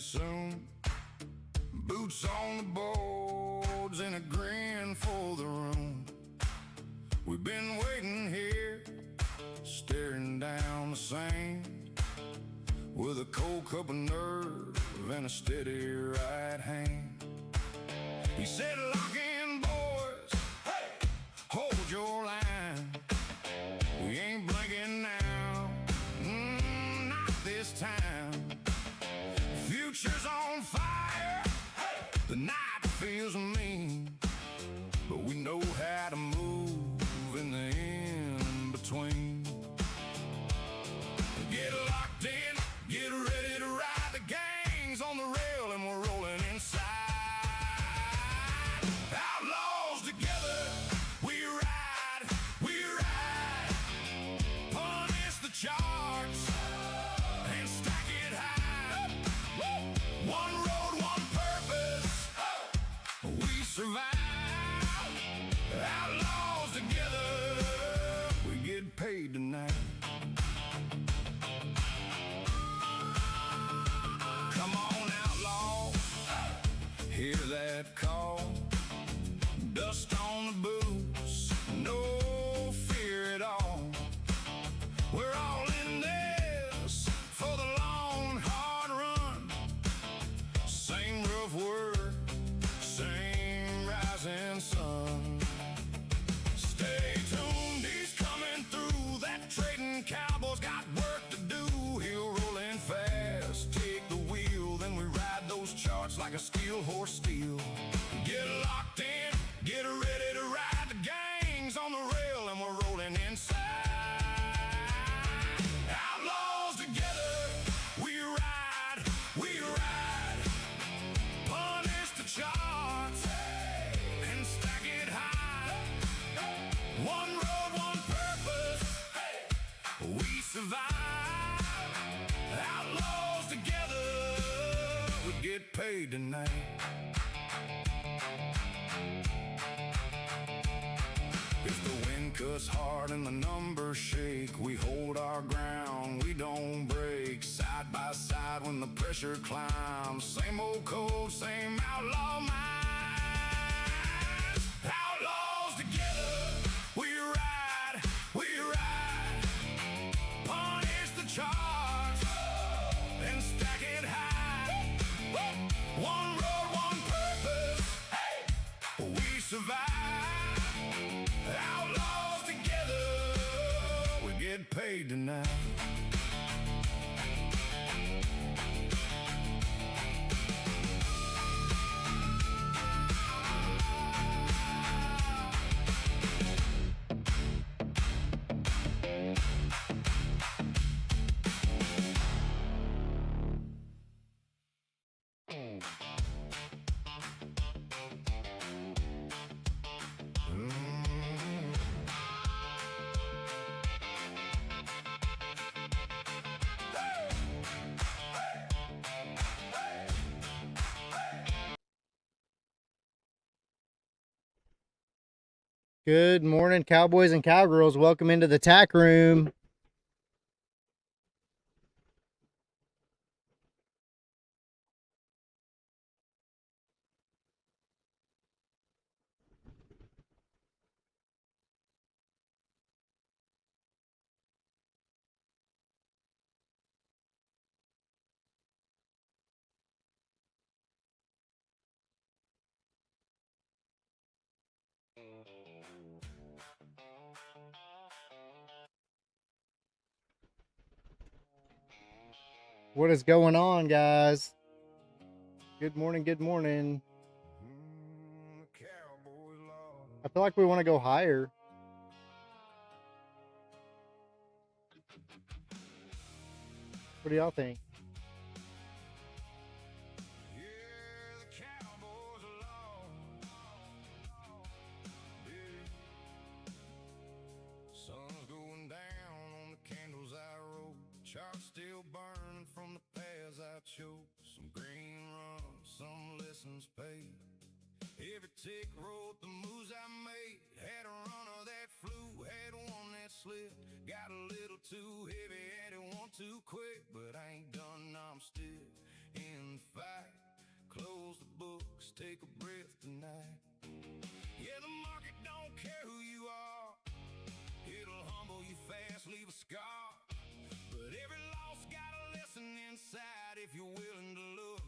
soon. Boots on the boards and a grin for the room. We've been waiting here, staring down the sand, with a cold cup of nerve and a steady right hand. He said, lock in, boys, hey, hold your line. We ain't blinking now, not this time. Future's on fire, hey, the night feels mean, but we know how to move in the in-between. Get locked in, get ready to ride. The gang's on the rail and we're rolling inside. Outlaws together, we ride, punish the charts and stack it high. One road, one purpose, we survive. Outlaws together, we get paid tonight. Come on, outlaws, hear that call. Dust on the boots, no fear at all. We're all in this for the long, hard run. Same rough work, same rising sun. Stay tuned, he's coming through. That trading cowboy's got work to do. He'll roll in fast, take the wheel, then we ride those charts like a steel horse steel. Get locked in, get ready to ride. The gang's on the rail and we're rolling inside. Outlaws together, we ride, punish the charts and stack it high. One road, one purpose, we survive. Outlaws together, we get paid tonight. If the wind cuts hard and the numbers shake, we hold our ground, we don't break. Side by side when the pressure climbs, same old code, same outlaw minds. Outlaws together, we ride, punish the charts and stack it high. One road, one purpose, we survive. Outlaws together, we get paid tonight. Good morning, cowboys and cowgirls. Welcome into the tack room. What is going on, guys? Good morning, good morning. I feel like we want to go higher. What do y'all think? Still burning from the paths I chose. Some green runs, some lessons paid. Every tick wrote the moves I made. Had a runner that flew, had one that slipped. Got a little too heavy, had it one too quick. But I ain't done, I'm still in the fight. if you're willing to look.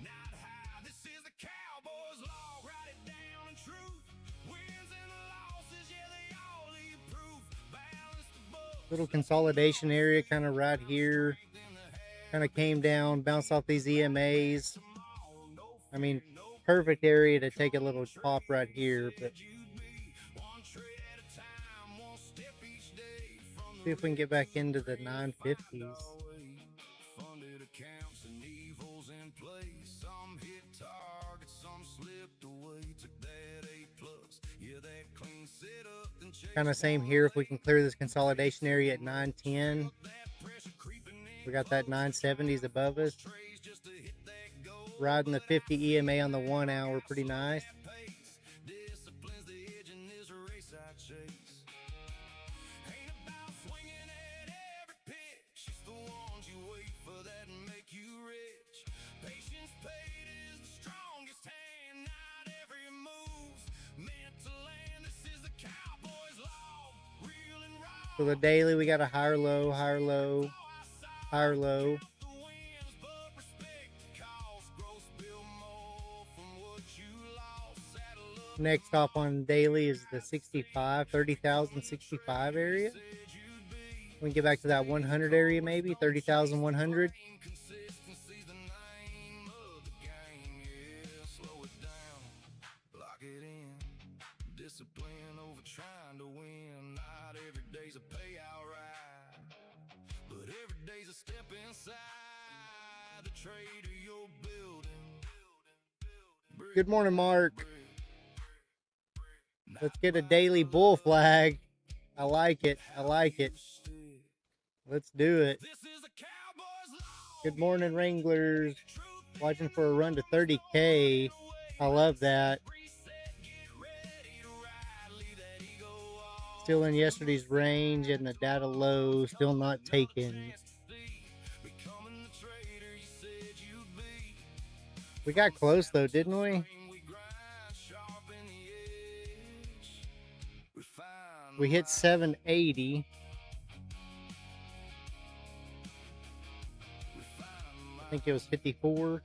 Not high, this is the Cowboy's law. Write it down in truth. Wins and losses, yeah, they all leave proof. Balance the books. Little consolidation area kind of right here. Kind of came down, bounced off these EMAs. I mean, perfect area to take a little pop right here, but see if we can get back into the 950s. Funded accounts and evils in place. Some hit targets, some slipped away. Took that A+, yeah, that clean sit up. Kind of same here. If we can clear this consolidation area at 910, we got that 970s above us. Riding the 50 EMA on the 1 hour, pretty nice. So the daily, we got a higher low, higher low, higher low. Next stop on daily is the 65, 30,065 area. We can get back to that 100 area maybe, 30,100. Discipline over trying to win. Not every day's a payout ride, but every day's a step inside the trade of your building. Good morning, Mark. Let's get a daily bull flag. I like it. I like it. Let's do it. Good morning, Wranglers. Watching for a run to 30K. I love that. Still in yesterday's range and the data low, still not taken. We got close though, didn't we? We hit 780. I think it was 54.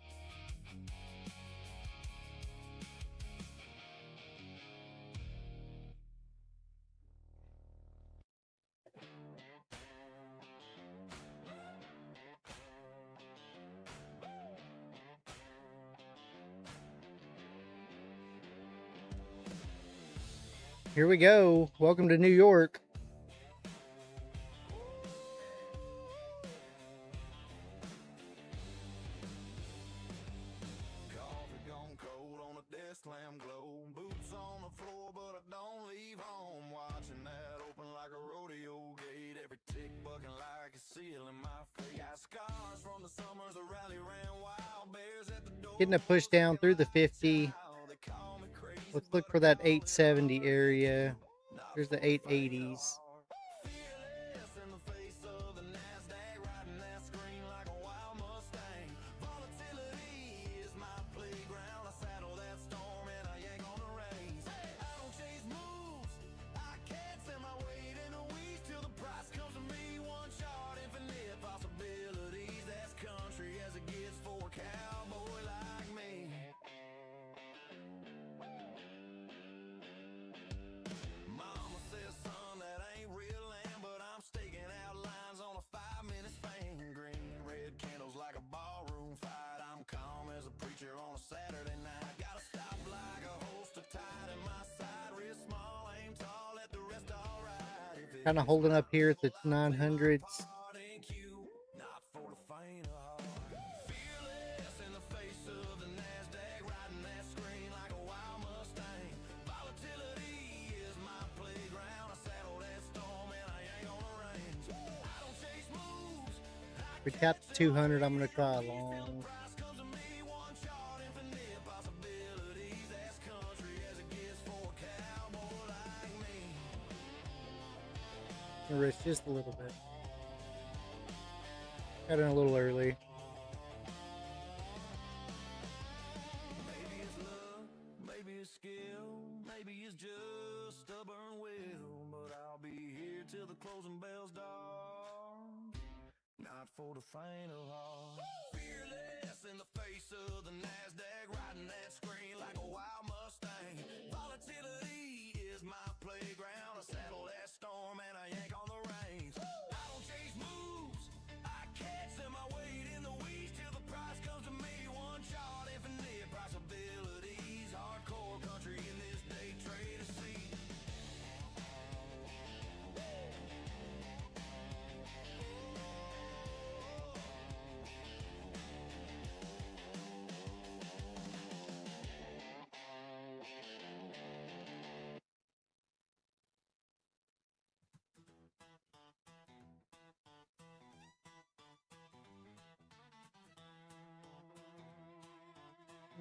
Here we go. Welcome to New York. Coffee gone cold on a desk lamp glow. Boots on the floor, but I don't leave home. Watching that open like a rodeo gate. Every tick bucking like a seal in my face. Got scars from the summers the rally ran wild. Bears at the door. Getting a push down through the 50. Let's look for that 870 area. There's the 880s. Kind of holding up here at the 900s. We tapped 200. I'm going to try a long. Risk just a little bit. Got in a little early. Maybe it's love, maybe it's skill, maybe it's just stubborn will. But I'll be here till the closing bells, dog. Not for the faint of heart. face of the NASDAQ, riding that screen like a wild Mustang. Volatility is my playground. I saddle that storm and I yank on the reins. I don't chase moves, I catch them. I wait in the weeds till the price comes to me. One shot, infinite possibilities. Hardcore country in this day trade scene.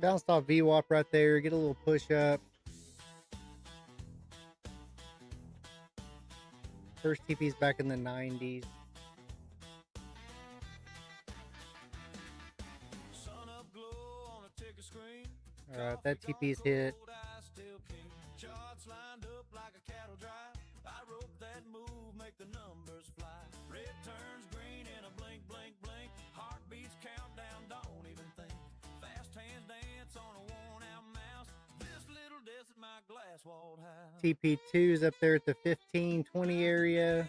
Bounced off VWAP right there. Get a little push up. First TP's back in the 90s. All right, that TP's hit. Charts lined up like a cattle drive. I rope that move, make the numbers fly. Red turns green in a blink, blink, blink. Heartbeats countdown, don't even think. Fast hands dance on a worn out mouse. This little desk at my glass walled house. TP2's up there at the 15, 20 area.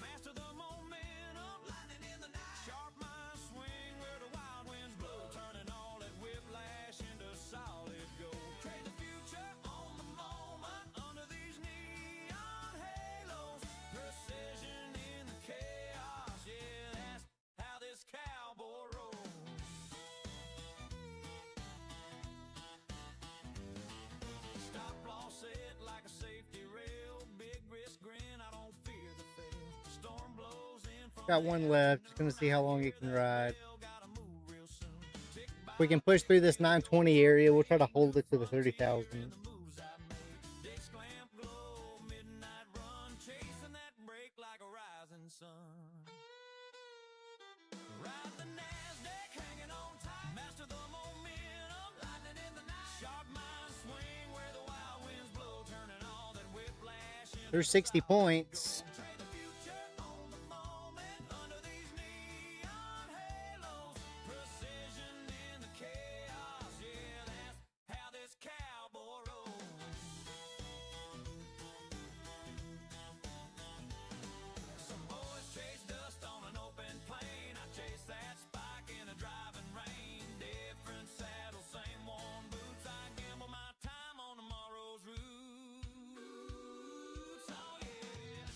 Master the momentum, lightning in the night. Sharp mind swing where the wild winds blow. Turning all that whiplash into solid gold. Trade the future on the moment under these neon halos. Precision in the chaos, yeah, that's how this cowboy rolls. Stop loss set like a safety rail. Big risk grin, I don't fear the fail. Storm blows in from Got one left. Just gonna see how long it can ride. If we can push through this 920 area, we'll try to hold it to the 30,000. the moves I made. Dicks clamp glow, midnight run, chasing that break like a rising sun. Ride the NASDAQ, hanging on tight. Master the momentum, lightning in the night. Sharp mind swing where the wild winds blow, turning all that whiplash into There's 60 points. trade the future on the moment under these neon halos. Precision in the chaos, yeah, that's how this cowboy rolls. Some boys chase dust on an open plain. I chase that spike in a driving rain. Different saddle, same worn boots. I gamble my time on tomorrow's roots. Oh yeah.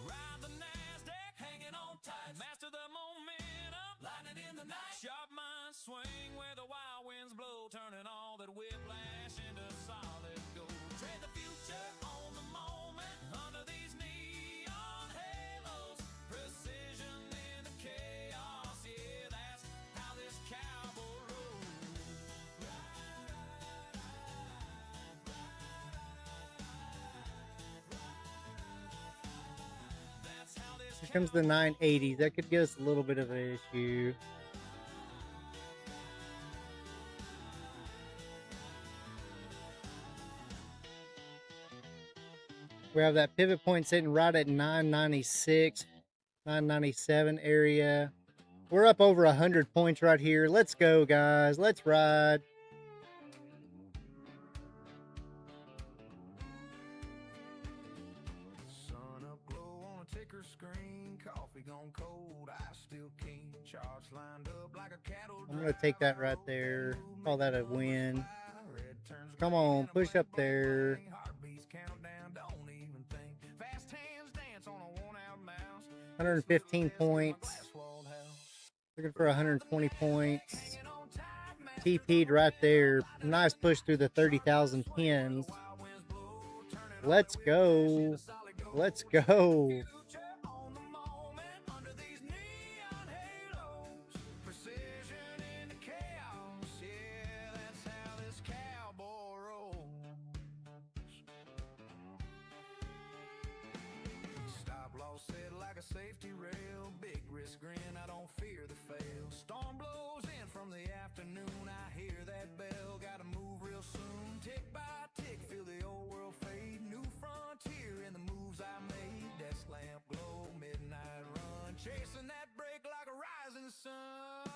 Ride the NASDAQ, hanging on tight. Master the momentum, lightning in the night. Sharp mind swing where the wild winds blow, turning all that whiplash into solid gold. Trade the future on the moment under these neon halos. Precision in the chaos, yeah, that's how this cowboy rolls. That's how this Here comes the 980s. That could give us a little bit of an issue. We have that pivot point sitting right at 996, 997 area. We're up over 100 points right here. Let's go, guys. Let's ride. Sun up glow on a ticker screen. Coffee gone cold, I still keen. Charts lined up like a cattle I'm going to take that right there. Call that a win. Come on, push up there. Heartbeats countdown, don't even think. Fast hands dance on a worn out mouse. 115 points. Looking for 120 points. TP'd right there. Nice push through the 30,000 pins. Let's go. Let's go. from the afternoon. I hear that bell, gotta move real soon. Tick by tick, feel the old world fade. New frontier in the moves I made. Desk lamp glow, midnight run, chasing that break like a rising sun.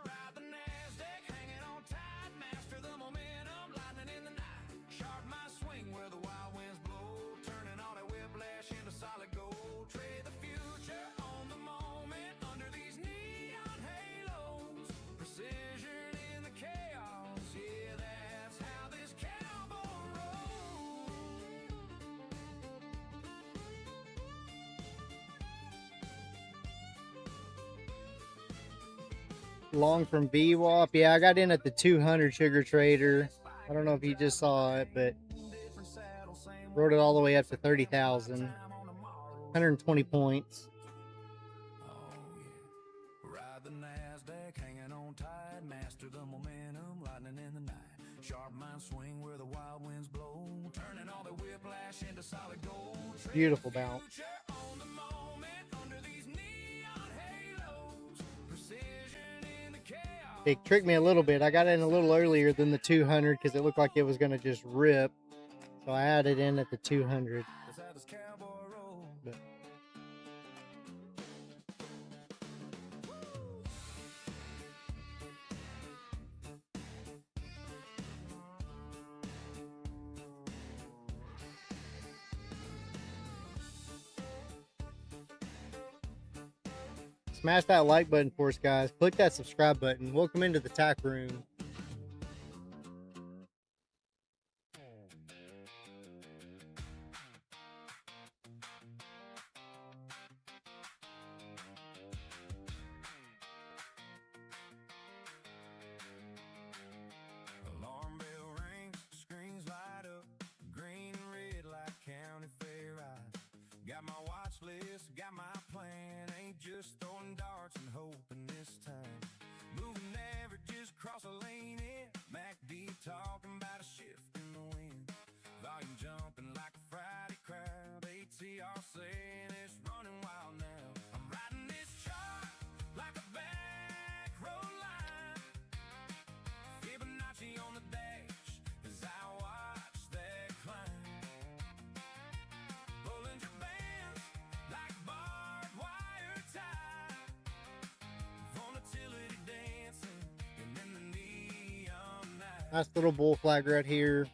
Ride the NASDAQ, hanging on tight, master the momentum, lightning in the night. Sharp my swing where the wild winds blow, turning all that whiplash into solid gold. Trade the future on the moment under these neon halos. Precision in the chaos, yeah, that's how this cowboy rolls. Long from VWAP. Yeah, I got in at the 200 sugar trader. I don't know if you just saw it, but rode it all the way up to 30,000. 120 points. Ride the NASDAQ, hanging on tight, master the momentum, lightning in the night. Sharp mind swing where the wild winds blow, turning all the whiplash into solid gold. Beautiful bounce. On the moment under these neon halos. Precision in the chaos. It tricked me a little bit. I got in a little earlier than the 200 because it looked like it was going to just rip. So I added in at the 200. That's how this cowboy rolls. But smash that like button for us, guys. Click that subscribe button. Welcome into the tack room. Alarm bell rings, screens light up, green and red like county fair eyes. Got my watch list, got my plan, ain't just throwing darts and hoping this time. Moving averages across a lane in, MACD talking about a shift in the wind. Volume jumping like a Friday crowd, ATR saying it's running wild now. I'm riding this chart like a back road line. Fibonacci on the dash as I watch that climb. Bollinger Bands like barbed wire tie. Volatility dancing and then the neon night. Nice little bull flag right here.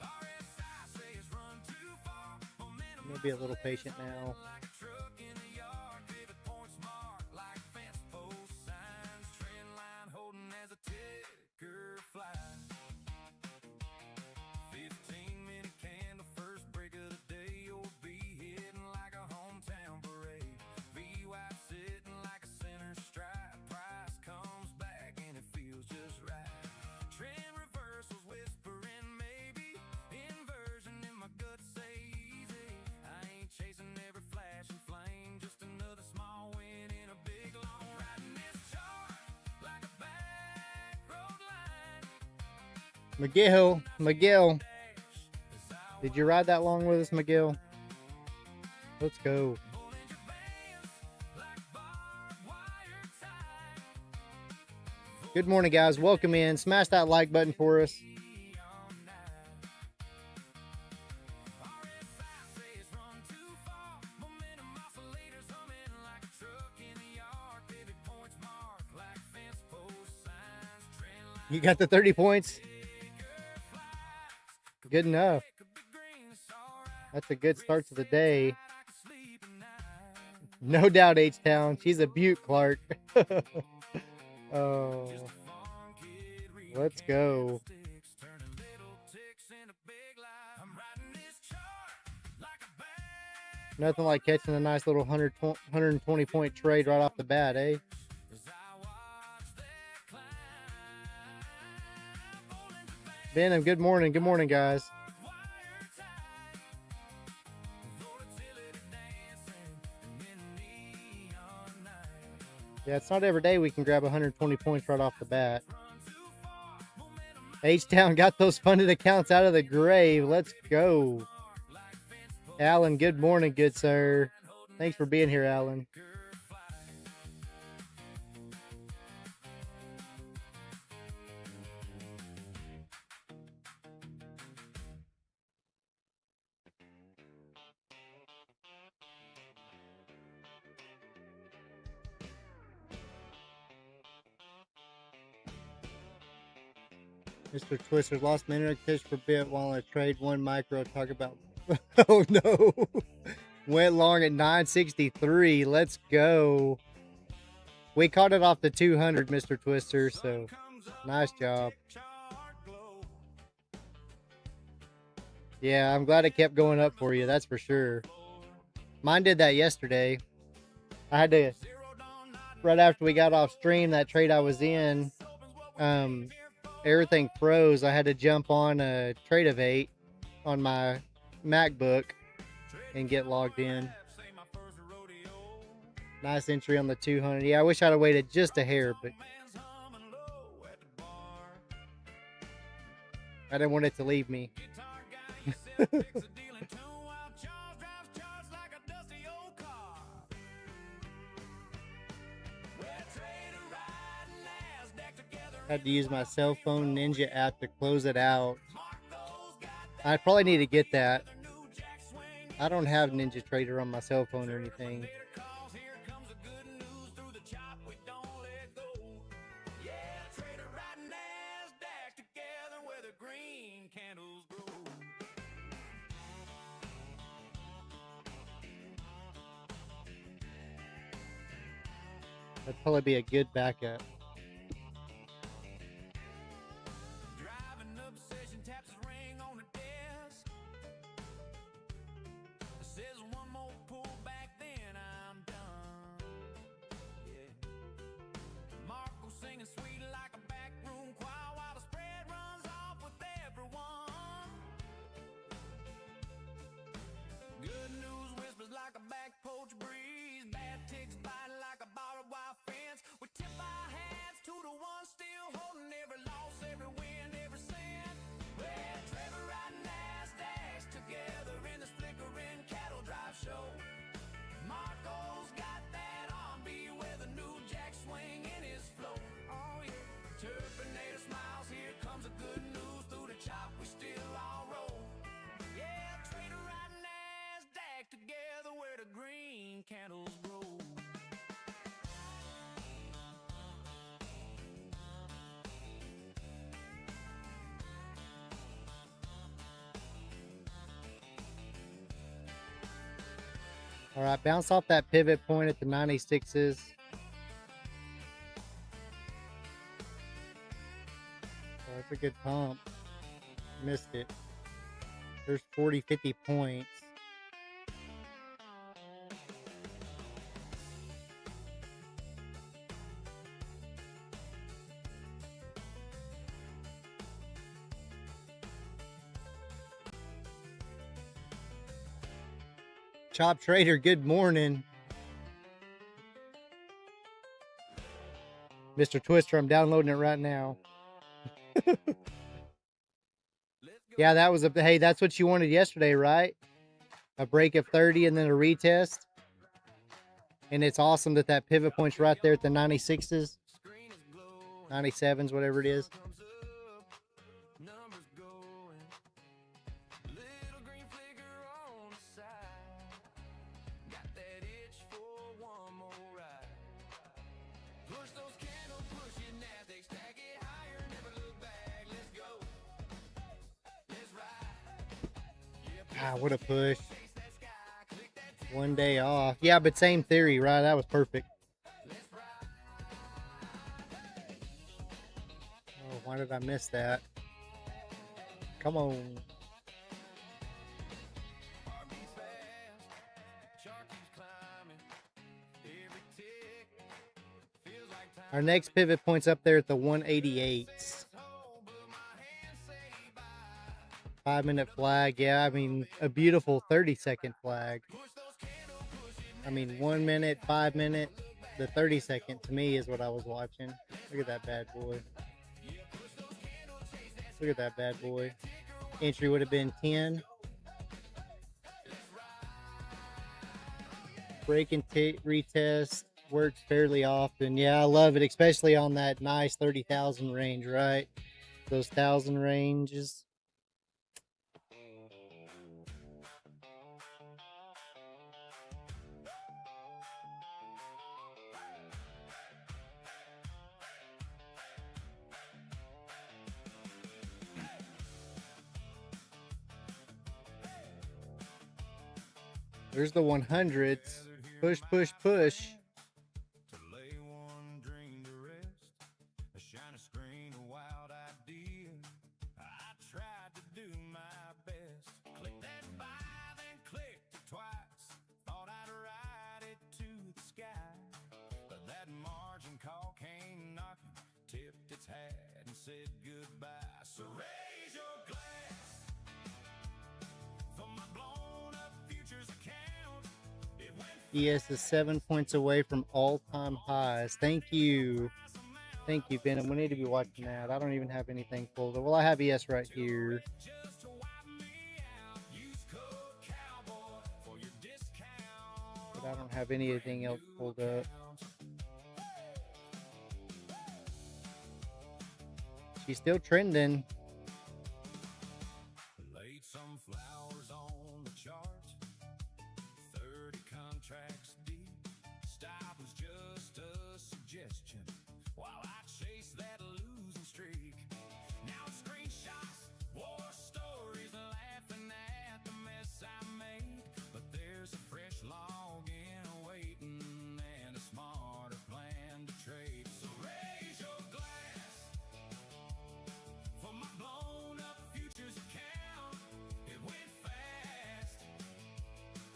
RSI says run too far. Momentum I'm gonna be a little patient now. like a truck in the yard. Pivot points marked like fence post signs. Trend line holding as a ticker flies. 15-minute candle, first break of the day. You'll be hitting like a hometown parade. VWAP sitting like a center stripe. Price comes back and it feels just right. Trend reversals whispering maybe. Inversion in my gut say easy. I ain't chasing every flash and flame. Just another small win in a big long riding this chart like a back road line. McGill. Did you ride that long with us, McGill? Let's go. Bollinger Bands like barbed wire tie. Good morning, guys. Welcome in. Smash that like button for us. Neon night. RSI says run too far. Momentum oscillators humming like a truck in the yard. Pivot points marked like fence post signs. Trend line You got the 30 points? ticker flies. Good enough. Could be green, it's alright. That's a good start to the day. Like a sleeping night. No doubt, H-Town. She's a beaut, Clark. Oh, Just a fun kid reading let's go. candlesticks, turning little ticks into big life. I'm riding this chart like a back Nothing like catching a nice little 120 point trade right off the bat, eh? as I watch that climb. Bollinger Bands Venom, good morning. Good morning, guys. wire tie. Volatility dancing and then neon night. Yeah, it's not every day we can grab 120 points right off the bat. Run too far. Momentum H-Town got those funded accounts out of the grave. Let's go. like fence post Alan, good morning, good sir. Thanks for being here, Alan. ticker flies. Mr. Twister lost minute fish per bit while I trade one micro. Talk about. Oh no. Went long at 963. Let's go. We caught it off the 200, Mr. Twister, so nice job. Yeah, I'm glad it kept going up for you, that's for sure. Mine did that yesterday. I had to, right after we got off stream, that trade I was in, everything froze. I had to jump on a trade of 8 on my MacBook and get logged in. Nice entry on the 200. Yeah, I wish I'd have waited just a hair, but I didn't want it to leave me. Had to use my cell phone Ninja app to close it out. I probably need to get that. I don't have Ninja Trader on my cell phone or anything. That'd probably be a good backup. All right, bounce off that pivot point at the 96s. Oh, that's a good pump. Missed it. There's 40, 50 points. Chop Trader, good morning. Mr. Twister, I'm downloading it right now. Yeah, that was hey, that's what you wanted yesterday, right? A break of 30 and then a retest. And it's awesome that that pivot point's right there at the 96s, 97s, whatever it is. Ah, what a push. One day off. Yeah, but same theory, right? That was perfect. Oh, why did I miss that? Come on. Our next pivot point's up there at the 188s. 5-minute flag. Yeah, I mean, a beautiful 30-second flag. I mean, 1 minute, 5 minute, the 30-second to me is what I was watching. Look at that bad boy. Look at that bad boy. Entry would have been 10. Break and retest works fairly often. Yeah, I love it, especially on that nice 30,000 range, right? Those 1,000 ranges. There's the 100s. Push, push, push. To lay one dream to rest, a shiny screen, a wild idea. I tried to do my best. Click that buy, then clicked it twice. Thought I'd ride it to the sky, but that margin call came knocking, tipped its hat and said goodbye. So raise your glass for my blown up futures account. It went ES is 7 points away from all-time highs. Thank you. Thank you, Venom. We need to be watching that. I don't even have anything pulled up. Well, I have ES right here. just to wipe me out. Use code Cowboy for your discount. But I don't have anything else pulled up. She's still trending. Laid some flowers on the chart, 30 contracts deep. Stop was just a suggestion while I chase that losing streak. Now screenshots, war stories, laughing at the mess I made. But there's a fresh login waiting and a smarter plan to trade. So raise your glass for my blown up futures account. It went fast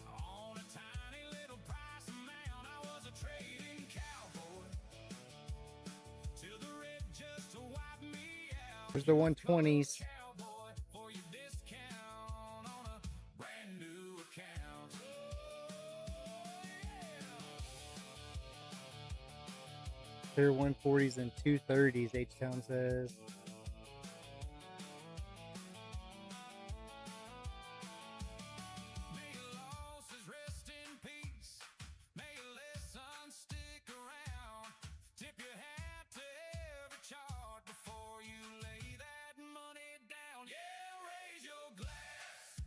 on a tiny little price amount. I was a trading cowboy till the red just to wipe me out. There's the 120s. Cowboy for your discount on a brand new account. There are 140s and 230s, H-Town says. May your losses rest in peace. May your lessons stick around. Tip your hat to every chart before you lay that money down. Yeah, raise your glass.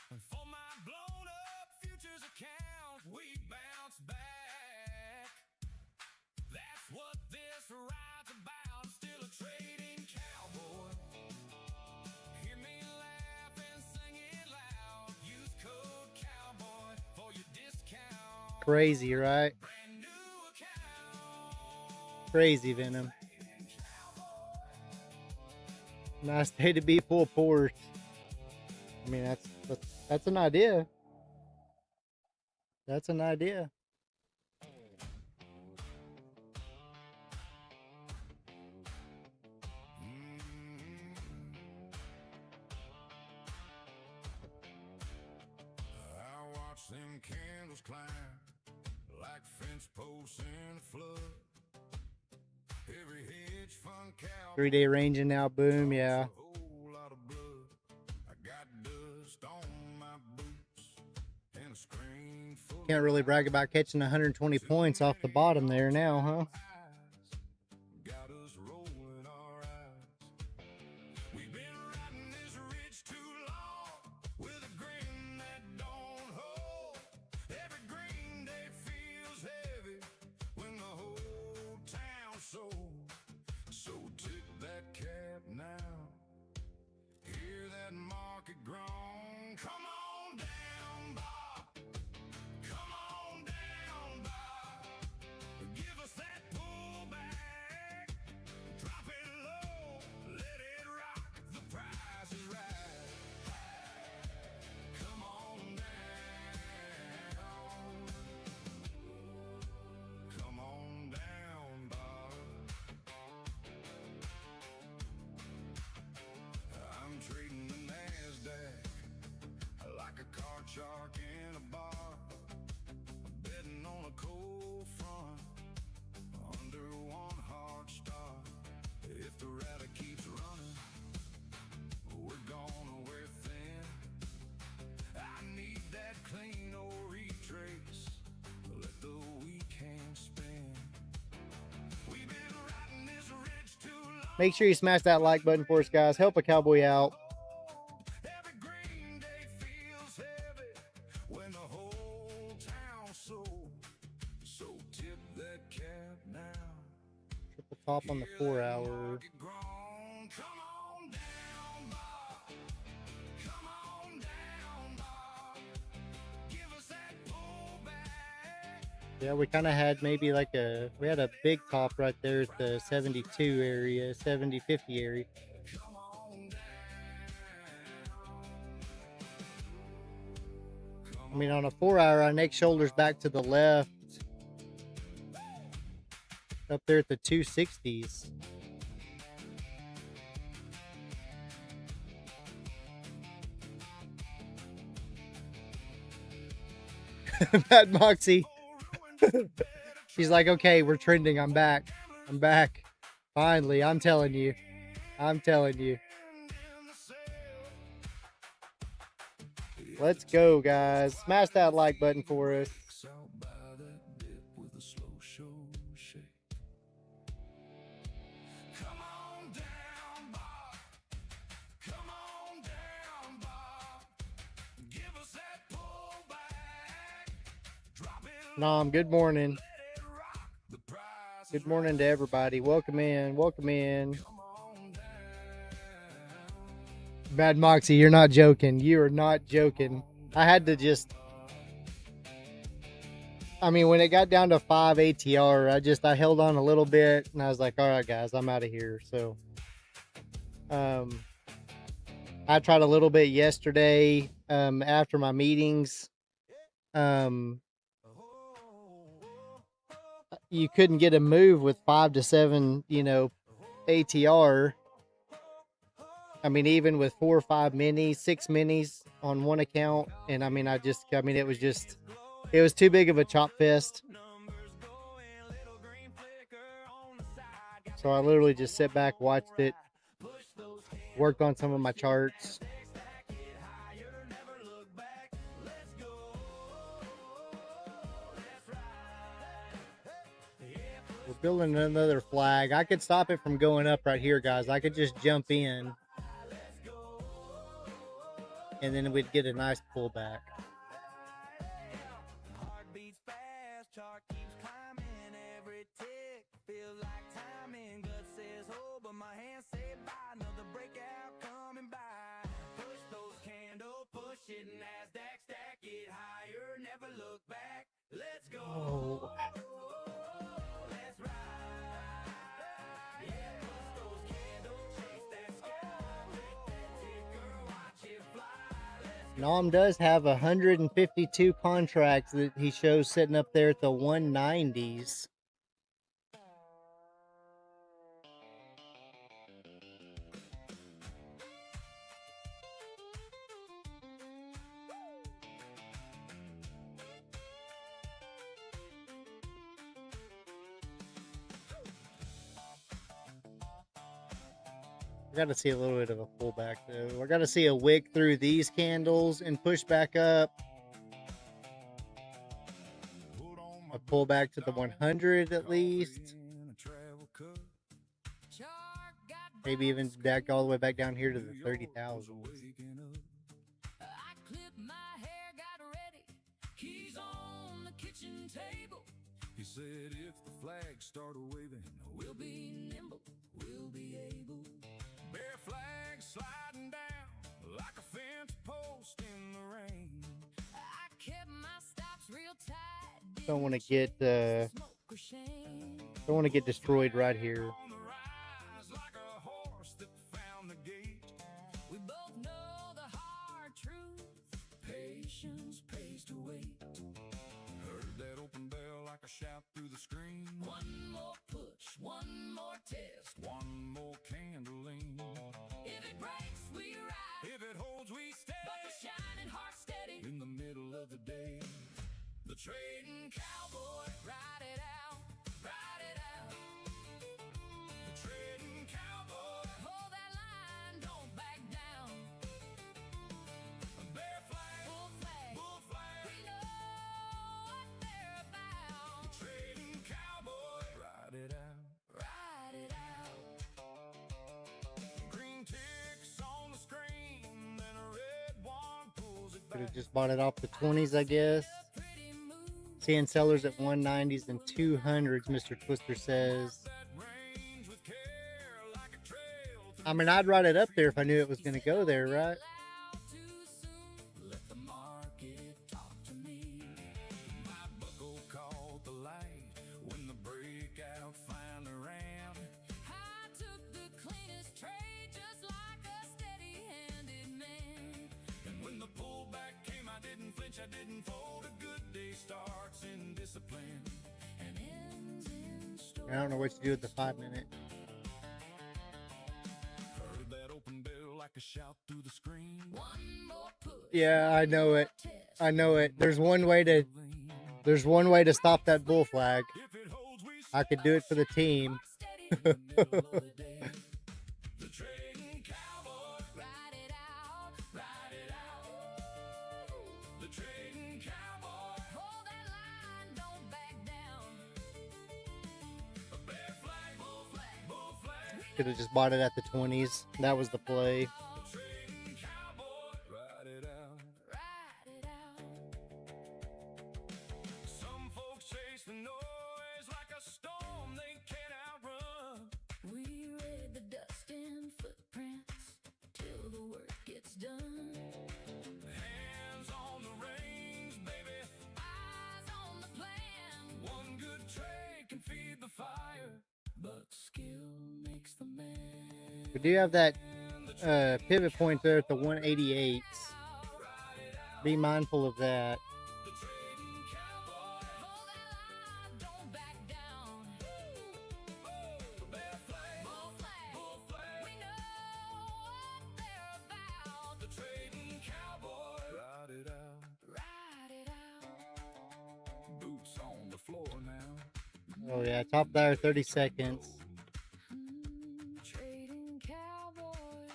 And for my blown up futures account, we bounce back. That's what this ride's about. Still a trading cowboy. Hear me laugh and sing it loud. Use code Cowboy for your discount. Crazy, right? Brand new account. Crazy, Venom. Nice day to be full port. I mean, that's an idea. That's an idea. I watch them candles climb like fence posts in a flood. Every hedge fund cow 3-day ranging now, boom, yeah. a whole lot of blood. I got dust on my boots and a screen full Can't really brag about catching 120 points off the bottom there now, huh? of eyes. Got us rolling our eyes. We've been riding this ridge too long with a grin that don't hold. Every green day feels heavy when the whole town's sold. So tip that cap now. Hear that market groan. Come on down, Bob. Come on down, Bob. Give us that pullback. Drop it low. Let it rock. The price is right. Come on down. Come on down, Bob. I'm trading the NASDAQ like a card shark in a bar. Betting on a cold front under one hard star. If the rally keeps running, we're gonna wear thin. I need that clean old retrace. Let the weekend spin. We've been riding this ridge too long. Make sure you smash that like button for us, guys. Help a cowboy out. Every green day feels heavy when the whole town's sold. So tip that cap now. Triple top on the 4 hour. Market grown. Come on down, Bob. Come on down, Bob. Give Yeah, we kind of had maybe like we had a big top right there at the 72 area, 70, 50 area. I mean, on a 4-hour, our next shoulder's back to the left, up there at the 260s. Mad Moxie. She's like, okay, we're trending. I'm back. I'm back. Finally, I'm telling you. I'm telling you. Let's go, guys. Smash that like button for us. Nom, good morning. Good morning to everybody. Welcome in. Welcome in. Bad Moxie, you're not joking. You are not joking. I had to just... I mean, when it got down to 5 ATR, I held on a little bit, and I was like, all right, guys, I'm out of here. So, I tried a little bit yesterday after my meetings. You couldn't get a move with 5 to 7, ATR. I mean, even with 4 or 5 minis, 6 minis on one account. And I mean, it was too big of a chop fest. So I literally just sit back, watched it, worked on some of my charts. We're building another flag. I could stop it from going up right here, guys. I could just jump in, and then we'd get a nice pullback. Oh. Nom does have 152 contracts that he shows sitting up there at the 190s. I got to see a little bit of a pullback though. I got to see a wick through these candles and push back up. A pullback to the 100 at least. Maybe even back all the way back down here to the 30,000. He said if the flags start waving, we'll be nimble, we'll be able. Bear flag sliding down like a fence post in the rain. I kept my stops real tight. Don't want to get destroyed right here. We both know the hard truth. Patience pays to wait. Heard that open bell like a shout through the screen. One more push, one more test, one more candling. If it breaks, we ride. If it holds, we stay. But the shining heart steady in the middle of the day. The trading cowboy, ride it out, ride it out. The trading cowboy, hold that line, don't back down. Bear flag, bull flag, bull flag. We know what they're about. The trading cowboy, ride it out, ride it out. Green ticks on the screen, then a red one pulls it back. Could have just bought it off the 20s, I guess. Seeing sellers at 190s and 200s, Mr. Twister says. I mean, I'd write it up there if I knew it was going to go there, right? that didn't fold. A good day starts in discipline and ends in story. I don't know what to do with the 5 minute. Heard that open bell like a shout through the screen. One more push. Yeah, I know it. I know it. There's one way to stop that bull flag. I could do it for the team. The trading cowboy, ride it out, ride it out. The trading cowboy, hold that line, don't back down. A bear flag, bull flag, bull flag. Could have just bought it at the 20s. That was the play. The trading cowboy, ride it out, ride it out. Some folks chase the noise like a storm they can't outrun. We read the dust and footprints till the work gets done. Hands on the reins, baby, eyes on the plan. One good trade can feed the fire, but skill makes the man. We do have that pivot point there at the 188s. Be mindful of that. The trading cowboy, hold that line, don't back down. Oh, bear flag, bull flag, bull flag. We know what they're about. The trading cowboy, ride it out, ride it out. Boots on the floor now. Oh yeah, top there, 30 seconds. Trading cowboy.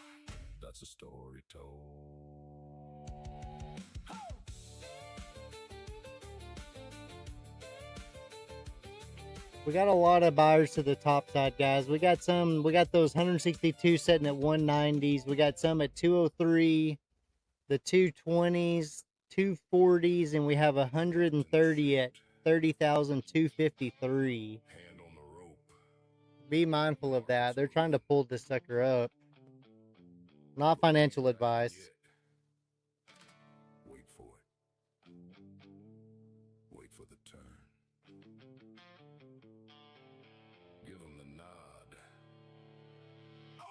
That's a story told. We got a lot of buyers to the top side, guys. We got those 162 setting at 190s. We got some at 203, the 220s, 240s, and we have 130 at 30,253. Hand on the rope. Be mindful of that. They're trying to pull this sucker up. Not financial advice. Wait for it. Wait for the turn. Give them the nod.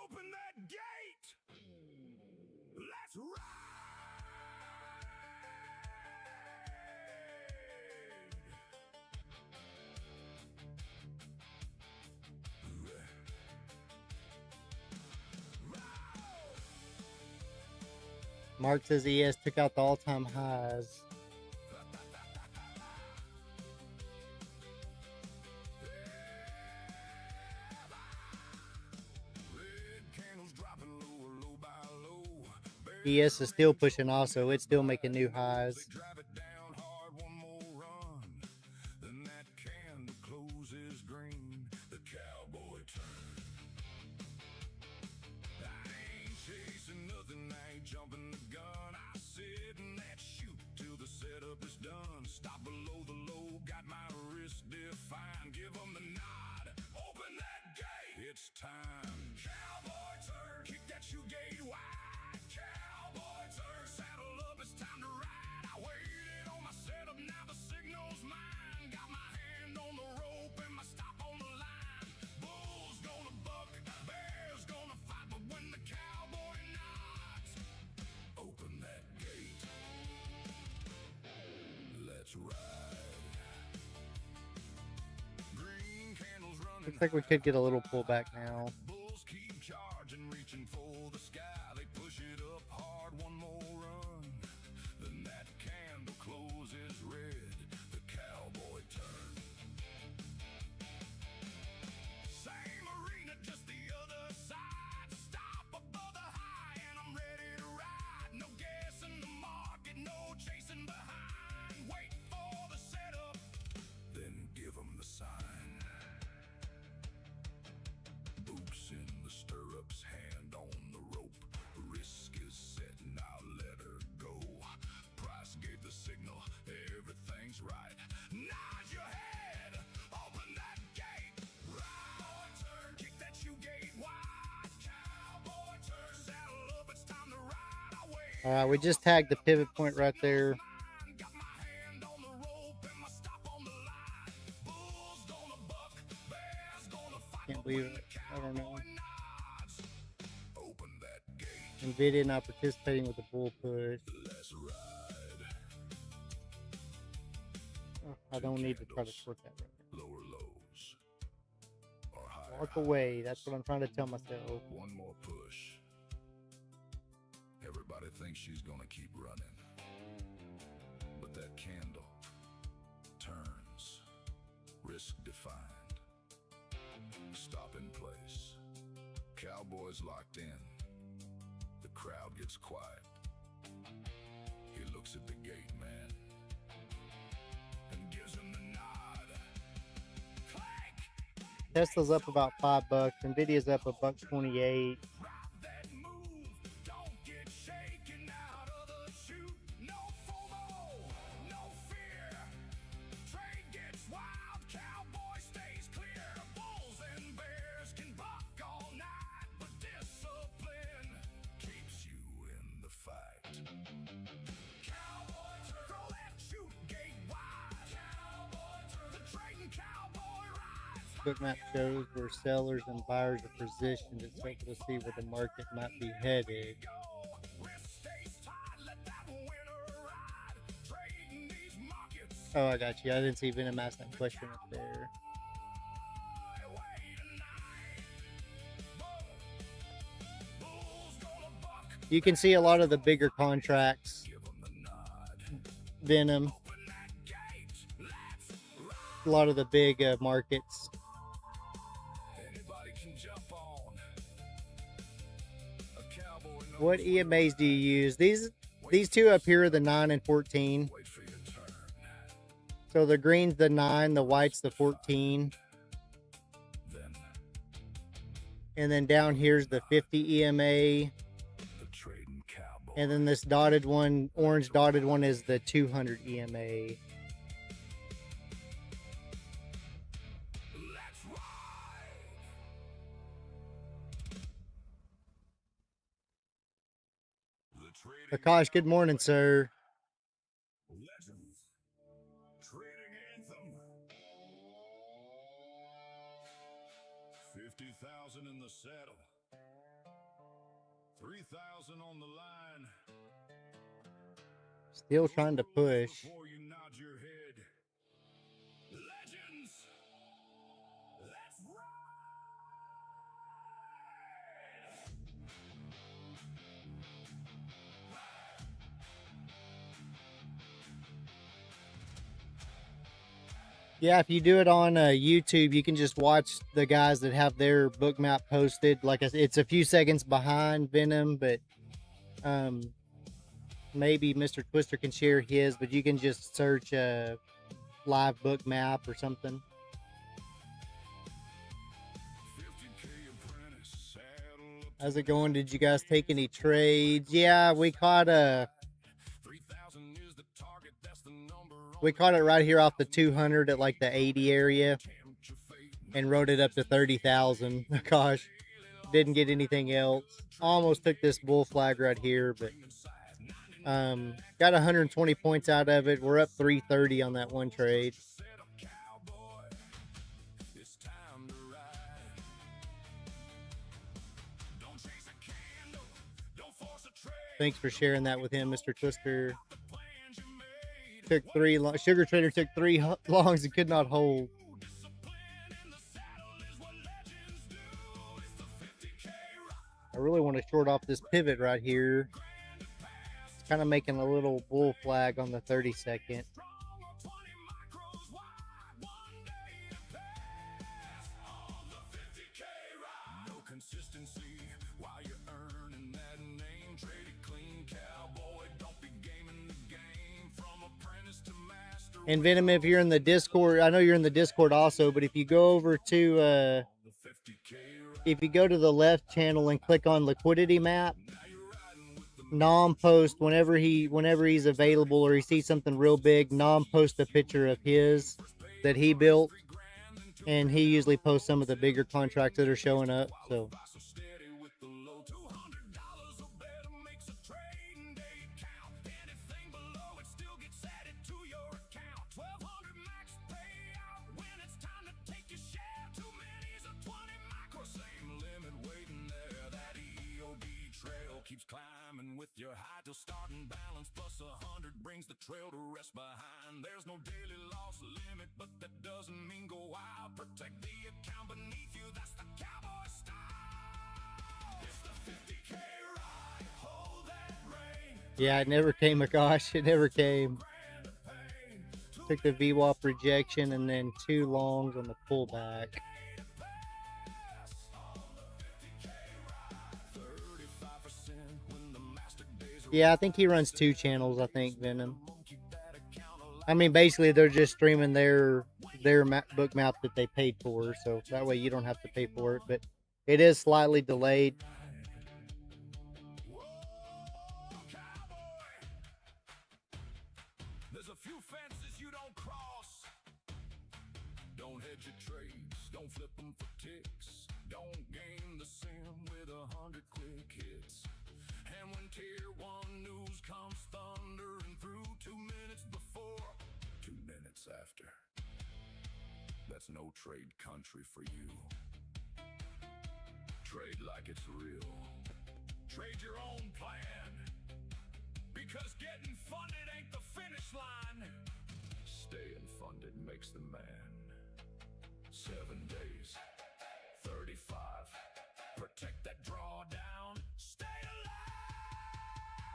Open that gate! Let's ride! Mark says ES took out the all-time highs. ES is still pushing also. It's still making new highs. Drive it down hard, one more run. Then that candle closes green. The cowboy turn. I ain't chasing nothing, I ain't jumping the gun. I sit in that shoot till the setup is done. Stop below the low, got my wrist defined. Give them the nod, open that gate. It's time. Cowboy turn, kick that shoe gate wide. Cowboy turn, saddle up, it's time to ride. I waited on my setup, now the signal's mine. Got my hand on the rope and my stop on the line. Bull's gonna buck, bear's gonna fight, but when the cowboy knocks, open that gate. Let's ride. Green candles running. Looks like we could get a little pullback now. Bulls keep charging, reaching for the sky. They push it up hard, one more run. Then that candle closes red. The cowboy turn. Same arena, just the other side. Stop above the high, and I'm ready to ride. No guessing the market, no chasing behind. Wait for the setup, then give 'em the sign. Boots in the stirrups, hand on the rope. Risk is set, now let her go. Price gave the signal, everything's right. Nod your head, open that gate. Cowboy turn, kick that shoe gate wide. Cowboy turn, saddle up, it's time to ride away. All right, we just tagged the pivot point right there. Got my hand on the rope and my stop on the line. Bull's gonna buck, bear's gonna fight. Can't believe it. I don't know. Nods. Open that gate, NVIDIA not participating with the bull push. let's ride. I don't need to try to short that right now. Lower lows. Or higher Walk away. That's what I'm trying to tell myself. One more push. Everybody thinks she's gonna keep running. But that candle turns. Risk defined. Stop in place. Cowboy's locked in. The crowd gets quiet. He looks at the gate man and gives him the nod. Clank! Tesla's up about $5. Nvidia's up $1.28. Ride that move. Don't get shaken out of the chute. No FOMO, no fear. Trade gets wild. Cowboy stays clear. Bulls and bears can buck all night, but discipline keeps you in the fight. Cowboy turn. Throw that chute gate wide. Cowboy turn. The trading cowboy rides. Bookmap shows where sellers and buyers are positioned. It's helpful to see where the market might be headed. Oh, I got you. I didn't see Venom ask that question up there. You can see a lot of the bigger contracts. Venom. A lot of the big markets. What EMAs do you use? These two up here are the 9 and 14. So the green's the 9, the white's the 14. And then down here's the 50 EMA. And then this dotted one, orange dotted one, is the 200 EMA. Akash, good morning, sir. Legends. Trading anthem. 50,000 in the saddle. 3,000 on the line. Still trying to push. Before you nod your head. Legends. Let's ride. Yeah, if you do it on YouTube, you can just watch the guys that have their book map posted. Like I said, it's a few seconds behind Venom, but maybe Mr. Twister can share his, but you can just search live book map or something. 50K apprentice, saddle up. How's it going? Did you guys take any trades? Yeah, we caught 3,000 is the target. That's the number. we caught it right here off the 200 at like the 80 area and rode it up to 30,000. Gosh, didn't get anything else. Almost took this bull flag right here, but got 120 points out of it. We're up 330 on that one trade. Thanks for sharing that with him, Mr. Twister. Took 3 Sugar Trader took 3 longs and could not hold. I really want to short off this pivot right here. It's kind of making a little bull flag on the 32nd. No consistency while you're earning that name. Trade it clean, cowboy. Don't be gaming the game from apprentice to master. And Venom, if you're in the Discord, I know you're in the Discord also, but if you go over to The 50K if you go to the left channel and click on liquidity map, Nom post whenever he's available or he sees something real big, Nom post a picture of his that he built, and he usually posts some of the bigger contracts that are showing up. So so steady with the low. $200 or better makes a trading day count. Anything below it still gets added to your account. 1,200 max payout when it's time to take your share. Too many's a 20 micro. Same limit waiting there. That EOD trail keeps climbing with your high till starting balance. Plus 100 brings the trail to rest behind. There's no daily loss limit, but that doesn't mean go wild. Protect the account beneath you, that's the cowboy style. It's the 50K ride, hold that rain. Yeah, it never came. Gosh, it never came. Took the VWAP rejection and then 2 longs on the pullback. Yeah, I think he runs 2 channels, I think, Venom. I mean, basically, they're just streaming their book map that they paid for, so that way you don't have to pay for it. But it is slightly delayed. There's a few fences you don't cross. Don't hedge your trades, don't flip them for ticks. Don't game the sim with 100 quick hits. And when tier 1 news comes thundering through 2 minutes before, 2 minutes after, that's no trade country for you. Trade like it's real. Trade your own plan. Because getting funded ain't the finish line. Staying funded makes the man. 7 days, 35. Protect that drawdown. Stay alive.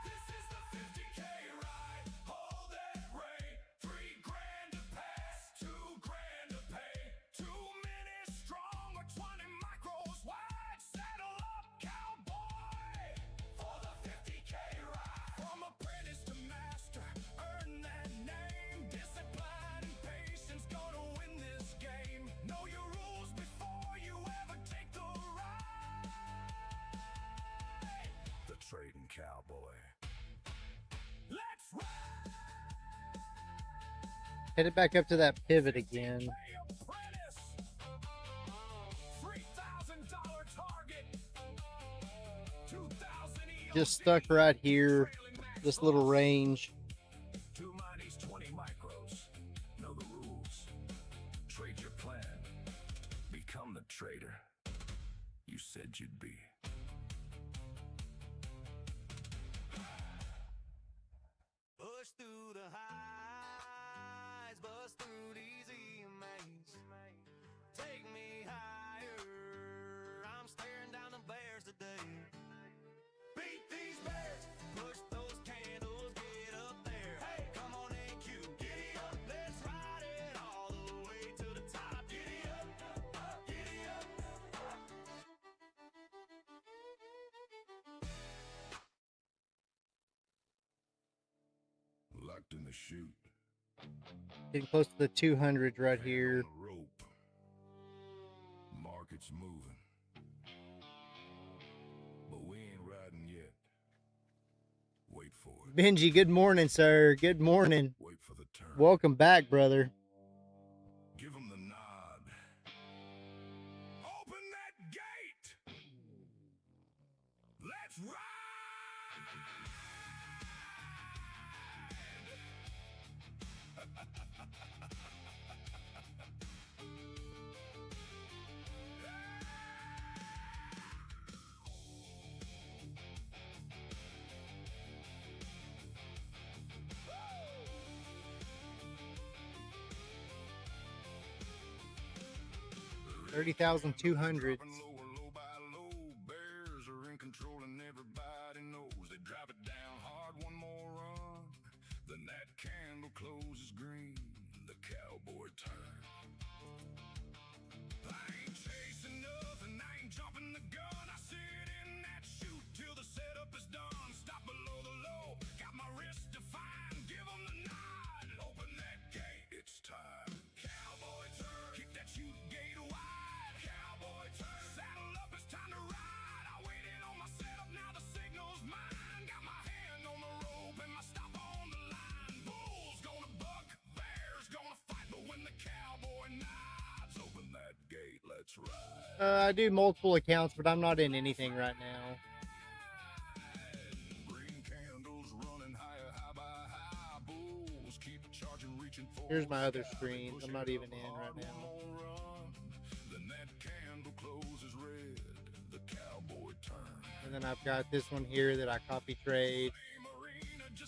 This is the 50K ride. Hold that rate. 3 grand to pass, 2 grand to pay. 2 minutes strong or 20 micros wide. Saddle up, cowboy, for the 50K ride. From apprentice to master, earn that name. Discipline and patience gonna win this game. Know your rules before you ever take the ride. The trading cowboy. Let's ride. Headed back up to that pivot again. Just stuck right here, this little range. 2 minis, 20 micros. Know the rules. Trade your plan. Become the trader you said you'd be. Push through the highs, bust through these EMAs. Take me higher. I'm staring down the bears today. Beat these bears, push those candles, get up there. Hey, come on AQ, giddy up. Let's ride it all the way to the top. Giddy up, giddy up. Locked in the chute. Getting close to the 200s right here. On the rope. Market's moving. But we ain't riding yet. Wait for it. Benji, good morning, sir. Good morning. Wait for the turn. Welcome back, brother. Give him the nod. Open that gate. Let's ride. 30,200. Low by low. Bears are in control and everybody knows. They drive it down hard, one more run. Then that candle closes green. The cowboy turn. I ain't chasing nothing, I ain't jumping the gun. I sit in that chute till the setup is done. Stop below the low, got my wrist defined. Give them the nod, open that gate, it's time. Cowboy turn, keep that chute gate wide. Cowboy turn, saddle up, it's time to ride. I waited on my setup, now the signal's mine. Got my hand on the rope and my stop on the line. Bulls gonna buck, bears gonna fight. But when the cowboy nods, open that gate, let's ride. I do multiple accounts, but I'm not in anything right now. Green candles running higher, high by high. Bulls keep charging, reaching for. Here's my other screens. I'm not even in right now. Then that candle closes red. The cowboy turn. And then I've got this one here that I copy trade.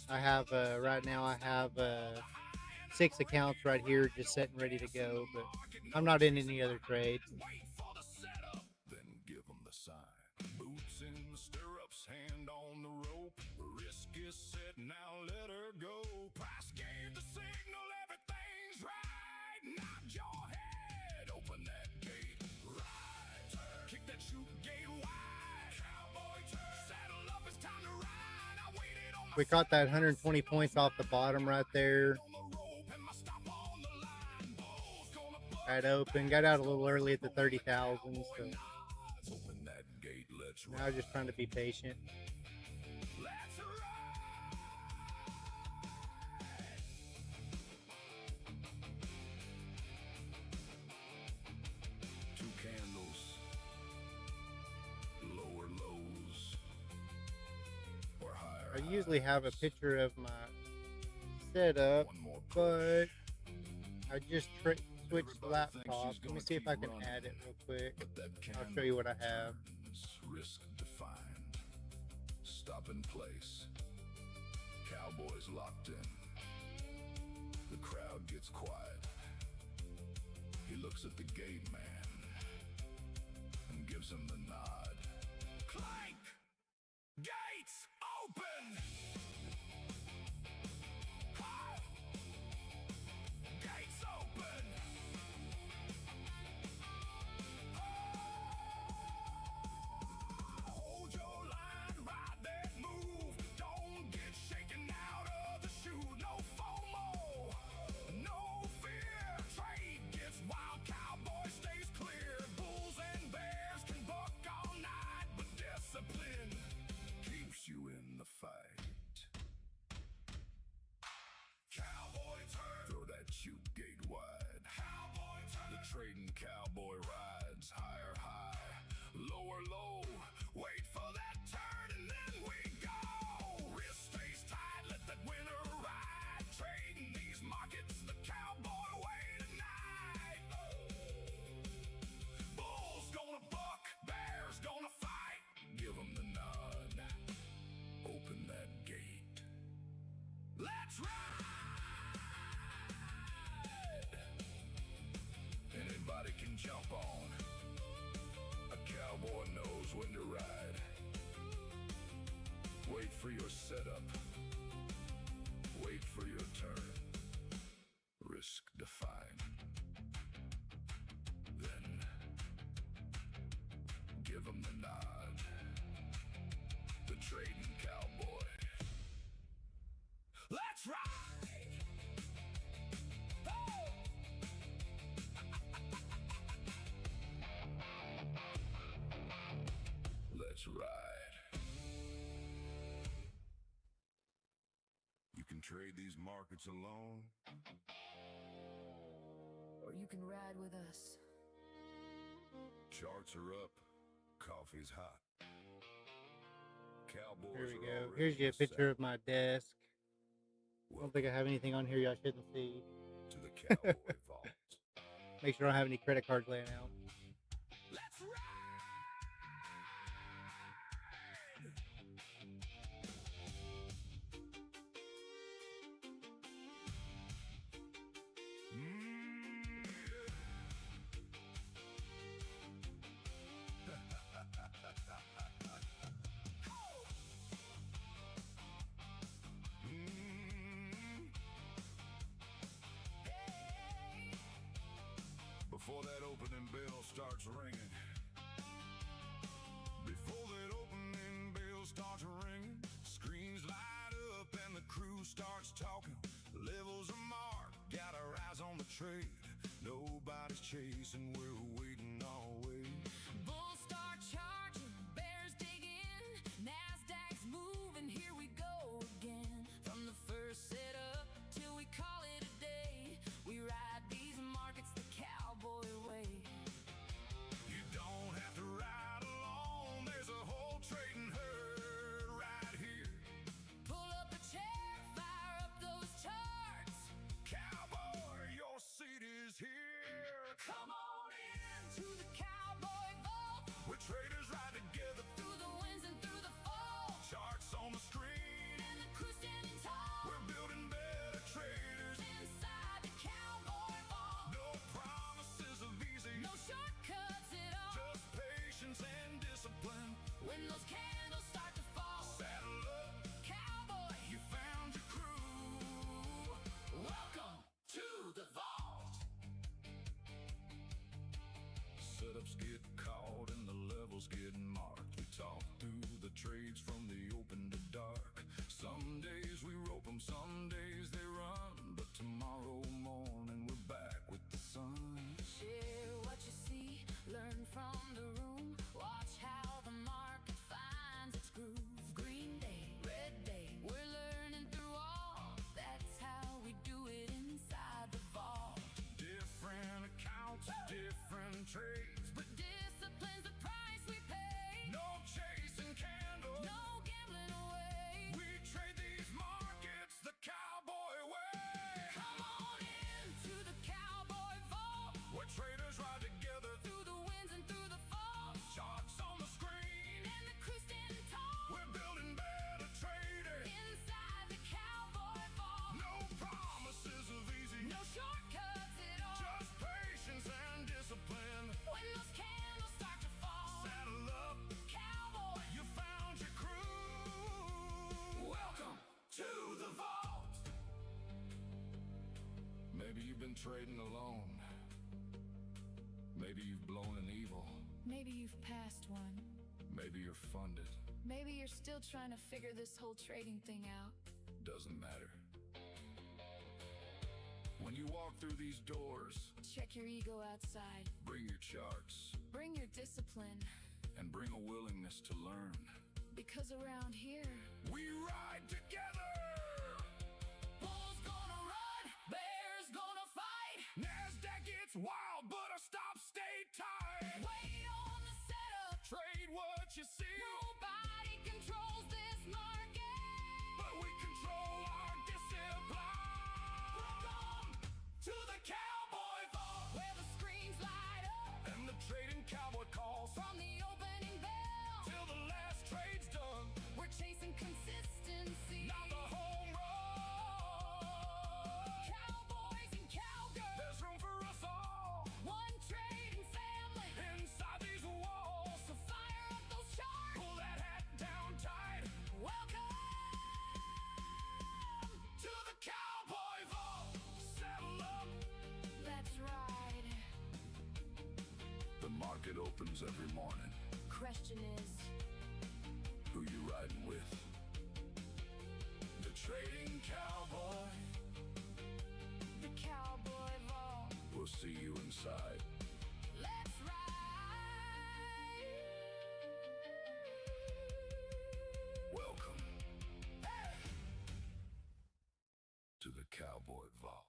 I have right now I have 6 accounts right here just sitting ready to go, but I'm not in any other trades. Then give them the sign. Boots in the stirrups, hand on the rope. Risk is set, now let her go. Price gave the signal, everything's right. Nod your head, open that gate. Right turn, kick that chute gate wide. Cowboy turn, saddle up, it's time to ride. I waited on my We caught that 120 points off the bottom right there. Had open, got out a little early at the 30,000, so now I'm just trying to be patient. Two candles, lower lows or higher. I usually have a picture of my setup, but I just switched the laptop. Let me see if I can add it real quick. I'll show you what I have. Risk defined. Stop in place. Cowboys locked in. The crowd gets quiet. He looks at the gate man and gives him the nod. Clank! Gates open! Gates open! Hold your line, ride that move. Don't get shaken out of the shoe. No FOMO, no fear. Trade gets wild, cowboy stays clear. Bulls and bears can buck all night, but discipline keeps you in the fight. Cowboy turn, throw that chute gate wide. Cowboy turn, the trading cowboy rides higher high, lower low. Wait for that turn and then we go. Wrist stays tight, let that winner ride. Trading these markets the cowboy way tonight. Bulls gonna buck, bears gonna fight. Give them the nod. Open that gate. Let's ride! Anybody can jump on. A cowboy knows when to ride. Wait for your setup. Wait for your turn. Risk define. Then give him the nod. The trading cowboy. Let's ride! Oh! Let's ride. You can trade these markets alone, Or you can ride with us. charts are up, coffee's hot. Cowboys There we are go. already Here's you a set. picture of my desk. I don't Welcome think I have anything on here y'all shouldn't see. to the Cowboy Vault. Make sure I don't have any credit cards laying out. Let's ride! Before that opening bell starts ringing. Before that opening bell starts ringing, screens light up and the crew starts talking. Levels are marked, got our eyes on the trade. Nobody's chasing, we're waiting always. Bulls start charging, bears dig in, Nasdaq's moving, here we go again. From the first setup till we call it a day, we ride these markets the cowboy way. You don't have to ride alone, there's a whole trading herd right here. Pull up a chair, fire up those charts. Cowboy, your seat is here. Come setups get caught and the levels get marked. We talk through the trades from the open to dark. Some days we rope them, some days they run, but tomorrow morning we're back with the sun. Share what you see, learn from the room. Watch how the market finds its groove. Green day, red day, we're learning through all. That's how we do it inside the vault. Different accounts, different trades, But discipline's the price we pay. no chasing candles. No gambling away. We trade these markets the cowboy way. Come on in to the Cowboy Vault. Where traders ride together, Through the winds and through the falls. charts on the screen. And the crew standing tall. We're building better trading. Inside the Cowboy Vault. No promises of easy, No shortcuts at all. just patience and discipline. When those candles start to fall. Saddle up, Cowboy, you found your crew. Welcome to the vault. Maybe you've been trading alone. Maybe you've blown an evil. maybe you've passed one. Maybe you're funded. Maybe you're still trying to figure this whole trading thing out. Doesn't matter. When you walk through these doors, Check your ego outside. bring your charts Bring your discipline. and bring a willingness to learn. Because around here, We ride together. bull's gonna run, bear's gonna fight. NASDAQ gets wild, but our stops stay tight. Wait on the setup. Trade what you see, Nobody controls this market. but we control our discipline. Welcome to the Cowboy Vault, Where the screens light up and the trading cowboy calls from the opening bell. till the last trade's done. We're chasing consistency. Not the home run. Cowboys and cowgirls. There's room for us all One trading family. inside these walls. So fire up those charts. Pull that hat down tight. Welcome. To the Cowboy Vault. Saddle up. Let's ride. The market opens every morning. Question is, Who you riding with? The trading cowboy. the Cowboy Vault. We'll see you inside. Let's ride. Welcome to the Cowboy Vault.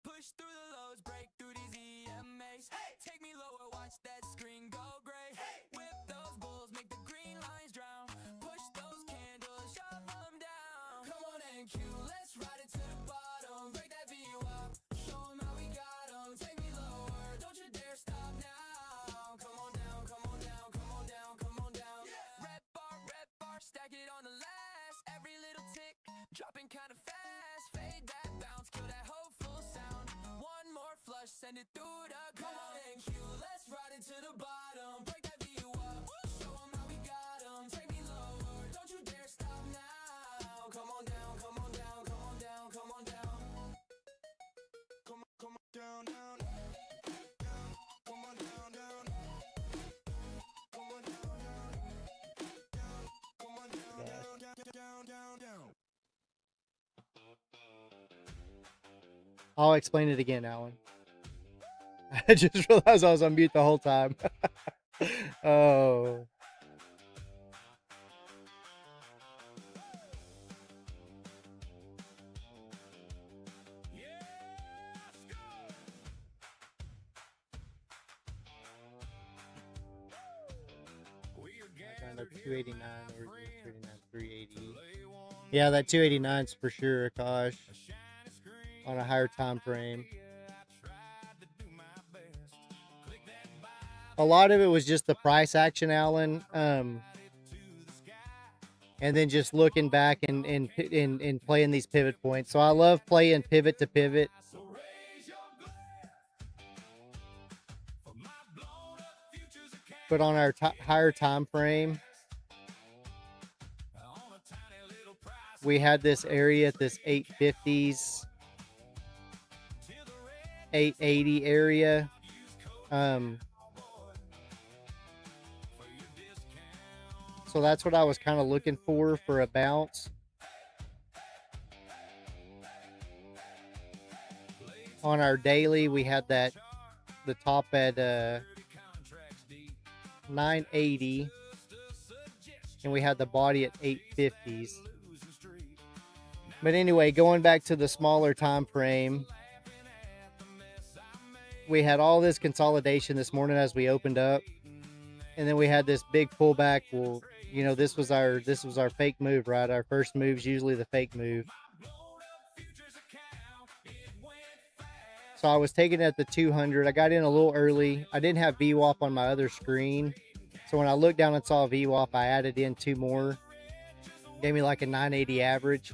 Push through the lows, break through these EMAs. Hey, take me lower, watch that screen go gray. Hey, whip those bulls, make the green lines drown. Push those candles, shove them down. Come on and Q, let's ride it to the bottom. Break that view up, show them how we got them. Take me lower, don't you dare stop now. Come on down, come on down, come on down, come on down. Red bar, stack it on the last. Every little tick, dropping kinda fast. Fade that bounce, kill that hopeful sound. One more flush, send it through the ground. Come on and Q, let's ride it to the bottom. Break that view up, show them how we got them. Take me lower, don't you dare stop now. Come on down, come on down, come on down, come on down. Come on down, down. Down, come on down, down. Come on down, down. Down, come on down, down, down, down. I'll explain it again, Alan. I just realized I was on mute the whole time. Oh. Kind of 289 or 289, 380. Yeah, that 289 is for sure, Akash. On a higher time frame. A lot of it was just the price action, Alan. And then just looking back and playing these pivot points. So I love playing pivot to pivot. But on our higher time frame, we had this area at this 850s. 880 area. So that's what I was kind of looking for a bounce. On our daily, we had the top at 980, and we had the body at 850s. But anyway, going back to the smaller time frame, we had all this consolidation this morning as we opened up, and then we had this big pullback. Well, you know, this was our fake move, right? Our first move is usually the fake move. So I was taking it at the 200. I got in a little early. I didn't have VWAP on my other screen. So when I looked down and saw VWAP, I added in 2 more. Gave me like a 980 average.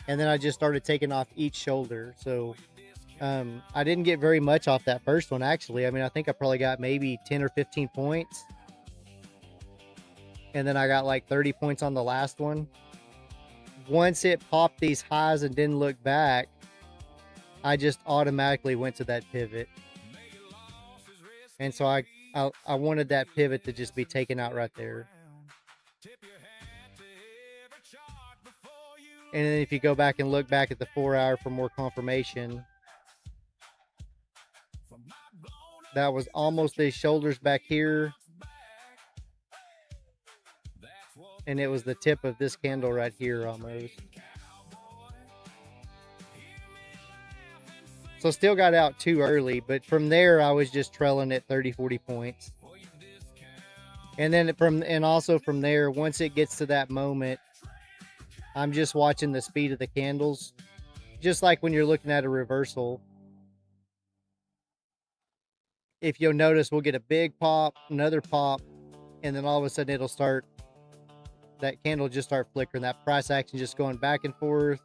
And then I just started taking off each shoulder. So I didn't get very much off that first one, actually. I mean, I think I probably got maybe 10 or 15 points. And then I got like 30 points on the last one. Once it popped these highs and didn't look back, I just automatically went to that pivot. And so I wanted that pivot to just be taken out right there. And then if you go back and look back at the 4 hour for more confirmation, that was almost these shoulders back here. And it was the tip of this candle right here almost. So still got out too early, but from there I was just trailing at 30, 40 points. And then also from there, once it gets to that moment, I'm just watching the speed of the candles. Just like when you're looking at a reversal. If you'll notice, we'll get a big pop, another pop, and then all of a sudden it'll start, that candle just start flickering. That price action just going back and forth.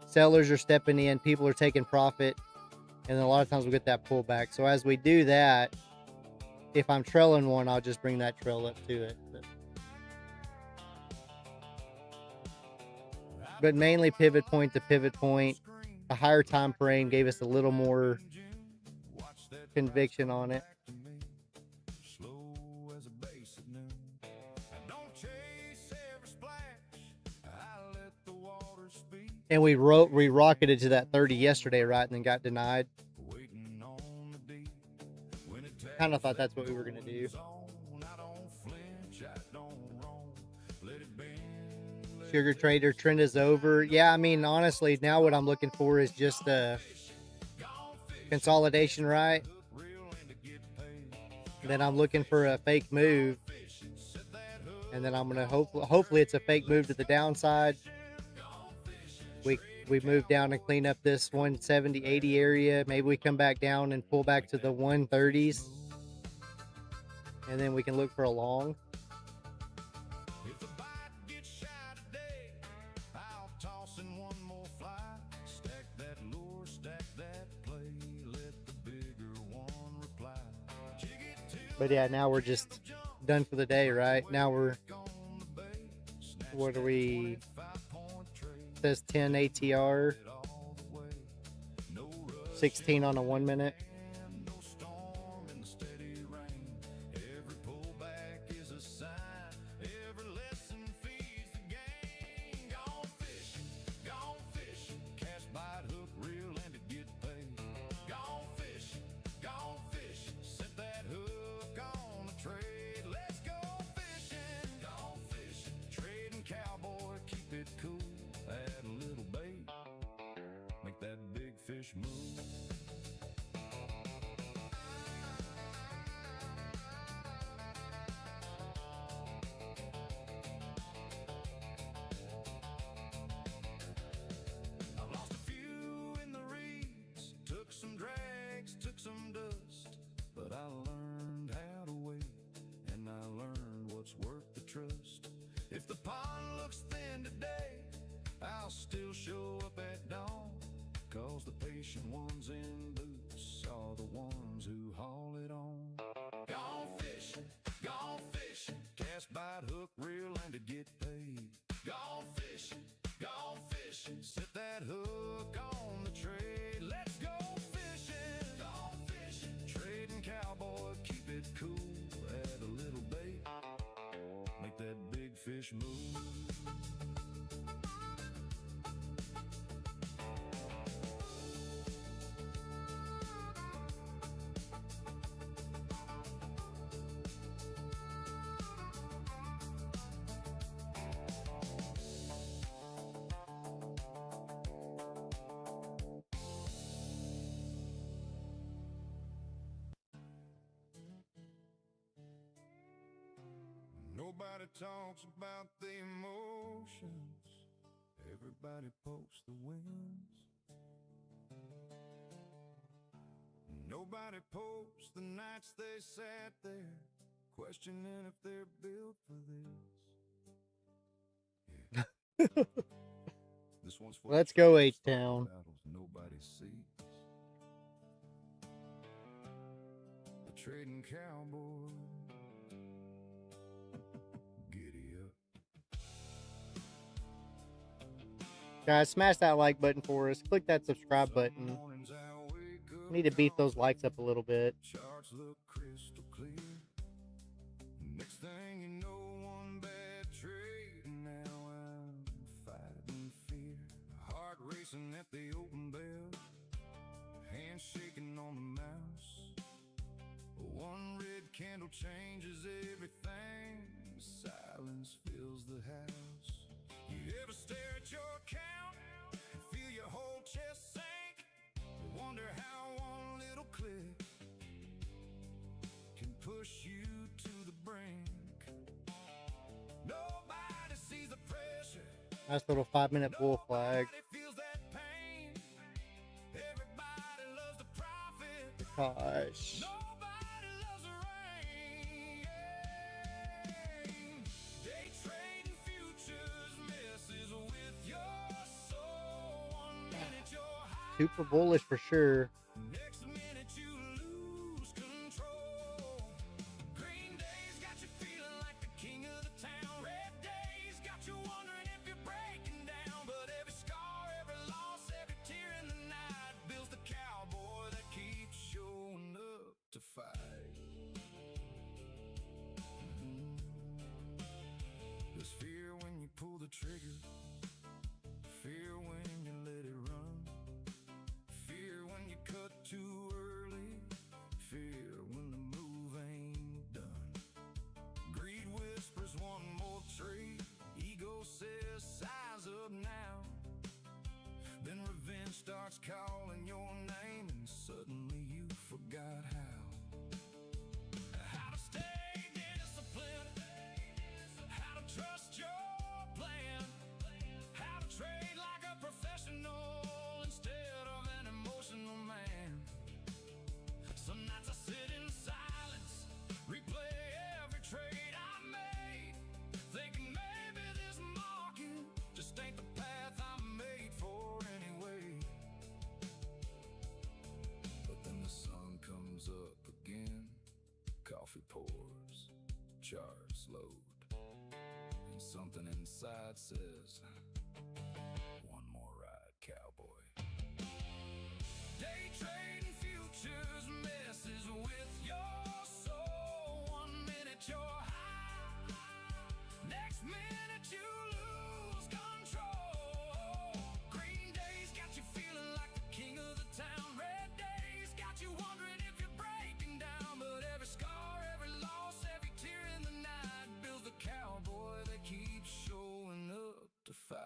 Sellers are stepping in, people are taking profit, and then a lot of times we'll get that pullback. So as we do that, if I'm trailing one, I'll just bring that trail up to it. But mainly pivot point to pivot point. A higher time frame gave us a little more conviction on it. And we rocketed to that 30 yesterday, right? And then got denied. Kind of thought that's what we were going to do. Sugar trader trend is over. Yeah, I mean, honestly, now what I'm looking for is just a consolidation, right? Then I'm looking for a fake move. And then I'm going to hopefully it's a fake move to the downside. We move down and clean up this 170, 80 area. Maybe we come back down and pull back to the 130s. And then we can look for a long. But yeah, now we're just done for the day, right? Now what are we? It says 10 ATR, 16 on a 1 minute. Cool, add a little bait, make that big fish move. I've lost a few in the reeds, took some drags, took some dust, but I learned how to wait, and I learned what's worth the trust. If the pond looks thin today, I'll still show up at dawn, 'cause the patient ones in boots are the ones who haul it on. Gone fishing, cast, bite, hook, reel, and to get paid. Gone fishing, set that hook on the trade. Let's go fishing. fish move. Nobody talks about the emotions. Everybody posts the wins. Nobody posts the nights they sat there, questioning if they're built for this. Yeah. This one's for Let's the go, traders H-Town. fighting battles nobody sees. The trading cowboy. Giddy up. Guys, smash that like button for us. Click that subscribe button. Mornings I wake up, Need to beef those likes up a little bit. charts look crystal clear. Next thing you know, one bad trade, and now I'm fighting fear. Heart racing at the open bell, hands shaking on the mouse. One red candle changes everything. Silence fills the house. You ever stare at your account and feel your whole chest sink? Wonder how one little click can push you to the brink. Nobody sees the pressure. Nice little 5-minute bull flag. Nobody feels that pain. Everybody loves the profit. Gosh. Nobody loves the rain. Day trading futures messes with your soul. 1 minute you're high, Super bullish for sure. next minute you lose control. Green days got you feeling like the king of the town. Red days got you wondering if you're breaking down. But every scar, every loss, every tear in the night builds the cowboy that keeps showing up to fight. There's fear when you pull the trigger, fear when you let it run, fear when you cut too early, fear when the move ain't done. Greed whispers one more trade, ego says size up now. Then revenge starts calling your name, and suddenly you forgot how. How to stay disciplined, how to trust your plan, how to trade like a professional instead of an emotional man. Some nights I sit in silence, replay every trade I made, thinking maybe this market just ain't the path I'm made for anyway. But then the sun comes up again, coffee pours, charts load, and something inside says, one more ride, cowboy. Day trading futures messes with your soul. 1 minute you're high, next minute you lose control. Green days got you feeling like the king of the town. Red days got you wondering if you're breaking down. But every scar, every loss, every tear in the night builds the cowboy that keeps showing up to fight.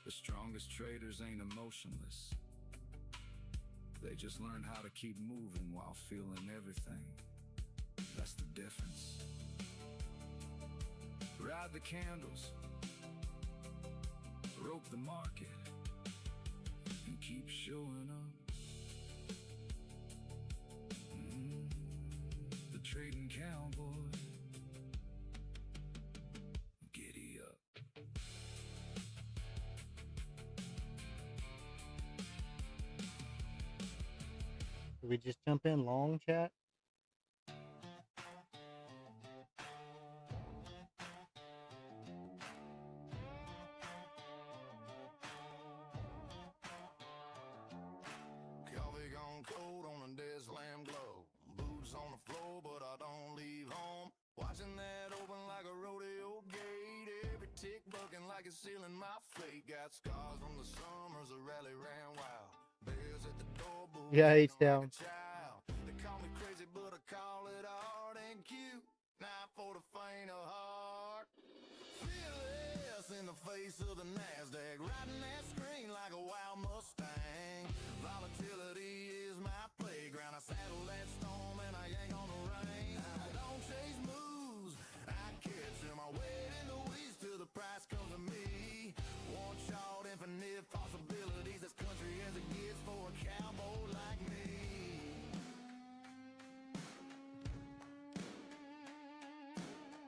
The strongest traders ain't emotionless. They just learn how to keep moving while feeling everything. That's the difference. Ride the candles, rope the market, and keep showing up. The trading cowboy. Giddy up. Did we just jump in long, chat? Coffee gone cold on a dead slam glow. Boots on the floor, but I don't leave home Watching that open like a rodeo gate. Every tick bucking like it's sealing my fate. Got scars from the summers, the rally ran wild. Bears at the door, bulls Yeah, waiting H-Town. like a child. They call me crazy, but I call it art and cute. Not for the faint of heart. Fearless in the face of the NASDAQ. Riding that screen like a wild Mustang. Volatility is my playground. I saddle that storm and I yank on the rein. I don't chase moves, I catch them. I wait in the weeds till the price comes to me. One shot, infinite possibilities. As country as it gets for a cowboy like me.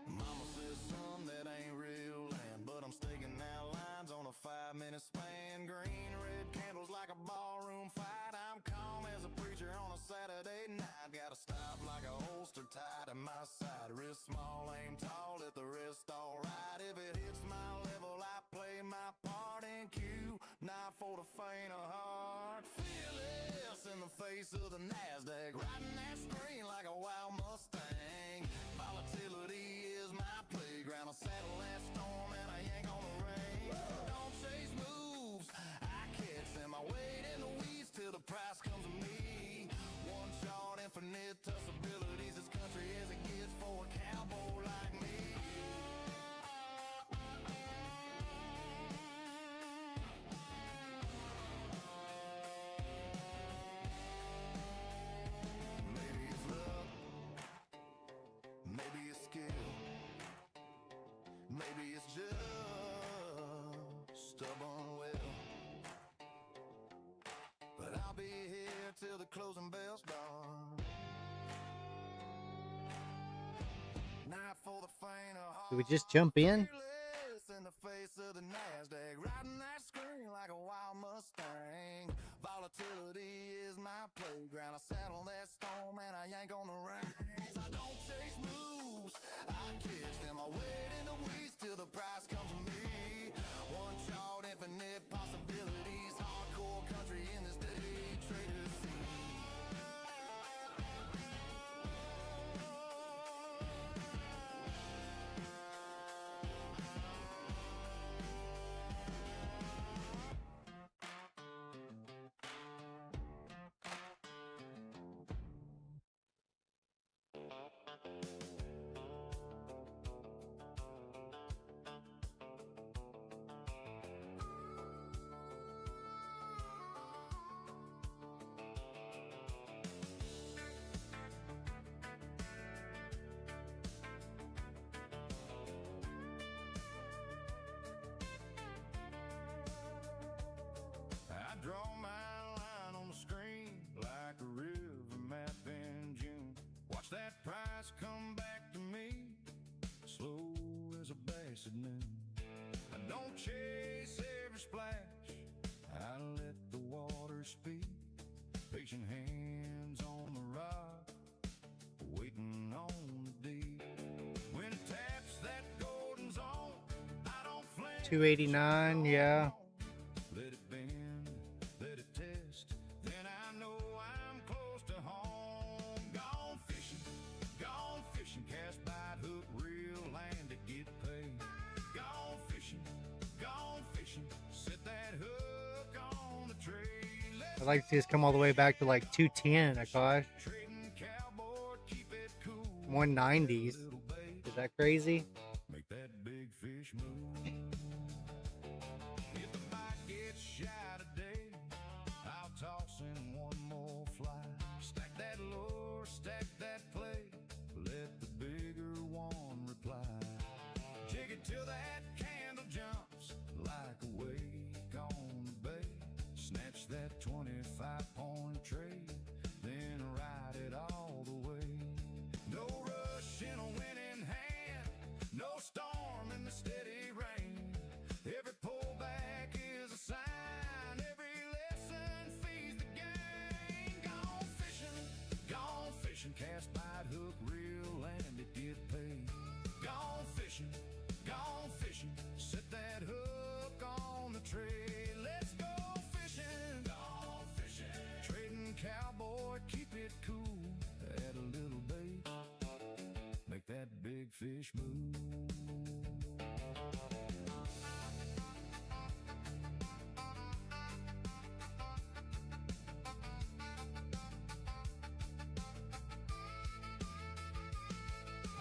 Mama says, son, that ain't real land, but I'm staking out lines on a 5-minute span. Green, red candles like a ballroom fight. I'm calm as a preacher on a Saturday night. Got a stop like a holster tied to my side. Wrist small, aim tall, let the wrist all right. If it hits my level, I play my part in Q. Not for the faint of heart. Fearless in the face of the NASDAQ. Riding that screen like a wild Mustang. Volatility is my playground. I saddle that storm and I yank on the rein. Don't chase moves, I catch them. I wait in the weeds till the price comes to me. One shot, infinite possibilities. As country as it gets for a cowboy like me. Maybe it's love, maybe it's skill, maybe it's just stubborn will. But I'll be here till the closing bells dawn. Not for the faint of heart. Do we just jump in? Fearless in the face of the NASDAQ. Riding that screen like a wild Mustang. Volatility is my playground. I saddle that storm and I yank on the reins. I don't chase moves, I catch them. I wait in the weeds till the price comes to me. One shot, infinite possibilities. Hardcore country in this day trader scene. I draw my line on the screen like a river map in June. Watch that price come back to me, slow as a bass at noon. I don't chase every splash, I let the water speak. Patient hands on the rock, waiting on the deep. When it taps that golden zone, I don't flinch. 289, yeah. Let it bend, let it test, then I know I'm close to home. Gone fishing, cast bite, hook, reel, land to get paid. Gone fishing, set that hook on the tree. I'd like to see us come all the way back to like 210, Akash. Trading cowboy, keep it cool. 190s. Little bait, Is that crazy? make that big fish move. If the bite gets shy today, I'll toss in one more fly. Stack that lure, stack that play, let the bigger one reply. Jig it till that candle jumps like a wake on the bay. Snatch that 25-point trade, then ride it all the way. No rush in a winning hand, no storm in the steady rain. Every pullback is a sign, every lesson feeds the game. Gone fishing, cast bite, hook, reel, land to get paid. Gone fishing, set that hook on the tree. Let's go fishing, trading cowboy, keep it cool at a big fish move.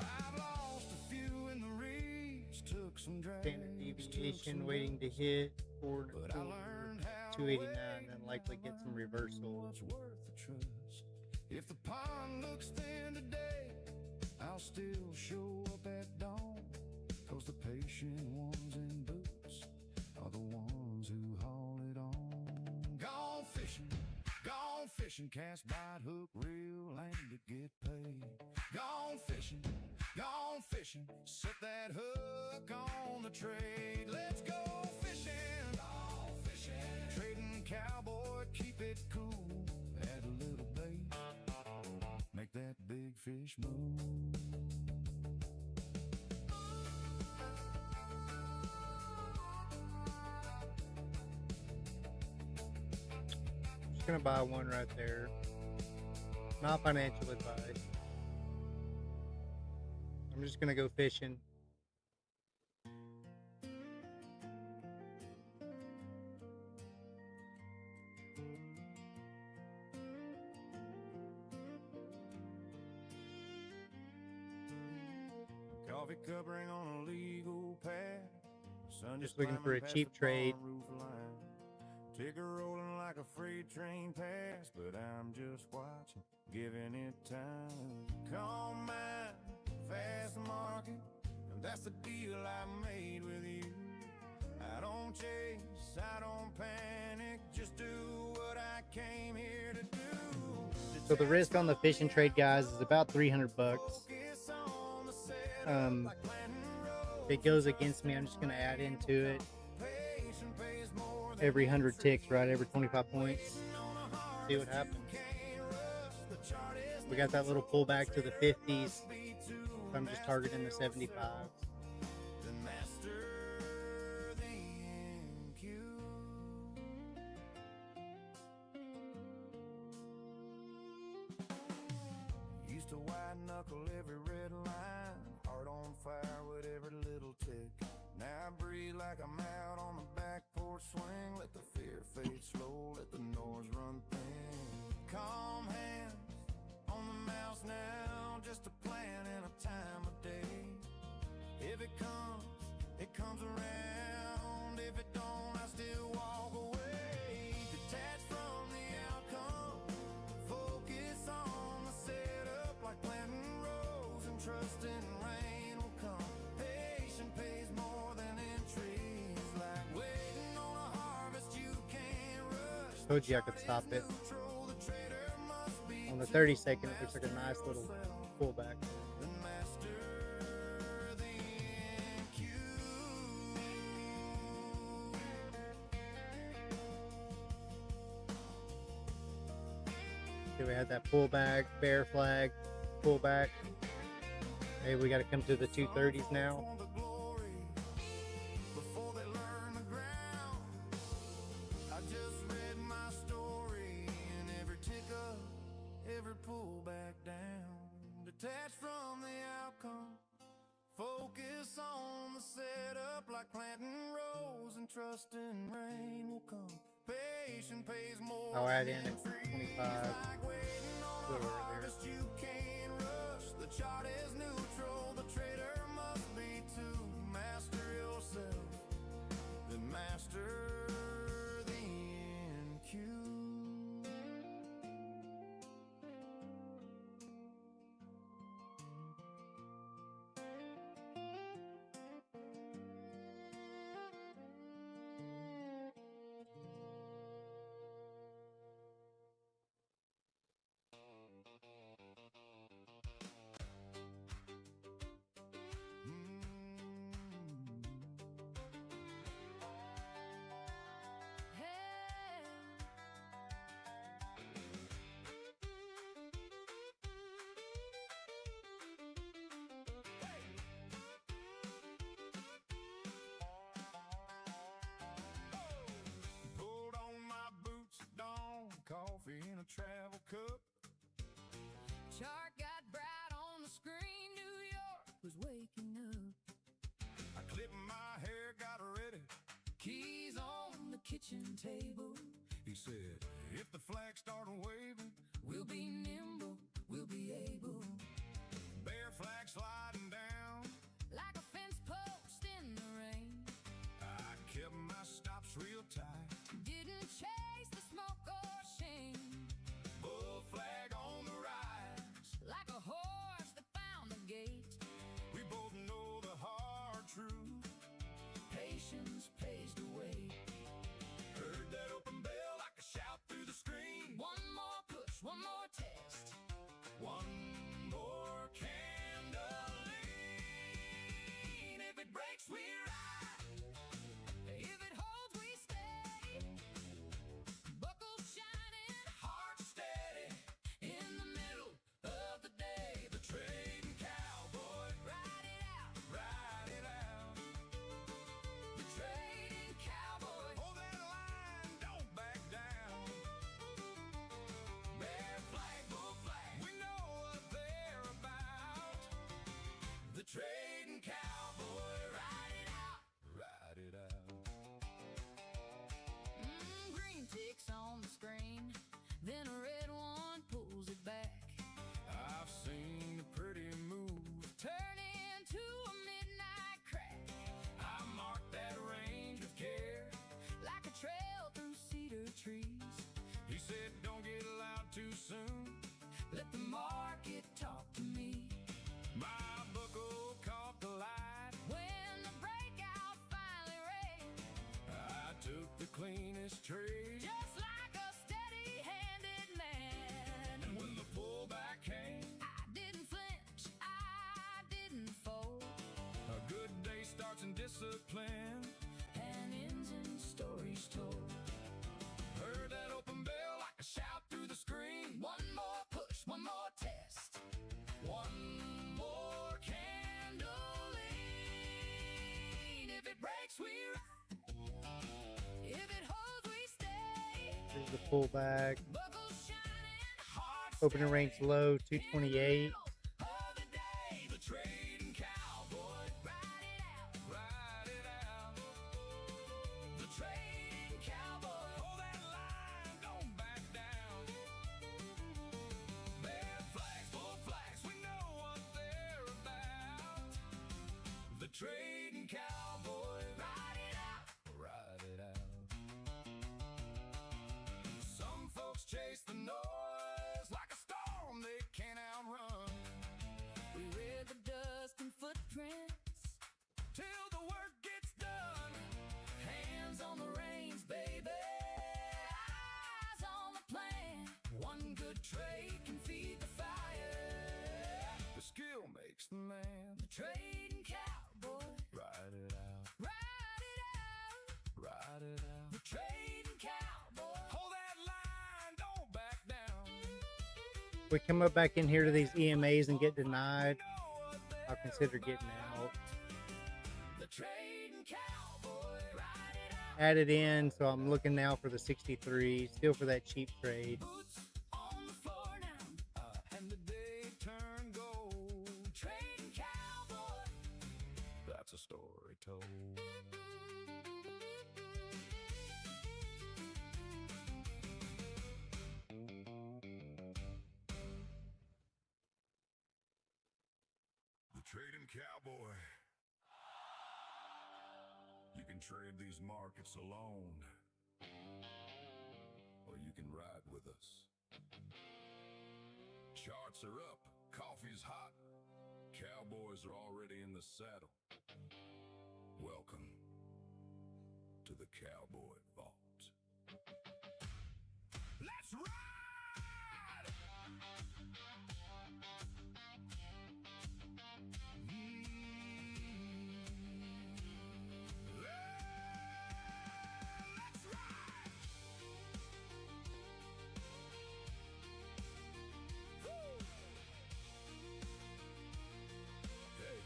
I've lost a few in the reach, took some Standard drags, took deviation some waiting to hooks, hit 4 to but I 4, learned how to 289, wait then likely get some reversal. what's worth the trust. If the pond looks thin today, I'll still show up at dawn. 'Cause the patient ones in boots are the ones who haul it on. Gone fishing, cast bite, hook, reel, aim to get paid. Gone fishing, set that hook on the trade. Let's go fishing, trading cowboy, keep it cool, add a little bait, make that big fish move. Just gonna buy one right there. Not financial advice. I'm just gonna go fishing. Coffee covering on a legal pad. Sun Just looking for a climbing cheap past the trade. barn roof line. Ticker rolling like a freight train past, but I'm just watching, giving it time. Calm mind, fast market, and that's the deal I made with you. I don't chase, I don't panic, just do what I came here to do. So the risk on the fishing trade, guys, is about 300 bucks. Focus on the setup Um, like planting roads. If it goes against me, I'm just gonna add into it Patient pays more than every 100 ticks, right? Every 25 points. See what happens. We got that little pullback to the 50s. I'm just targeting the 75s. the master, the NQ. Used to white knuckle every red line, heart on fire with every little tick. Now I breathe like I'm out on the back porch swing. Let the fear fade slow, let the noise run thin. Calm hands on the mouse now, just a plan and a time of day. If it comes around. If it don't, I still walk away. Detached from the outcome, focus on the setup like planting rows and trusting rain will come. Patient pays more than entries, like waiting on a harvest you can't rush. Told you I could stop it. Neutral, the trader must be On the 30-second, it looks like a nice little pullback. the master, the NQ. Okay, we had that pullback, bear flag, pullback. Hey, we got to come to the 230s now. For the glory, before they learn the ground. I just read my story and every tick up, every pull back down. Detached from the outcome, focus on the setup like planting rows and trusting rain will come. Patient pays more. I'll add than in at entries, 25. like waiting on Little a earlier. harvest you can't rush. The chart is neutral, the trader must be too. Master yourself, the master, the NQ. Clipping my hair, got ready. Keys on the kitchen table. He said, if the flags start waving, We'll be nimble, we'll be able. bear flag sliding down. Like a fence post in the rain. I kept my stops real tight. Didn't chase the smoke or shame. Bull flag on the rise. Like a horse that found the gate. We both know the hard truth. Patience pays to wait. Heard that open bell like a shout through the screen. One more push, one more test. One more candle lean. If it breaks, we ride. If it holds, we stay. Buckles shining, Heart steady. in the middle of the day. The trading cowboy. Ride it out, Ride it out. the trading cowboy. Hold that line, don't back down. Bear flag, bull flag. We know what they're about. The trading cowboy. Ride it out. Ride it out. Green ticks on the screen, then a red one pulls it back. I've seen a pretty move. Turn into a midnight crack. I marked that range with care. Like a trail through cedar trees. He said, don't get loud too soon. Let the market talk to me. My buckle caught the light. When the breakout finally rang, I took the cleanest trade. just like a steady-handed man. And when the pullback came, I didn't flinch, I didn't fold, a good day starts in discipline. and ends in stories told. Heard that open bell like a shout through the screen. One more push, one more test. One more candle lean. If it breaks, we ride. If it holds, we stay. Here's the pullback. Buckles shining, Heart Opening range low, 228. of the day. the trading cowboy. Ride it out, Ride it out. the trading cowboy. Hold that line, don't back down. Bear flags, bull flags, we know what they're about. The trading cowboy. Ride it out, Ride it out. Some folks chase the noise like a storm they can't outrun. we read the dust and footprints. Till the work gets done. Hands on the reins, baby. Eyes on the plan. One good trade can feed the fire. The skill makes the man. The trading cowboy. Ride it out. Ride it out. Ride it out. The trading cowboy. Hold that line, don't back down. We come up back in here to these EMAs and get denied. Know what they're I'll consider getting out. The trading cowboy. Ride it out. Added in, so I'm looking now for the 63, still for that cheap trade. Boots on the floor now. and the day turned gold. Trading cowboy. That's a story told. The trading cowboy. You can trade these markets alone, or you can ride with us. Charts are up, coffee's hot, cowboys are already in the saddle. Welcome to the Cowboy Vault. Let's ride! Let's ride! Woo! Hey.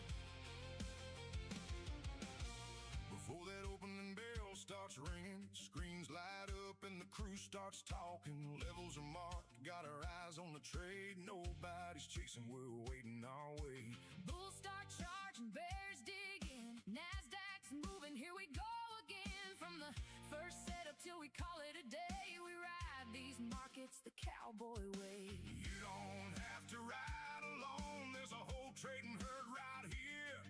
Before that opening bell starts ringing, screens light up and the crew starts talking. Levels are marked, got our eyes on the trade. Nobody's chasing, we're waiting our way. Bulls start charging, bears dig in. NASDAQ moving, here we go again. From the first setup till we call it a day, we ride these markets the cowboy way. You don't have to ride alone, there's a whole trading herd right here.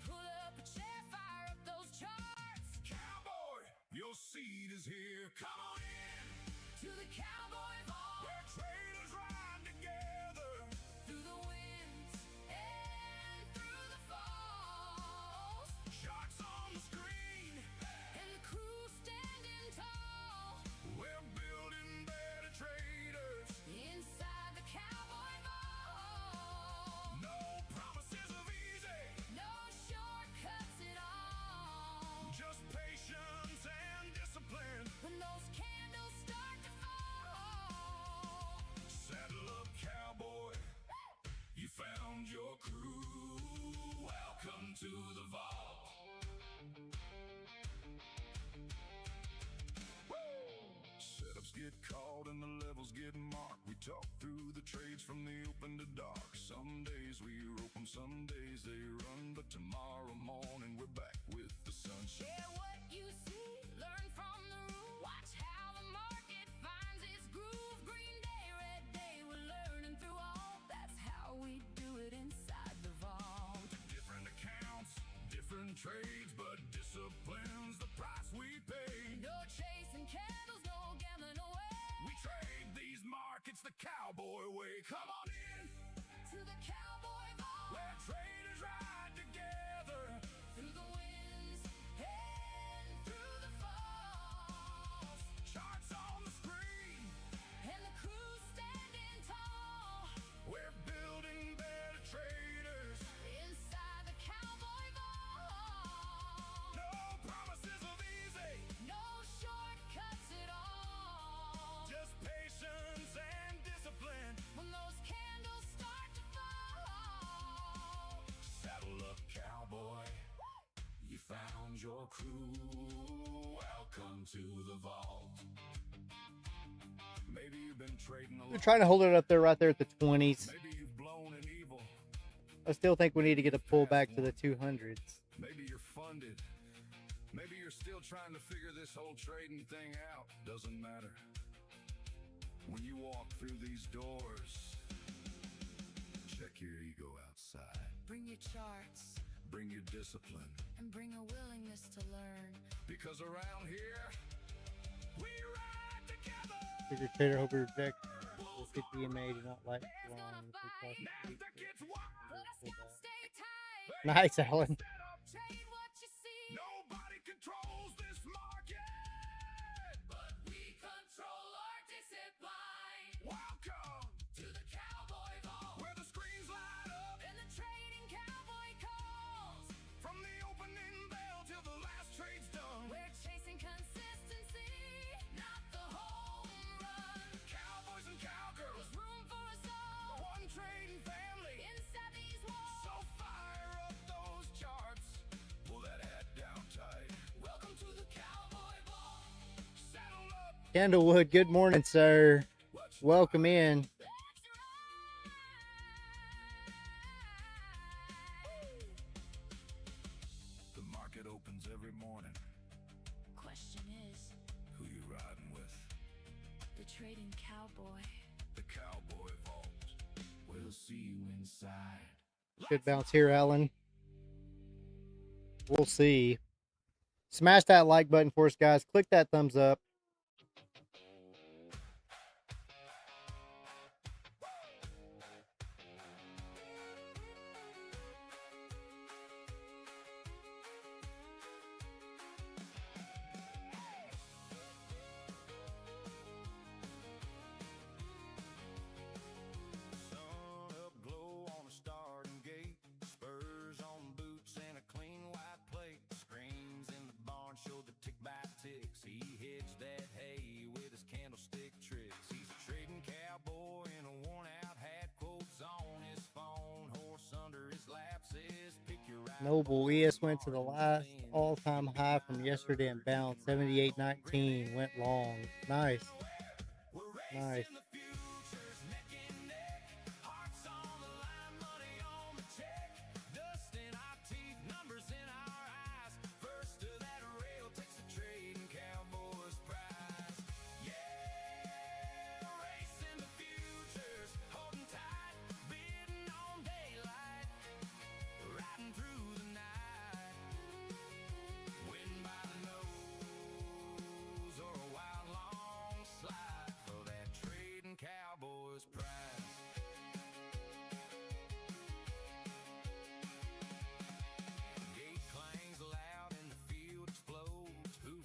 Pull up a chair, fire up those charts. Cowboy, your seat is here. Come on in To the cowboy vault, where traders ride together. through the winds and through the falls. Sharks on the screen, And the crew standing tall we're building better traders. inside the cowboy vault. No promises of easy, No shortcuts at all. just patience and discipline. When those candles start to fall, Saddle up, cowboy, you found your crew. Welcome to the vault. Setups get called and the levels get marked. We talk through the trades from the open to dark. Some days we rope 'em, some days they run. But tomorrow morning we're back with the sunshine. share what you see, learn from the room. Watch how the market finds its groove. Green day, red day, we're learning through all. That's how we do it inside the vault. Different accounts, different trades, but discipline's the price we pay. No chasing candles, no gambling away. We trade these markets the cowboy way. Come on in, To the cowboy vault, where traders ride together. through the winds and through the falls. Charts on the screen, And the crew standing tall we're building better traders. inside the cowboy vault. No promises of easy, No shortcuts at all. just patience and discipline. When those candles start to fall, Saddle up, cowboy, you found your crew. Welcome to the vault. Maybe you've been trading a We're lot. trying to hold it up there, right there at the 20s. Maybe you've blown an evil. I still think we need to get a pull back to the 200s. Maybe you're funded. Maybe you're still trying to figure this whole trading thing out. Doesn't matter. When you walk through these doors, check your ego outside. bring your charts Bring your discipline. and bring a willingness to learn. Because around here, we ride together. Figure trader, hope you reject. 50 EMA, do not like There's long. gonna fight. Nasdaq gets wild. Let us go stay tight. Nice, Alan. Set up. Trade what you see, Nobody controls this market. but we control our discipline. Welcome To the cowboy vault, where the screens light up. and the trading cowboy calls. From the opening bell till the last trade's done. We're chasing consistency, not the home run. Cowboys and cowgirls, There's room for us all one trading family. inside these walls. So fire up those charts. Pull that hat down tight. Welcome to the cowboy vault. Saddle up. Candlewood, good morning, sir. Let's Welcome in. That's The market opens every morning. right. Question is, Who you riding with? the trading cowboy. The Cowboy Vault. We'll see you inside. Good bounce here, Alan. We'll see. Smash that like button for us, guys. Click that thumbs up. Sun up, glow on a starting gate. Spurs on boots and a clean white plate. Screens in the barn show the tick by ticks. He hits that hay with his candlestick tricks. He's a trading cowboy in a worn out hat. Quotes on his phone. Horse under his lap says, pick your right. Noble ES went to the last all-time high from yesterday and bounced 78.19. Went long. Nice. Nice. The futures neck and neck. Hearts on the line, money on the check. Dust in our teeth, numbers in our eyes.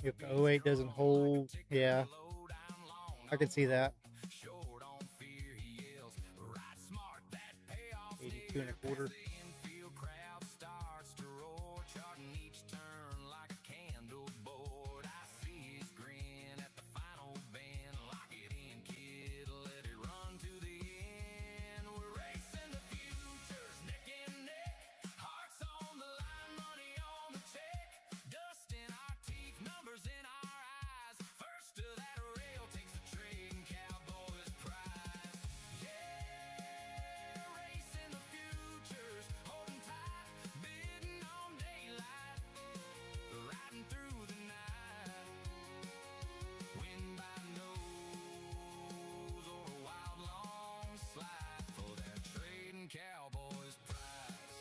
If the '08 doesn't hold, yeah, I could see that. 82 and a quarter. Cowboys prize.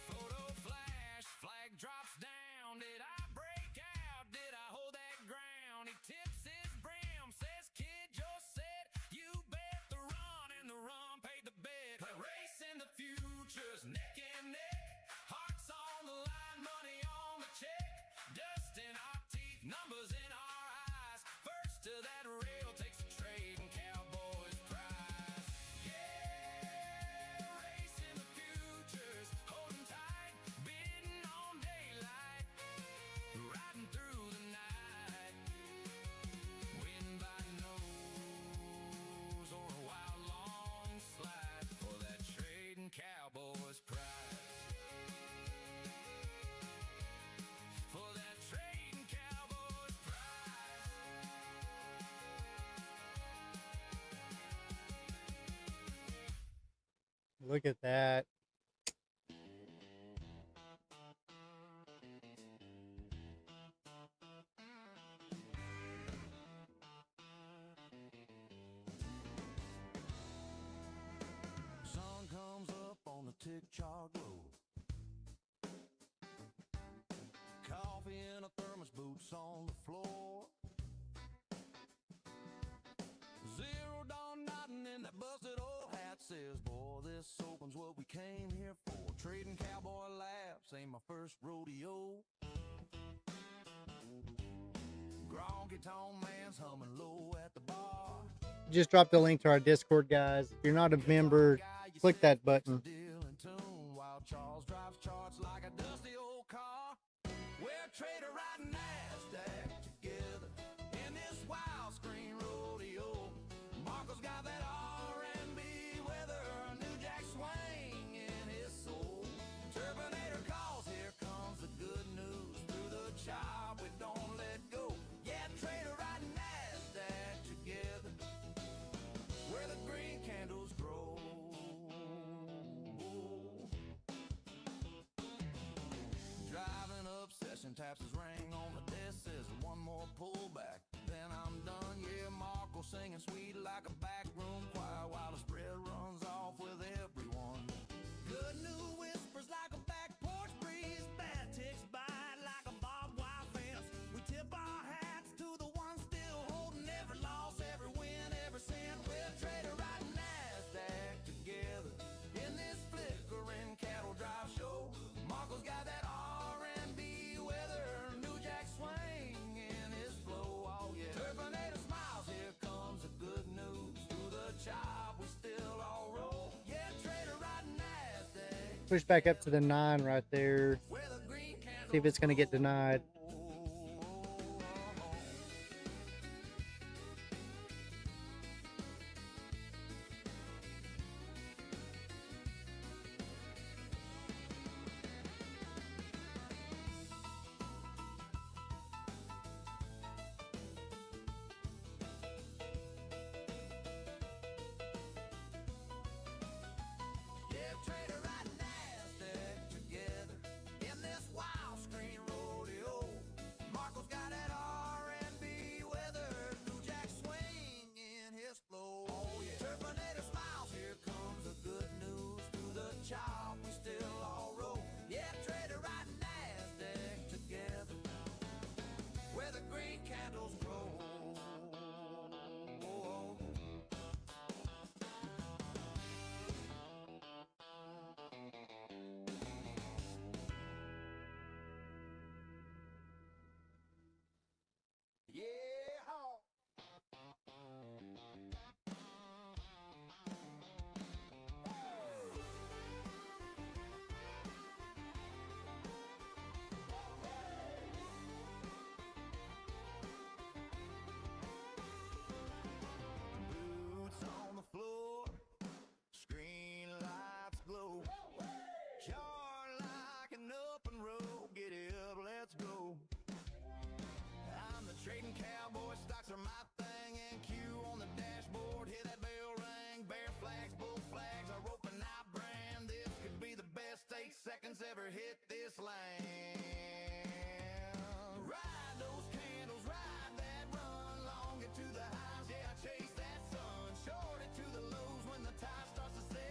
Photo flash, flag drops down. Did I break out? Did I hold that ground? He tips his brim, says, "Kid, just said you bet the run, and the run paid the bet. Racing the futures, neck and neck. Hearts on the line, money on the check. Dust in our teeth, numbers in our eyes. First to that rail takes a trade and Cowboys prize. Yeah, racing the futures, holding tight, bidding on daylight, riding through the night. Win by nose or a wild long slide for that trading Cowboys prize. For that trading Cowboys prize. Look at that. Sun comes up on the tick-tock road. Coffee in a thermos, boots on the floor. Zero dawn nodding in that busted old hat says, "Boy, this open's what we came here for. Trading cowboy laughs ain't my first rodeo." Gronky tone man's humming low at the bar. Just drop the link to our Discord, guys. If you're not a member, click that button. Deal in tune while Charles drives charts like a dusty old car. We're trader riding NASDAQ together in this wild screen rodeo. Marco's got that R&B weather, a new jack swing in his soul. Turbinator calls, here comes the good news. Through the chop, we don't let go. Yeah, trader riding NASDAQ together, where the green candles grow. Driving up, session taps his ring on the desk, says one more pullback, then I'm done. Yeah, Marco singing sweet like a backroom choir while the spread runs off with everyone. Good new whispers like a back porch breeze, bad ticks bite like a barbed wire fence. We tip our hats to the ones still holding every loss, every win, every cent. We're trader riding NASDAQ together in this flickering cattle drive show. Marco's got that R&B weather, new jack swing in his flow. Oh yeah, Turbinator smiles, here comes the good news. Through the chop, we still all roll. Yeah, trader riding NASDAQ, Push back up to the 9 right there. where the green candles See if it's going to get denied. Yeah, trader riding NASDAQ together in this wild screen rodeo.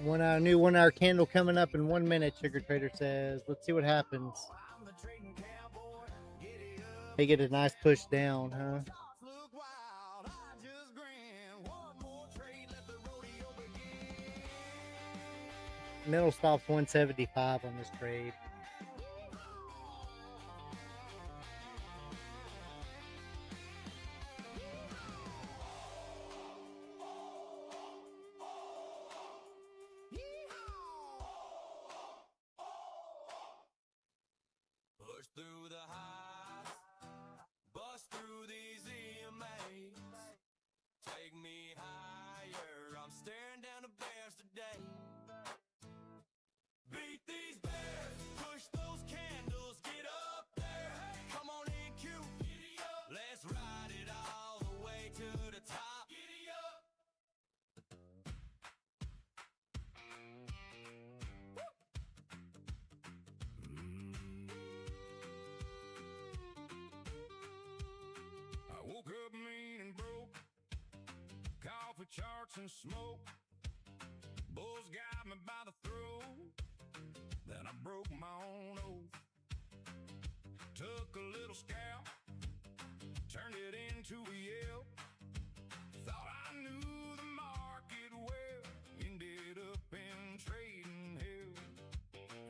New 1 hour candle coming up in 1 minute, Sugar Trader says. Let's see what happens. They get a nice push down, huh? Middle stops 175 on this trade. Push through the highs, bust through these EMAs. Take me higher, I'm staring down the bears today. Beat these bears, push those candles, get up there. Come on in, Q, giddy up. Let's ride it all the way to the top. Giddy up. I woke up mean and broke, coffee charts and smoke. Bulls got me by the throat, then I broke my own oath. Took a little scalp, turned it into a yelp. Thought I knew the market well, ended up in trading hell.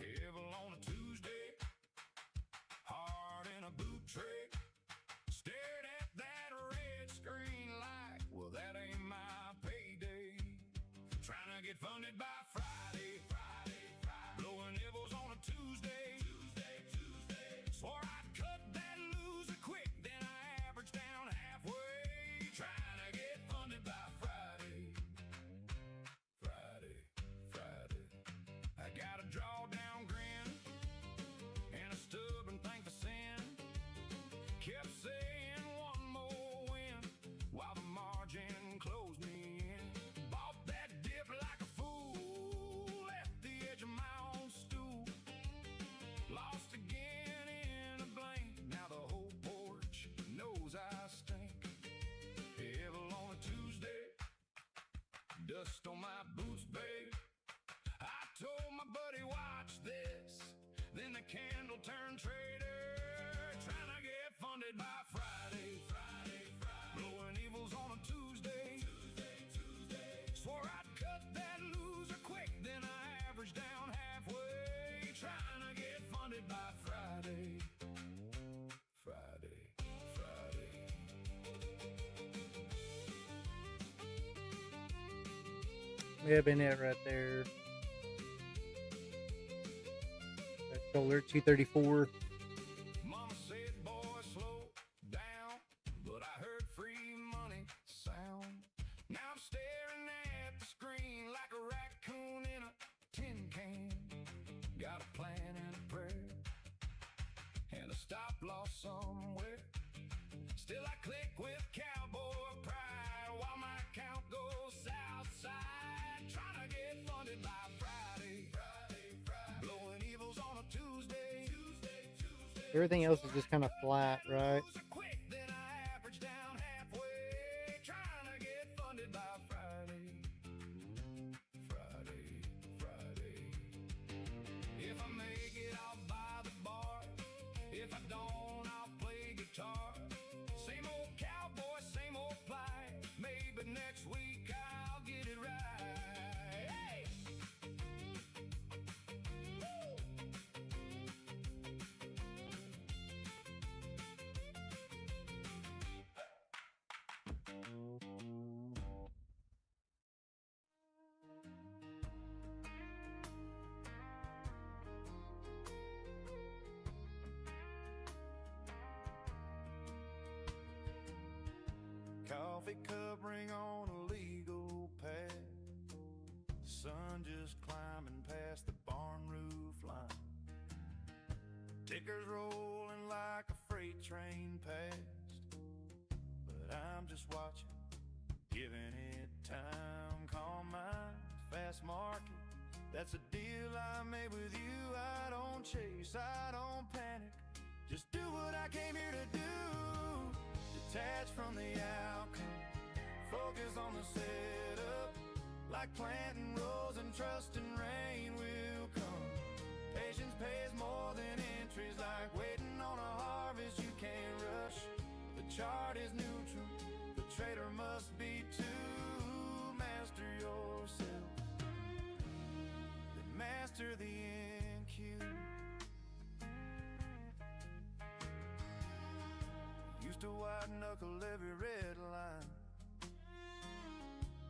Evil on a Tuesday, hard in a boot trick. Stared at that red screen like, well, that ain't my payday. Trying to get funded by Friday, blowing nibbles on a Tuesday. Swore I'd cut that loser quick, then I averaged down halfway. Trying to get funded by Friday. I got a drawdown grin and a stubborn thing for sin. Kept saying one more win while the margin closed me in. Bought that dip like a fool, left the edge of my own stool. Lost again in a blink, now the whole porch knows I stink. Evil on a Tuesday, dust on my boots, babe. I told my buddy, watch this, then the candle turned trader. Trying to get funded by Friday, blowing evils on a Tuesday. Swore I'd cut that loser quick, then I averaged down halfway. Trying to get funded by Friday. May have been it right there. That shoulder 234. Mama said, boy, slow down, but I heard free money sound. Now I'm staring at the screen like a raccoon in a tin can. Got a plan and a prayer, and a stop loss somewhere. Still I click with Cowboy pride while my account goes south side. Trying to get funded by Friday, blowing evils on a Tuesday. Everything else is just kind of flat, right? Quick, then I average down halfway. Trying to get funded by Friday. If I make it, I'll buy the bar. If I don't, I'll play guitar. Same old cowboy, same old plight. Maybe next week I'll get it right. Hey! Coffee cup ring on a legal pad. Sun just climbing past the barn roof line. Tickers rolling like a freight train past. But I'm just watching, giving it time. Calm mind, fast market. That's a deal I made with you. I don't chase, I don't panic. Just do what I came here to do. Detach from the outcome, focus on the setup. Like planting rows and and trust and rain will come. Patience pays more than entries, like waiting on a harvest you can't rush. The chart is neutral, the trader must be too. Master yourself, then master the NQ. Used to white knuckle every red line,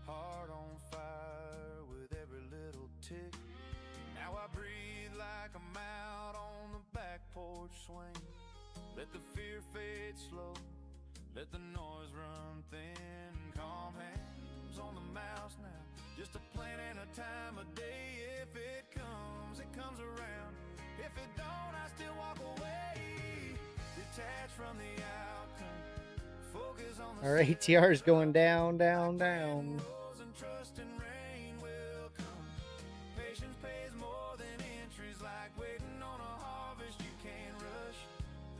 heart on fire with every little tick. Now I breathe like I'm out on the back porch swing. Let the fear fade slow, let the noise run thin. Calm hands on the mouse now, just a plan and a time of day. If it comes around. If it don't, I still walk away. Detached from the outcome, focus on the Our ATR is going down, down, down. Rose and trust and rain will come. Patience pays more than entries, like waiting on a harvest you can't rush.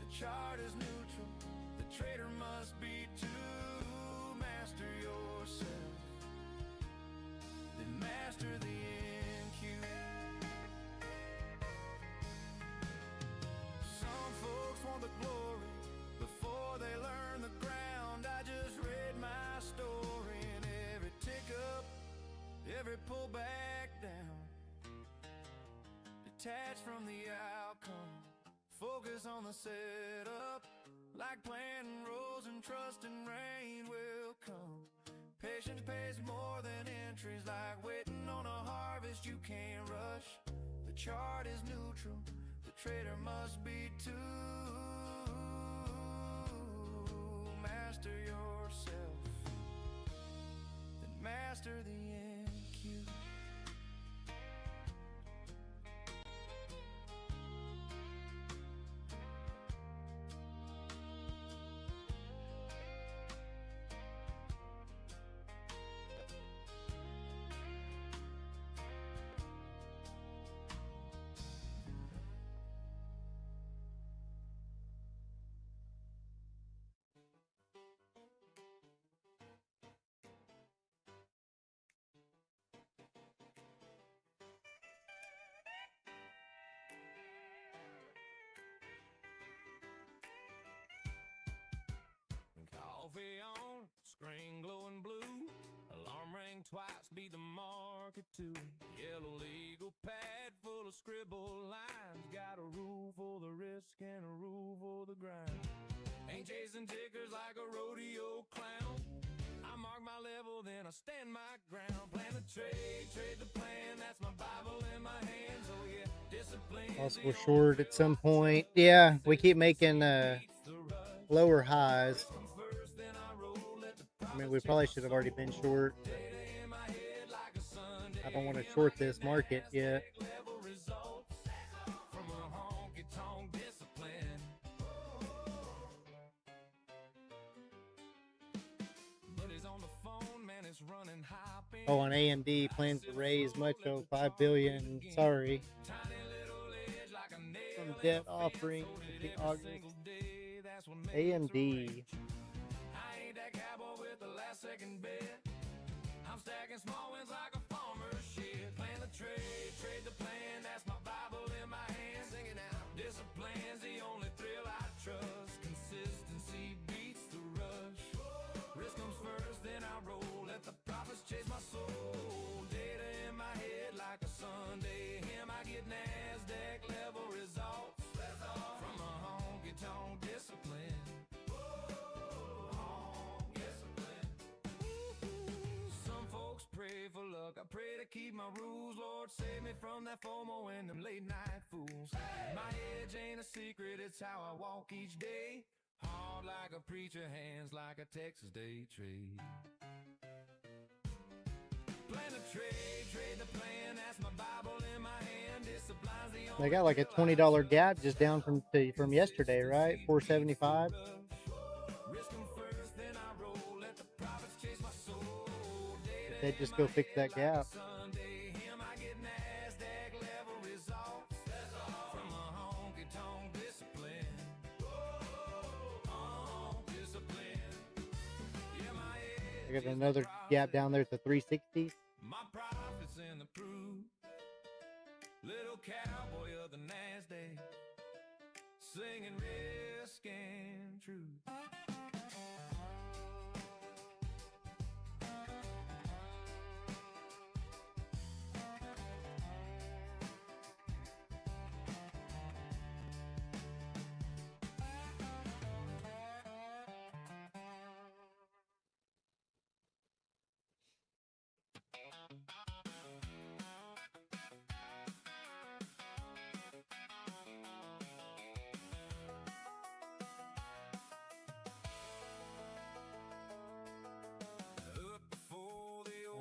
The chart is neutral, the trader must be too. Master yourself, then master the NQ. Some folks want the glory before they learn the ground. I just read my story, and every tick up, every pull back down. Detached from the outcome, focus on the setup. Like planting rows and trust and rain will come. Patience pays more than entries, like waiting on a harvest you can't rush. The chart is neutral, the trader must be too. Master yourself, then master the NQ. Coffee on, screen glowing blue. Alarm rang twice, beat the market too. Yellow legal pad full of scribble lines. Got a rule for the risk and a rule for the grind. Ain't chasing tickers like a rodeo clown. I mark my level, then I stand my ground. Plan the trade, trade the plan. That's my Bible in my hands. Oh yeah, discipline. Possible short at some point. Yeah, we keep making lower highs. I mean, we probably should have already been short. But I don't want to short this market yet. Oh, on AMD plans to raise much of $5 billion. Sorry. From debt offering in August. AMD. Second bet. I'm stacking small wins like a farmer's shit. Plan the trade, trade the plan. That's my Bible in my hand. Singing out. Discipline's the only thrill I trust. Consistency beats the rush. Risk comes first, then I roll. Let the profits chase my soul. Data in my head like a Sunday hymn. I get NASDAQ level results from a honky-tonk discipline. Pray for luck, I pray to keep my rules. Lord, save me from that FOMO and them late night fools. My edge ain't a secret, it's how I walk each day. Hard like a preacher, hands like a Texas day trade. Plan a trade, trade the plan. That's my Bible in my hand. Discipline's the only. They got like a $20 gap just down from yesterday, right? 475. They just go fix that gap. I got another gap down there at the 360. My profits in the proof. NASDAQ, singing risk and truth.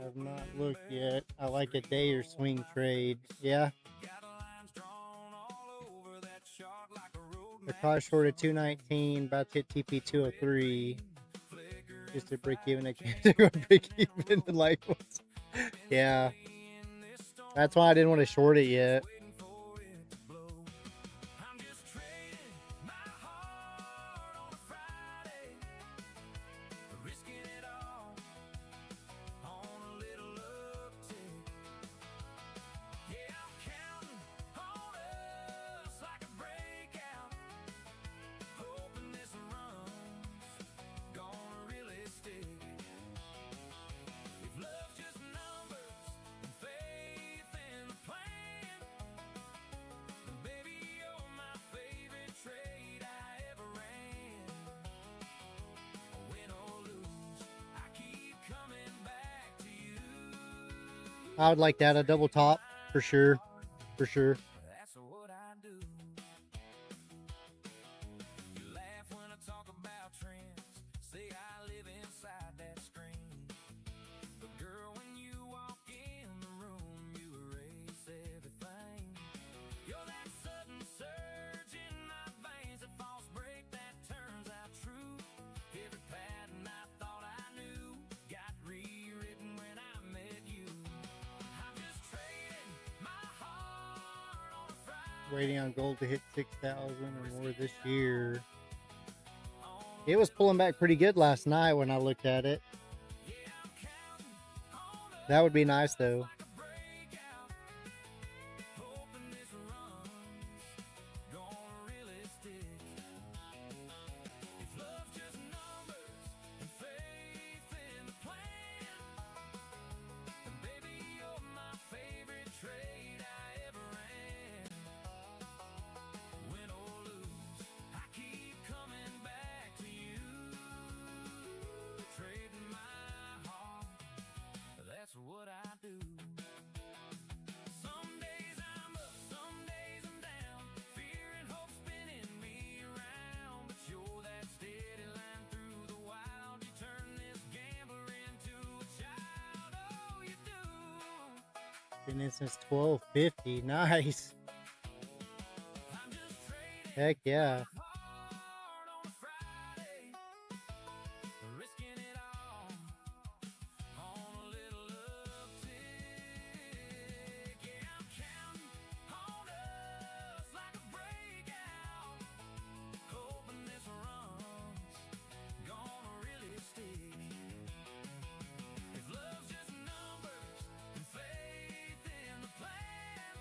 I've not looked yet. I like a day or swing trade. Yeah. The car short of 219, about to hit TP 203. Just to break even. I can't go break even in like yeah. That's why I didn't want to short it yet. I would like that, a double top for sure. For sure. That's what I do. You laugh when I talk about trends. Say I live inside that screen. But girl, when you walk in the room, you erase everything. You're that sudden surge in my veins, a false break that turns out true. Every pattern I thought I knew got rewritten when I met you. I'm just trading my heart on a Friday. Waiting on gold to hit 6,000 or more this year. It was pulling back pretty good last night when I looked at it. That would be nice though. That's what I do. Some days I'm up, some days I'm down. Fear and hope spinning me around. But you're that steady line through the wild. You turn this gambler into a child. Oh, you do. Been in since 1250. Nice. I'm just trading Heck yeah. hard on a Friday. Risking it all on a little uptick. Yeah, I'm counting on us like a breakout. Hoping this run's gonna really stick. If love's just numbers and faith in the plan,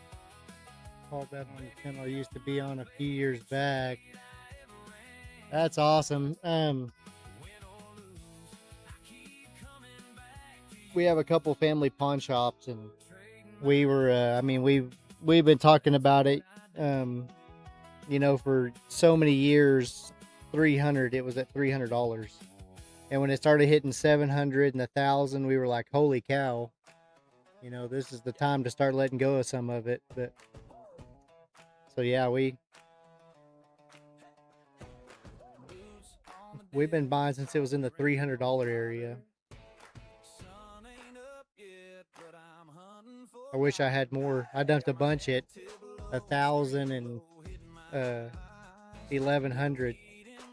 Called that on the channel I used to be on a few years back. That's awesome. We have a couple family pawn shops, and we were we've been talking about it for so many years. 300, it was at $300, and when it started hitting 700 and 1,000, we were like, holy cow, this is the time to start letting go of some of it. But so yeah, we've been buying since it was in the $300 area. sun ain't up yet, but I'm hunting for I wish I had more. I dumped a bunch at 1,000 and 1,100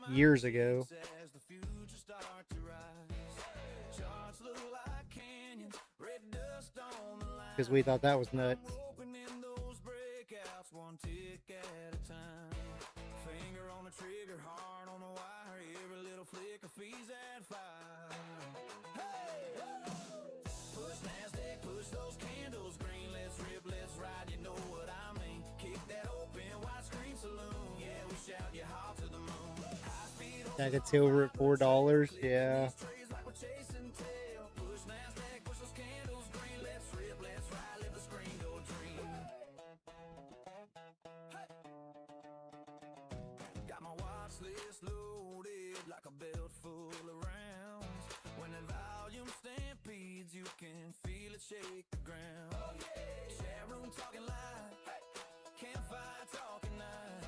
years ago, as the future start to rise. Charts look like canyons, red dust on the line. because we thought that was nuts. Opening those breakouts one tick at a time. Finger on the trigger, heart on the wire. Every little flicker feeds that fire. Hey! Push NASDAQ, push those candles green. Let's rip, let's ride. You know what I mean. Kick that open Stack of silver at $4. Yeah. Got my watch list loaded like a belt full of rounds. When the volume stampedes, you can feel it shake the ground. Oh, yeah. Chat room talking live, campfire talking night.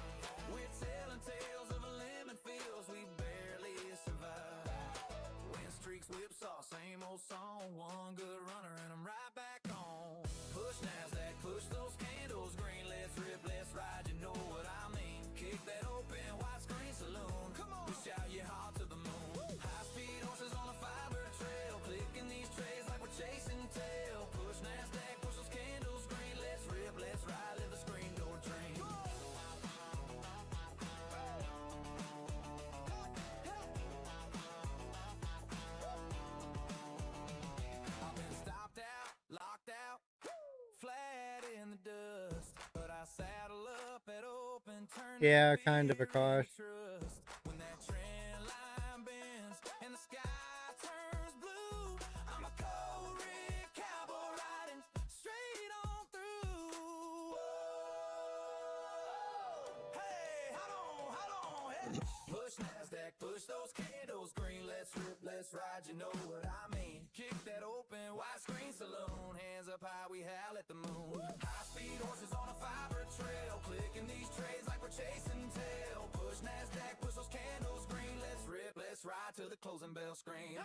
We're telling tales of a lemon fields we barely survive. When streaks whipsaw, same old song. One good runner and I'm right back on. Push NASDAQ, push those candles green. Let's rip, let's ride, you know what I mean. Kick that open, widescreen saloon. Come on, push out your heart to the moon. High speed horses on a fiber trail, clicking these trays like we're chasing tail. Push NASDAQ, push those candles green. Let's rip, let's ride, let the screen door train. I've been stopped out, locked out, flat in the dust. But I saddle up at open, turn. Yeah, kind of a cosh. When that trend line bends and the sky turns blue, I'm a cold red cowboy riding straight on through. Hey, hold on, hey. Push NASDAQ, push those candles green. Let's rip, let's ride, you know what I mean. Kick that open, widescreen saloon. Hands up high, we howl at the moon. High speed horses on a fiber trail, clicking these trays like we're chasing tail. Push NASDAQ, push those candles green. Let's rip, let's ride till the closing bell screams.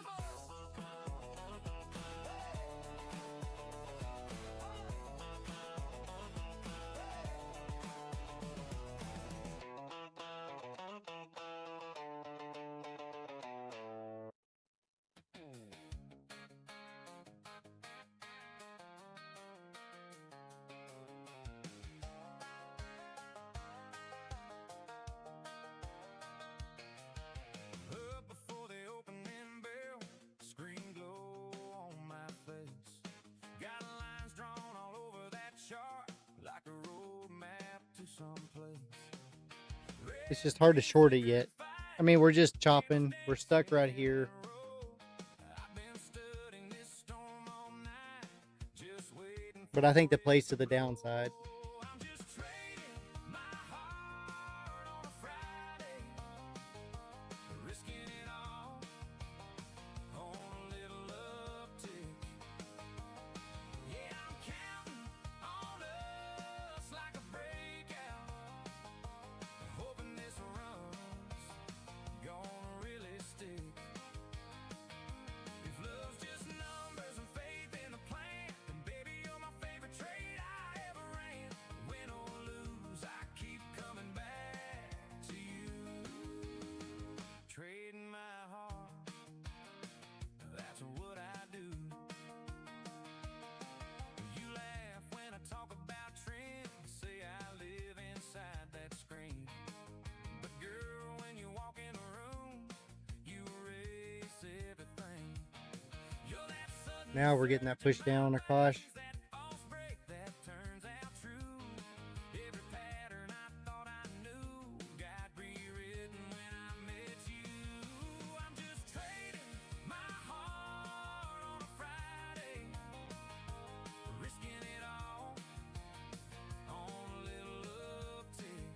Up before the opening bell, screen glow on my face. Got lines drawn all over that chart, like a road map to some place. It's just hard to short it yet. I mean, we're just chopping. We're stuck right here. I've been studying this storm all night, just waiting. But I think the place to the downside. I'm just trading my heart on a Friday, risking it all on a little uptick. Yeah, I'm counting on us like a breakout, hoping this run's gonna really stick. If love's just numbers and faith in the plan, then baby, you're my favorite trade I ever ran. Win or lose, I keep coming back to you. Trading my heart, that's what I do. You laugh when I talk about trends, say I live inside that screen. But girl, when you walk in the room, you erase everything. You're that sudden Now we're getting that push down a cosh. that false break that turns out true. Every pattern I thought I knew got rewritten when I met you. I'm just trading my heart on a Friday, risking it all on a little uptick.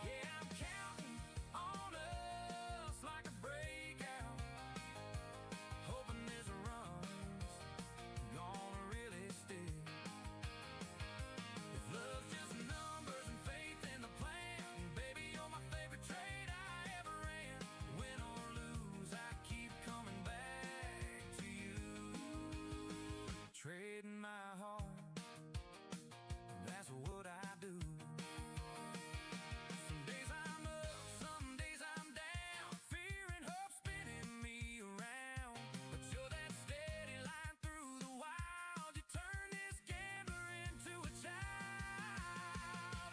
Yeah, I'm counting on us like a breakout, hoping this run's gonna really stick. If love's just numbers and faith in the plan, baby, you're my favorite trade I ever ran. Win or lose, I keep coming back to you. Trading my heart, that's what I do. Some days I'm up, some days I'm down, fear and hope spinning me around. But you're that steady line through the wild. You turn this gambler into a child.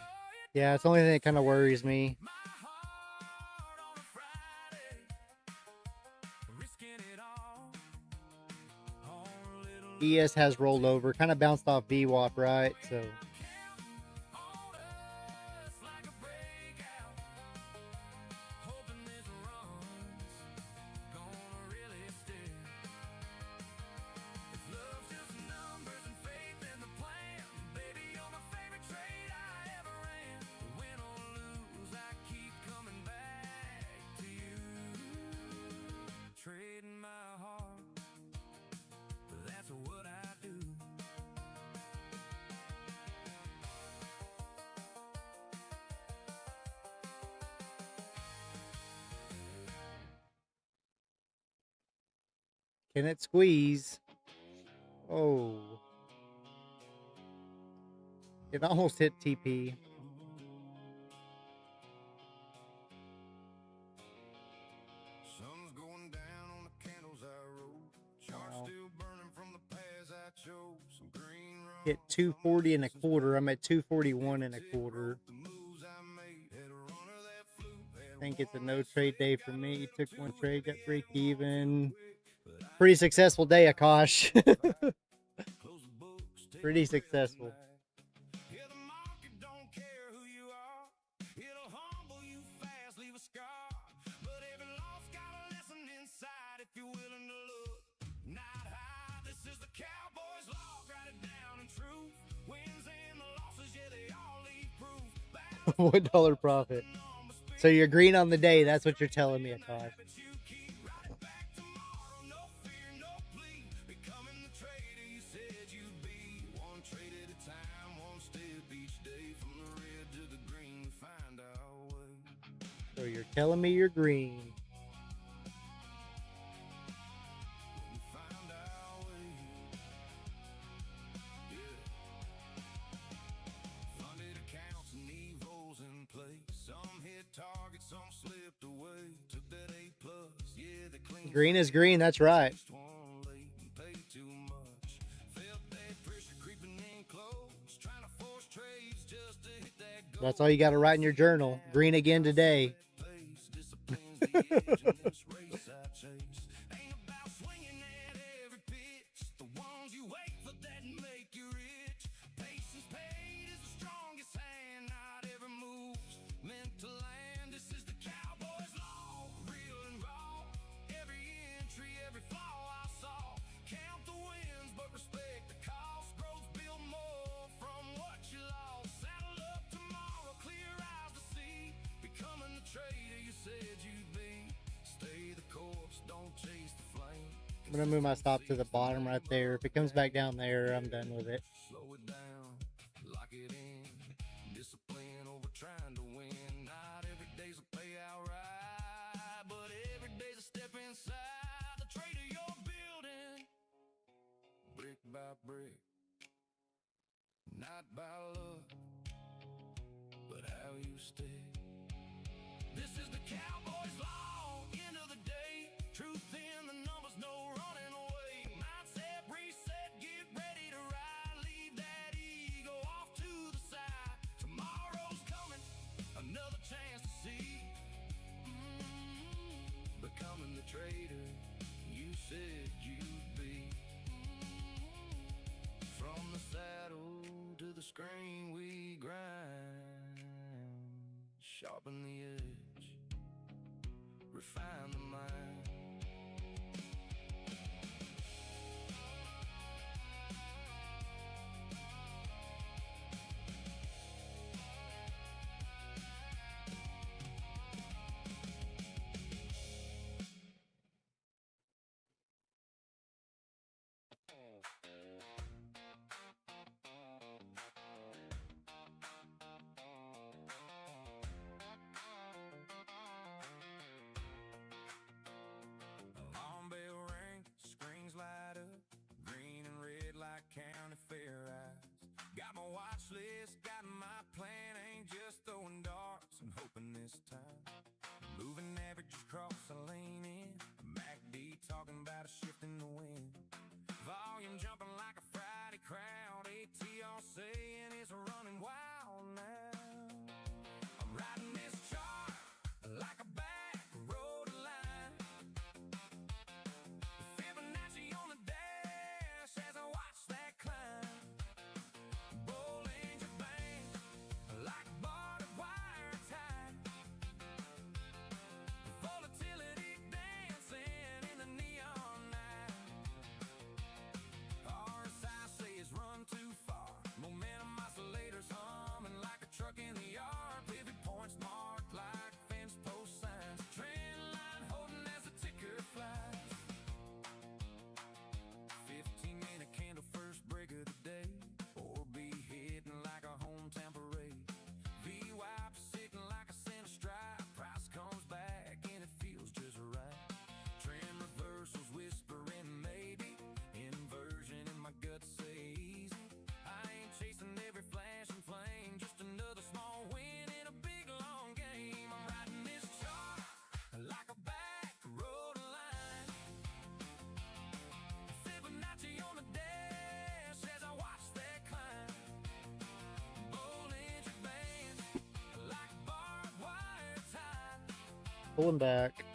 Oh, you Yeah, it's the only thing that kind of worries me. my heart on a Friday, risking it all on a little. ES has rolled over, kind of bounced off VWAP, right? So On us like a breakout, hoping Can it squeeze? Oh. It almost hit TP. Sun's going down on the candles I rolled. Charts Wow. still burning from the paths I chose. Some green rum, Hit 240 and a quarter. I'm at 241 and a quarter. the moves I made. Had a runner that flew. I think it's a no trade day for me. Took one trade, got break even. Pretty successful day, Akash. Close the books, take Pretty a breath successful. tonight. Yeah, the market don't care who you are. It'll humble you fast, leave a scar. But every loss got a lesson inside if you're willing to look. Not high, this is the Cowboys law. Write it down in truth. Wins and the losses, yeah, they all leave proof. $1 profit. So you're green on the day. That's what you're telling me, Akash. But you keep right back tomorrow. No fear, no plea. Becoming the trader you said you'd be. One trade at a time, one step each day. From the red to the green, we find our way. So you're telling me you're green. We find our way. Yeah. Funded accounts and evos in place. Some hit targets, some slipped away. Took that A plus, yeah, the clean. Green is green. That's right. Just one late and paid too much. Felt that pressure creeping in close. Trying to force trades just to hit that goal. That's all you got to write in your journal. Green again today. Pace disciplines the edge in this race I chase. Ain't about swinging at every pitch. The ones you wait for that make you rich. Patience paid is the strongest hand. Not every move's meant to land. This is the Cowboys law, real and raw. Every entry, every flaw I saw. Count the wins, but respect the cost. Growth build more from what you lost. Saddle up tomorrow, clear eyes to see. Becoming the trader you said you'd be. Stay the course, don't chase the flame. I'm going to move my stop to the bottom right there. If it comes back down there, I'm done with it. Slow it down, lock it in. Discipline over trying to win. Not every day's a payout right, but every day's a step inside the trader you're building. Brick by brick, not by luck, but how you stick. This is the Cowboys law, end of the day. Truth in the numbers, no running away. Mindset reset, get ready to ride. Leave that ego off to the side. Tomorrow's coming, another chance to see. Becoming the trader you said you'd be. From the saddle to the screen we grind. Sharpen the edge, refine the mind. Alarm bell ring, screens light up, green and red like county fair eyes. Got my watch list, got my plan, ain't just throwing darts and hoping this time. Moving averages across the lane in, MACD talking about a shift in the wind. Volume jumping like a Friday crowd, ATR saying it's running wild now. I'm riding this chart like a back road line. Fibonacci on the dash as I watch that climb. Bollinger Bang like barbed wire tied. Volatility pulling back.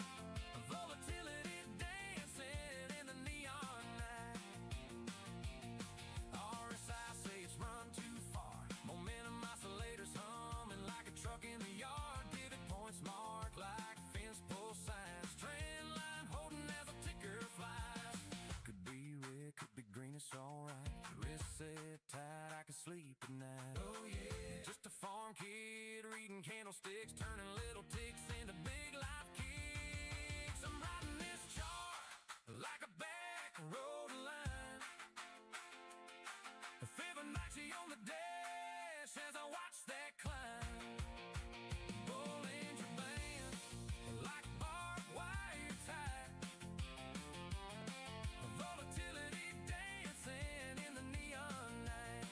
Volatility dancing in the neon night. RSI say it's run too far. Momentum oscillators humming like a truck in the yard. Pivot points marked like fence post signs. Trend line holding as a ticker flies. Could be red, could be green, it's alright. Wrist set tight, I can sleep at night. Oh yeah, just a farm kid reading candlesticks, turning little ticks into big life kicks. I'm riding this chart like a back road line. Fibonacci on the dash as I watch that climb. Bollinger Band like barbed wire tie. Volatility dancing in the neon night.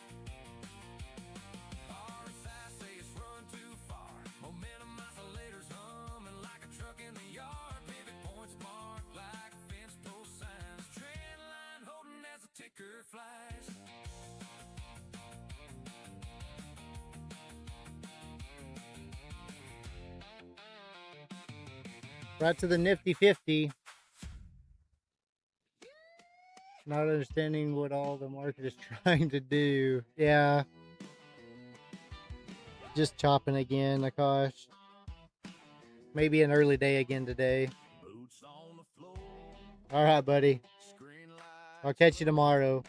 RSI say it's run too far. Momentum oscillators humming like a truck in the yard. Pivot points marked like fence post signs. Trend line holding as the ticker flies. Right to the nifty 50. Not understanding what all the market is trying to do. Yeah. Just chopping again, Akash. Maybe an early day again today. Boots on the floor, All right, buddy. screen lights, I'll catch you tomorrow.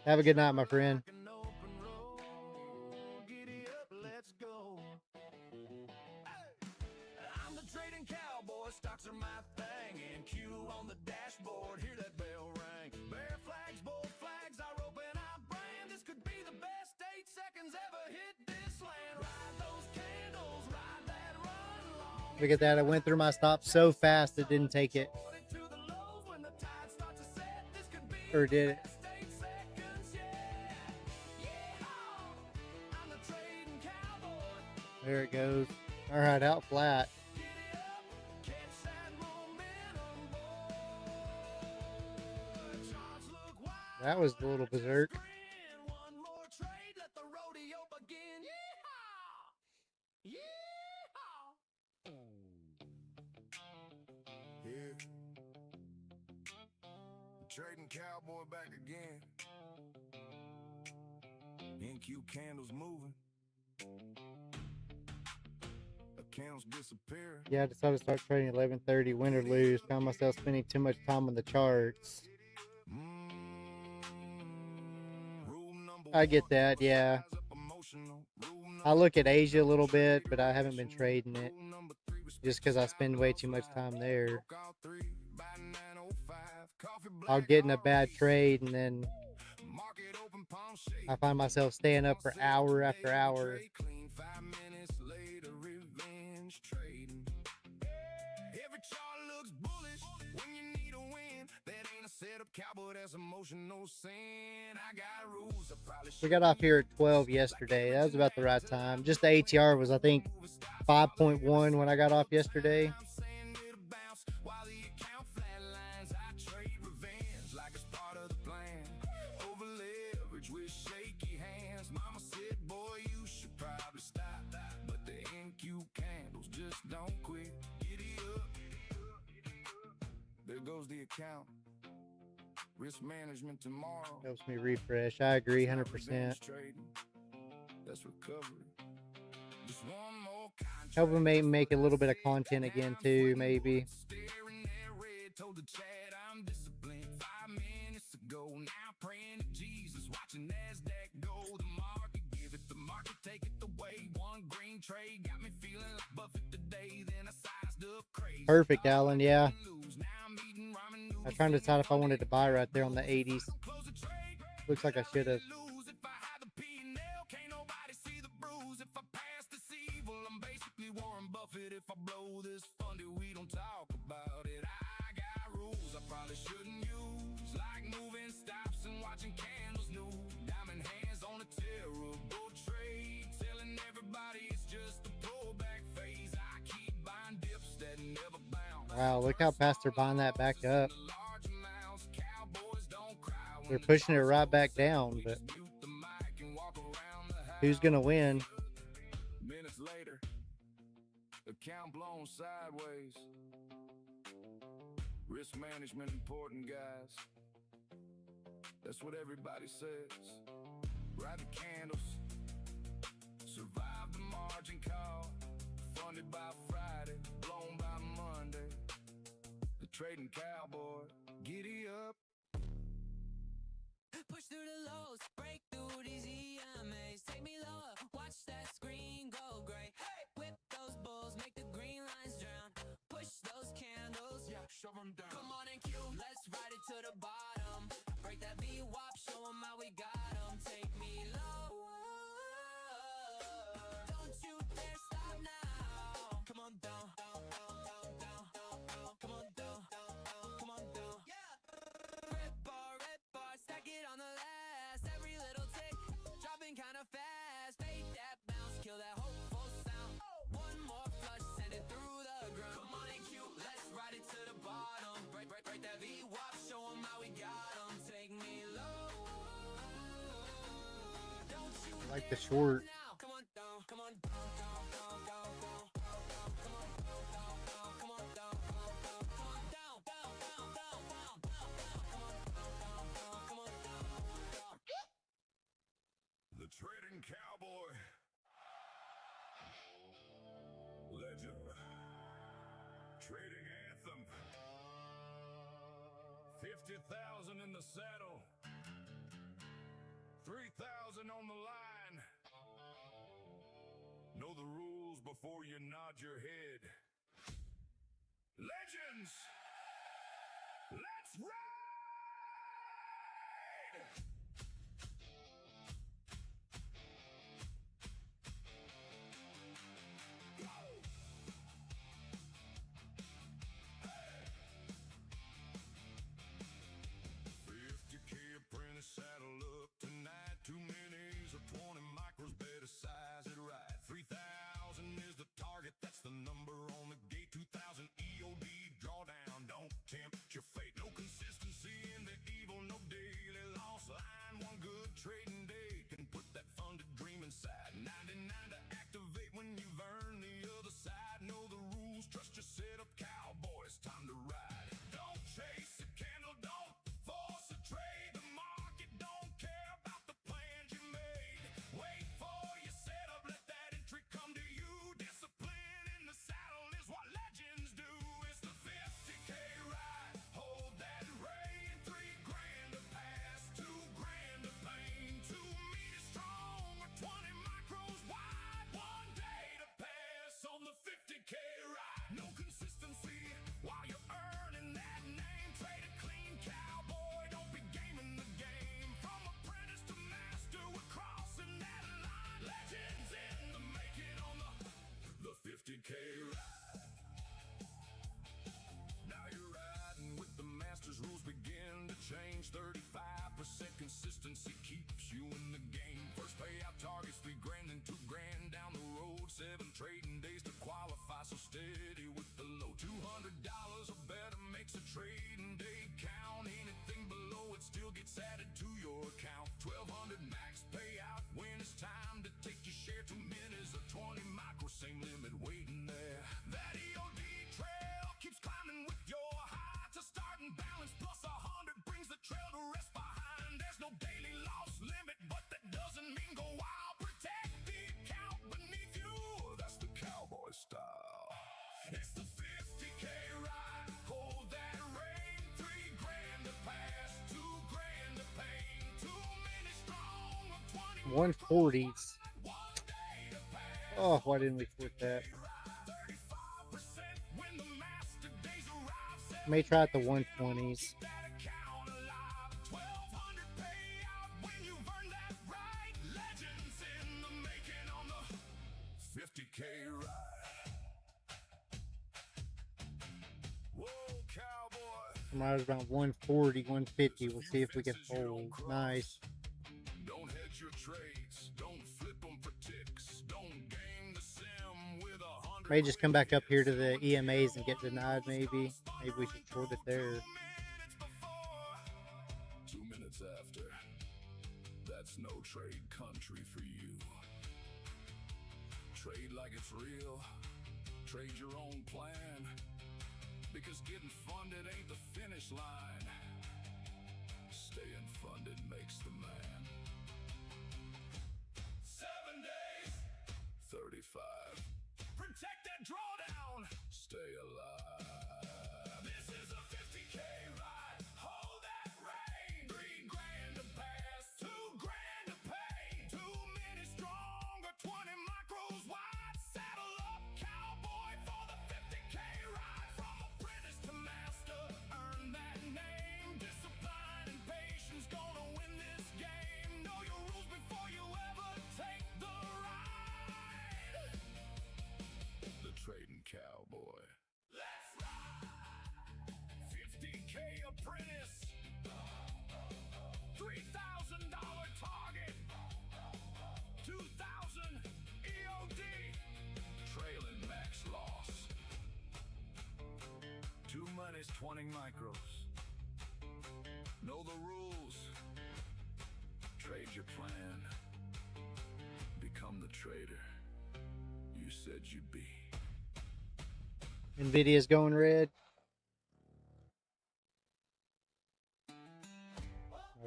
Have a good night, my friend. an open road. Giddy up, let's go. Hey! I'm the trading cowboy, stocks are my thing. And Q on the dashboard, hear that bell ring. Bear flags, bull flags, I rope and I brand. This could be the best 8 seconds ever hit this land. Ride those candles, ride that run long. Look at that. I went through my stop so fast it didn't take it. To the lows when the tide starts to set. This could be Or did it? 8 seconds, yeah. Yeah, I'm the trading cowboy. There it goes. All right, out flat. Giddy up, catch that momentum, boy. Charts look wild. That was a little berserk. Grin, one more trade, let the rodeo begin. Yeehaw! Yeehaw! Here, trading cowboy back again. NQ candles moving. Accounts disappear. Yeah, I decided to start trading 11:30, win or lose. Found myself spending too much time on the charts. I get that, yeah. I look at Asia a little bit, but I haven't been trading it just because I spend way too much time there. I'll get in a bad trade and then I find myself staying up for hour after hour. We got off here at 12 yesterday. That was about the right time. Just the ATR was, I think, 5.1 when I got off yesterday. There goes the account. Risk management tomorrow. Helps me refresh. I agree 100%. That's recovery. Just one more Help them make a little bit of content again too, maybe. staring at red, told the chat I'm disciplined 5 minutes ago. Now praying to Jesus, watching NASDAQ go. The market give it, the market take it away. One green trade got me feeling like Buffett today. Then I sized up crazy. Perfect, Alan. Yeah. Now I'm eating ramen noodles. I was trying to decide if I wanted to buy right there on the 80s. Close the trade. Looks like I should have. Lose if I had the P&L, can't nobody see the bruise. If I pass this evil, I'm basically Warren Buffett. If I blow this funded, we don't talk about it. I got rules I probably shouldn't use, like moving stops and watching candles new. Diamond hands on a terrible trade, telling everybody it's just a pullback phase. I keep buying dips that never bounce. Wow, look how fast they're buying that back up. Large amounts, cowboys don't cry when They're pushing it right back down, but mute the mic and walk around the house. who's going to win? Minutes later, account blown sideways. Risk management important, guys. That's what everybody says. Ride the candles, survive the margin call. Funded by Friday, blown by Monday. The trading cowboy, giddy up. Push through the lows, break through these EMAs. Take me lower, watch that screen go gray. Hey, whip those bulls, make the green lines drown. Push those candles, yeah, shove them down. Come on and cue, let's ride it to the bottom. Break that V-wop, show them how we got them. Take me lower, don't you dare stop now. Come on down, down, down, down, down, down, down. Come on down, down, down, come on down. Yeah. Red bar, stack it on the last. Every little tick, dropping kinda fast. Fade that bounce, kill that hopeful sound. One more flush, send it through the ground. Come on and cue, let's ride it to the bottom. Break that V-wop, show them how we got them. Take me low. Don't you I like the dare short. now. Come on down, come on down, down, down, down, down. Come on down, down, down, come on down, down, down, come on down, down, down, down, down, down, down. Come on down, down, down, come on down, down. The trading cowboy. Legend. Trading anthem. 50,000 in the saddle. 3,000 on the line. Know the rules before you nod your head. Legends! Let's ride! Saddle up tonight. 2 minis or 20 micros, better size it right. 3,000 is the target, that's the number on the gate. 2,000 EOD drawdown, don't tempt your fate. No consistency in the evil, no daily loss line. One good trading day can put that funded dream inside. 99 to activate when you've earned the other side. Know the rules, trust your setup, cowboy, it's time to ride. Don't chase a candle, don't force a trade. The market don't care about the plans you made. Wait for your setup, let that entry come to you. Discipline in the saddle is what legends do. It's the 50K ride, hold that rein. 3 grand to pass, 2 grand to pain. 2 meters strong or 20 micros wide. 1 day to pass on the 50K ride. No consistency while you're earning that name. Trade it clean, cowboy, don't be gaming the game. From apprentice to master, we're crossing that line. Legends in the making on the 50K ride. Now you're riding with the masters, rules begin to change. 35% consistency keeps you in the game. First payout targets 3 grand and 2 grand down the road. 7 trading days to qualify, so steady with the low. $200 or better makes a trading day count. Anything below it still gets added to your account. 1,200 max payout when it's time to take your share. 2 minutes or 20 micro, same limit waiting there. That EOD trail keeps climbing with your high. To start and balance plus 100 brings the trail to rest behind. There's no daily loss limit, but that doesn't mean go wild. Protect the account beneath you. That's the cowboy style. It's the 50K ride. Hold that rein. 3 grand to pass, 2 grand to pain. 2 minutes strong or 20 140s. 1 day to pass. Oh, why didn't we quit that? 35% when the master days arrive. May try at the 120s. That account alive. 1,200 payout when you've earned that right. Legends in the making on the 50K ride. Whoa, cowboy. Tomorrow's around 140, 150. We'll see if we can hold. Nice. Don't hedge your trades. Don't flip them for ticks. Don't game the sim with 100. May just come back up here to the EMAs and get denied, maybe. Maybe we should short it there. 2 minutes after. That's no trade country for you. Trade like it's real. Trade your own plan, because getting funded ain't the finish line. Staying funded makes the man. 7 days, 35. Protect that drawdown. Stay alive. This is a 50K ride. Hold that rein. 3 grand to pass, 2 grand to pay. 2 minutes strong or 20 micros wide. Saddle up, cowboy, for the 50K ride. From apprentice to master, earn that name. Discipline and patience gonna win this game. Know your rules before you ever take the ride. The trading cowboy. Let's ride. 50K apprentice. $3,000 target. 2,000 EOD. Trailing max loss. 2 minutes, 20 micros. Know the rules. Trade your plan. Become the trader you said you'd be. Nvidia's going red.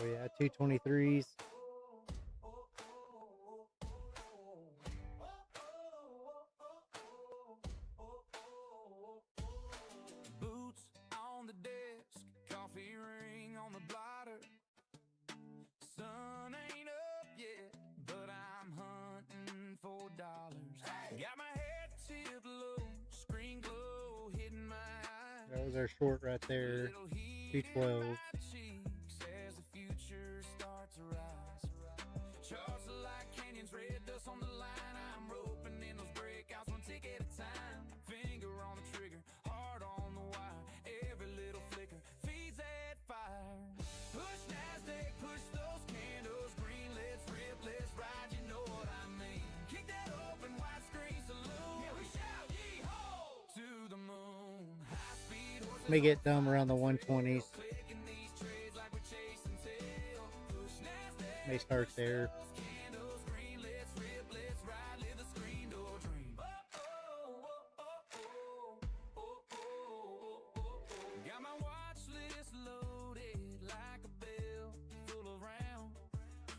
Oh yeah, 223s. Boots on the desk, coffee ring on the blotter. Sun ain't up yet, but I'm hunting for dollars. Got my head tipped low, screen glow hitting my eyes. That was our short right there. Little heat in 212. my cheeks as the future starts to rise. Charts are like canyons, red dust on the line. I'm roping in those breakouts, one tick at a time. Finger on the trigger, heart on the wire. Every little flicker feeds that fire. Push NASDAQ, push those candles. Green, let's rip, let's ride. You know what I mean. Kick that open, widescreen saloon. Yeah, we shout yee-ho to the moon. High speed horses. May get dumb around the 120s. Clicking these trades like we're chasing tail. Push NASDAQ. May start there. Candles green, let's rip, let's ride, live the screen door dream. Got my watch list loaded like a bell full of rounds.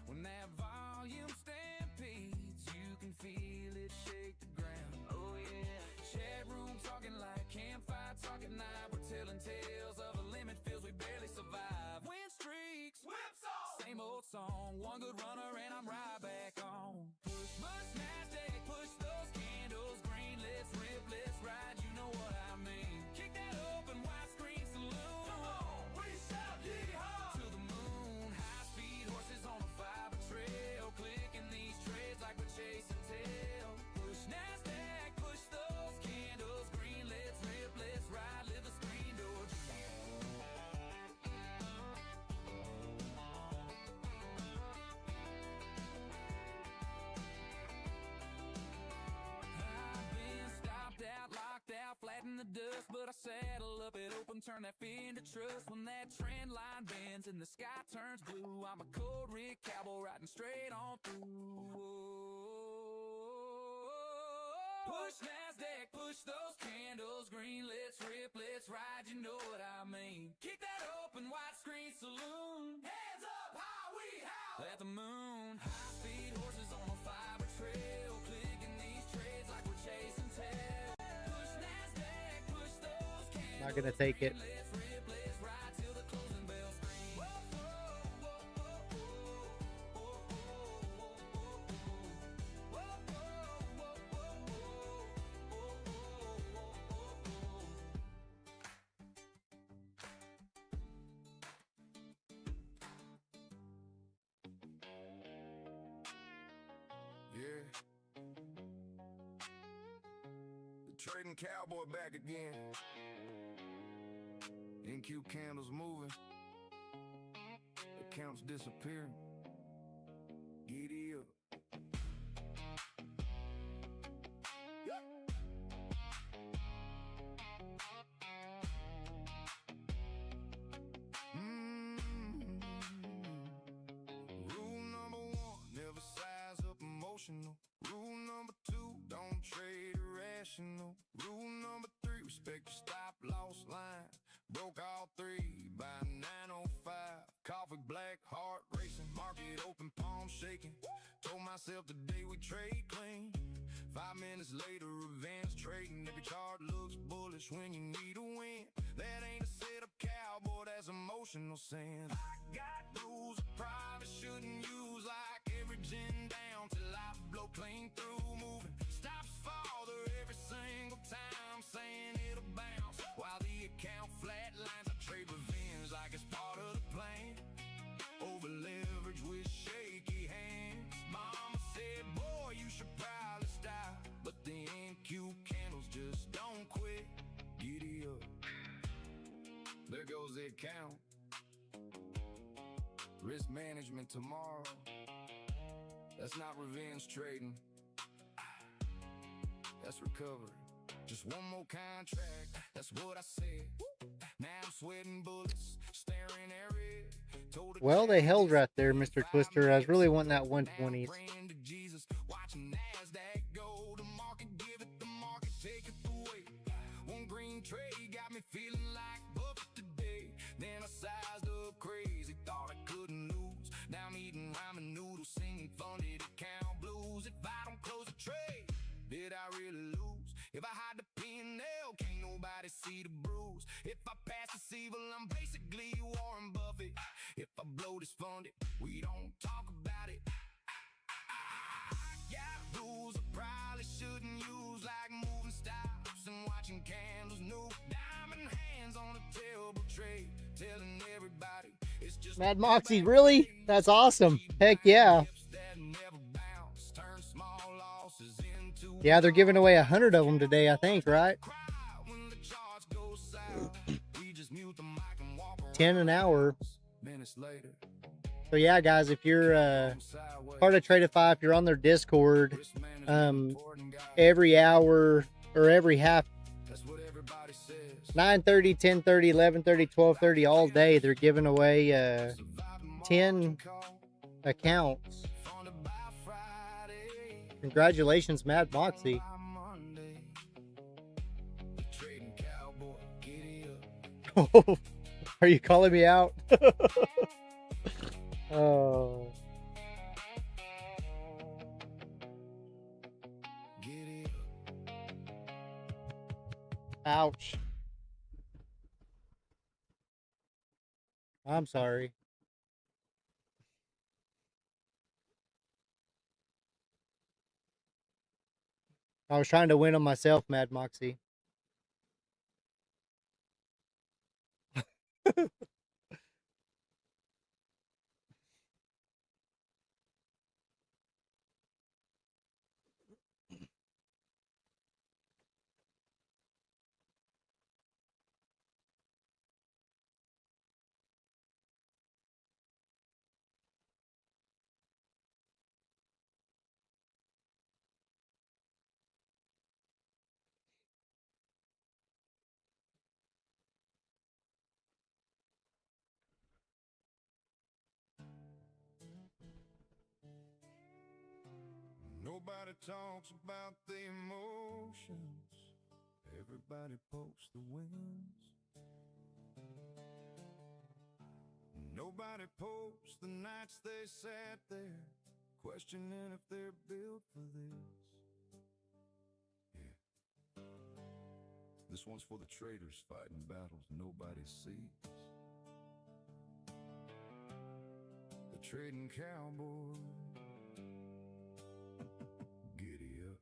When that volume stampedes, you can feel it shake the ground. Oh yeah, chat room talking like campfire talk at night. We're telling tales of a limit feels we barely survive. Win streaks, whipsaw, same old song. One good runner and I'm right back on. Push NASDAQ, push those candles green. Let's rip, let's ride. You know what I mean. Kick that open, widescreen saloon. Come on, we shout yee-haw to the moon. High speed horses on a fiber trail, clicking these trades like we're chasing tail. Push NASDAQ, push those candles green. Let's rip, let's ride, live the screen door dream. I've been stopped out, locked out, flat in the dust, but I saddle up it open, turn that fin to trust. When that trend line bends and the sky turns blue, I'm a cold rig cowboy riding straight on through. Push NASDAQ, push those candles green. Let's rip, let's ride. You know what I mean. Kick that open, widescreen saloon. Hands up, high, we howl at the moon. High speed horses on a fiber trail, clicking these trades like we're chasing tail. Push NASDAQ, push those candles. Not gonna take it. Let's rip, let's ride till the closing bell scream. Yeah. The trading cowboy back again. NQ candles moving. Accounts disappearing. Giddy up. Rule number 1, never size up emotional. Rule number 2, don't trade irrational. Rule Picked your stop loss line, broke all three by 9:05. Coffee black, heart racing, market open, palm shaking. Told myself today we trade clean. 5 minutes later, revenge trading. Every chart looks bullish when you need a win. That ain't a setup cowboy, that's emotional sin. I got rules I probably shouldn't use, like averaging down till I blow clean through. Moving stops farther every single time, saying it'll bounce while the account flatlines. I trade revenge like it's part of the plan. Over leverage with shaky hands. Mama said, boy, you should probably stop, but the NQ candles just don't quit. Giddy up, there goes the account. Risk management tomorrow, that's not revenge trading, that's recovery. Just one more contract, that's what I said. Now I'm sweating bullets, staring at red. Well, they held right there, Mr. Twister. I was really wanting that 120s. Watching NASDAQ go, the market give it, the market take it away. One green trade got me feeling like Buffett today. Then I sized up crazy, thought I couldn't lose. Now I'm eating ramen noodles, singing funded account blues. If I don't close the trade, did I really lose? If I hide the P&L, can't nobody see the bruise. If I pass the evil, I'm basically Warren Buffett. If I blow this funded, we don't talk about it. I got rules I probably shouldn't use, like moving stops and watching candles new. Diamond hands on a terrible trade, telling everybody it's just Mad Moxie, really? That's awesome. Heck yeah. Yeah, they're giving away 100 of them today, I think, right? 10 an hour. So yeah, guys, if you're part of Tradeify, if you're on their Discord, every hour or every half, 9:30, 10:30, 11:30, 12:30, all day, they're giving away 10 accounts. Congratulations, Mad Moxie. Are you calling me out? Oh. Ouch. I'm sorry. I was trying to win on myself, Mad Moxie. Nobody talks about the emotions, everybody posts the wins. Nobody posts the nights they sat there, questioning if they're built for this. Yeah. This one's for the traitors fighting battles nobody sees. The trading cowboy. Giddy up.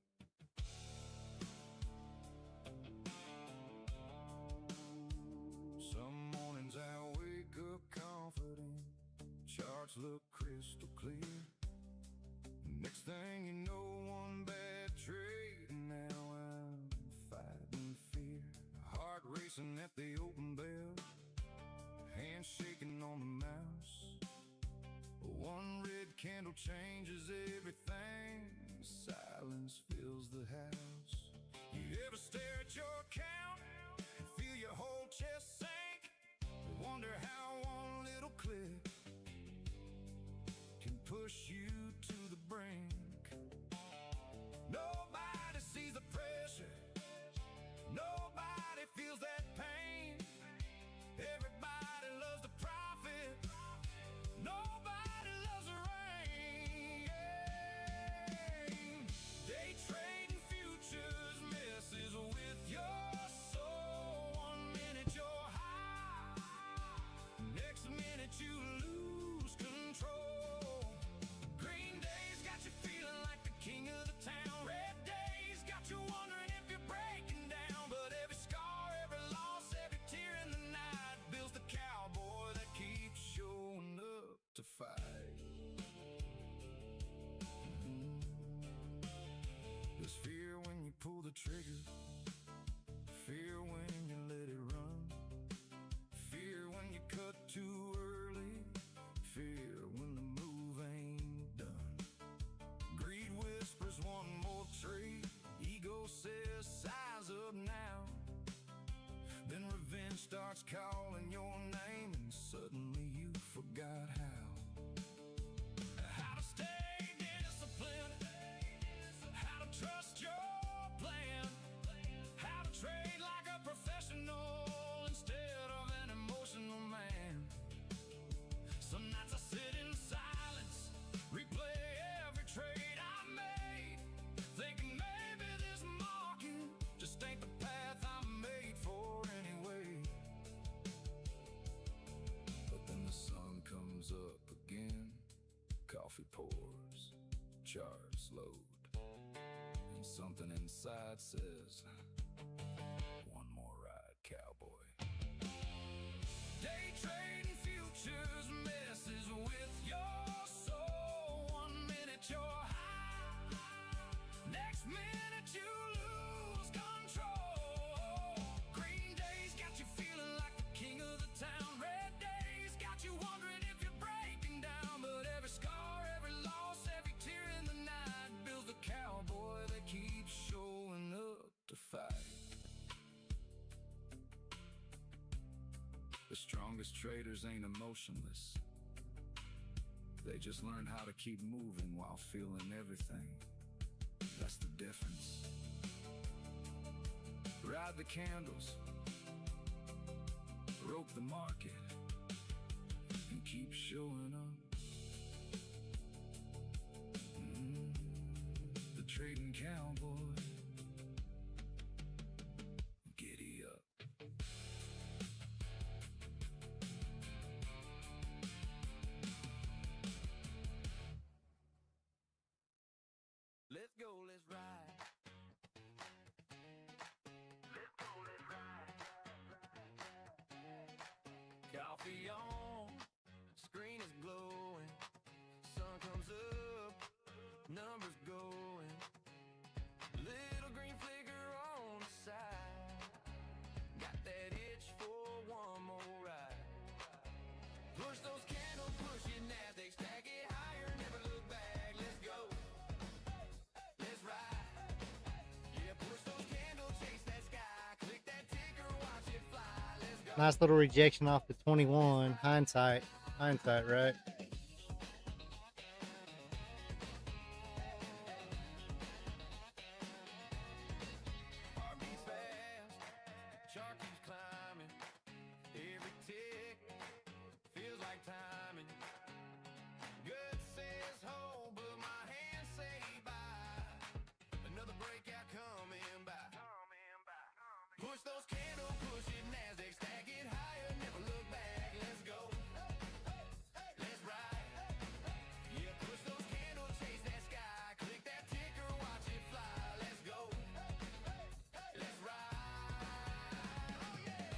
Some mornings I wake up confident, charts look crystal clear. Next thing you know, one bad trade, and now I'm fighting fear. Heart racing at the open bell, hands shaking on the mouse. One red candle changes everything, silence fills the house. You ever stare at your account and feel your whole chest sink? Wonder how one little click can push you to the brink. Nobody sees the pressure, nobody feels starts calling your name, and suddenly you forgot how to stay disciplined, how to trust your plan, how to trade like a professional instead of an emotional man. Some nights I sit in silence, replay every trade I made, thinking maybe this market just ain't the path I'm made for anyway. But then the sun comes up again, coffee pours, charts load, and something inside says, one more ride, cowboy. Day trading futures messes with your soul. 1 minute you're high, next minute you lose control. Green days got you feeling like the king of the town. Red days got you wondering if you're breaking down. But every scar, every loss, every tear in the night builds the cowboy that keeps showing up to fight. The strongest traders ain't emotionless. They just learn how to keep moving while feeling everything. That's the difference. Ride the candles, rope the market, and keep showing up. The trading cowboy, giddy up. Let's go, let's ride. Let's go, let's ride. Coffee on, screen is glowing. Sun comes up, numbers going. Little green flicker on the side. Got that itch for one more ride. Push those candles, push your NASDAQ, stack it higher, never look back. Let's go. Let's ride. Yeah, push those candles, chase that sky. Click that ticker, watch it fly. Let's go. Nice little rejection off the 21. Hindsight, right? Heart beats fast, chart keeps climbing. Every tick feels like timing. Gut says hold, but my hands say bye. Another breakout coming by. Push those candles, push it NASDAQ, stack it higher, never look back. Let's go. Let's ride. Yeah, push those candles, chase that sky. Click that ticker, watch it fly. Let's go. Let's ride. Oh yeah.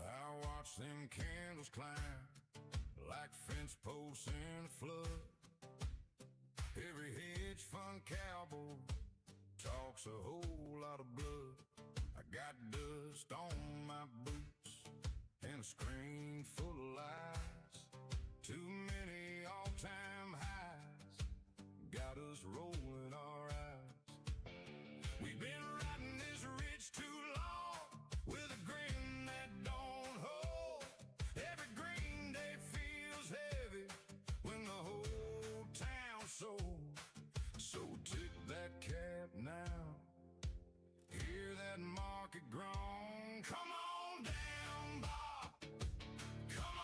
I watch them candles climb like fence posts in a flood. Every hedge fund cowboy talks a whole lot of blood. I got dust on my boots and a screen full of lies. Too many all-time highs got us rolling our eyes. We've been riding this ridge too long with a grin that don't hold. Every green day feels heavy when the whole town's sold. So tip that cap now, hear that market groan. Come on down, Bob, come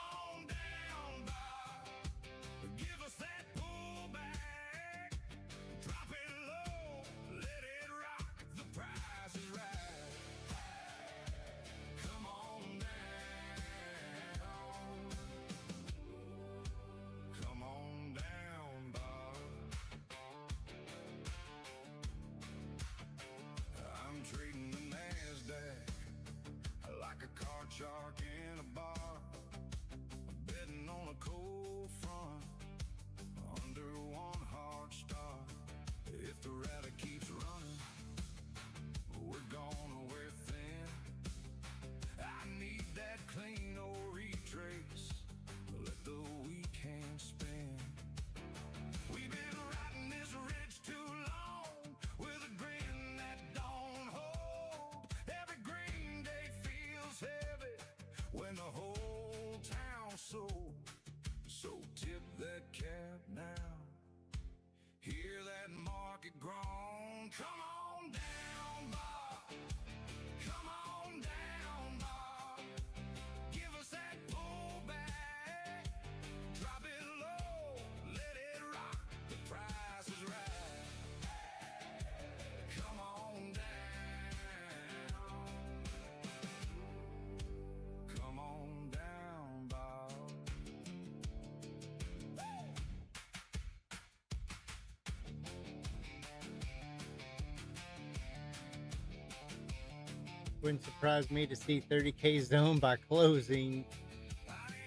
Wouldn't surprise me to see 30K zone by closing.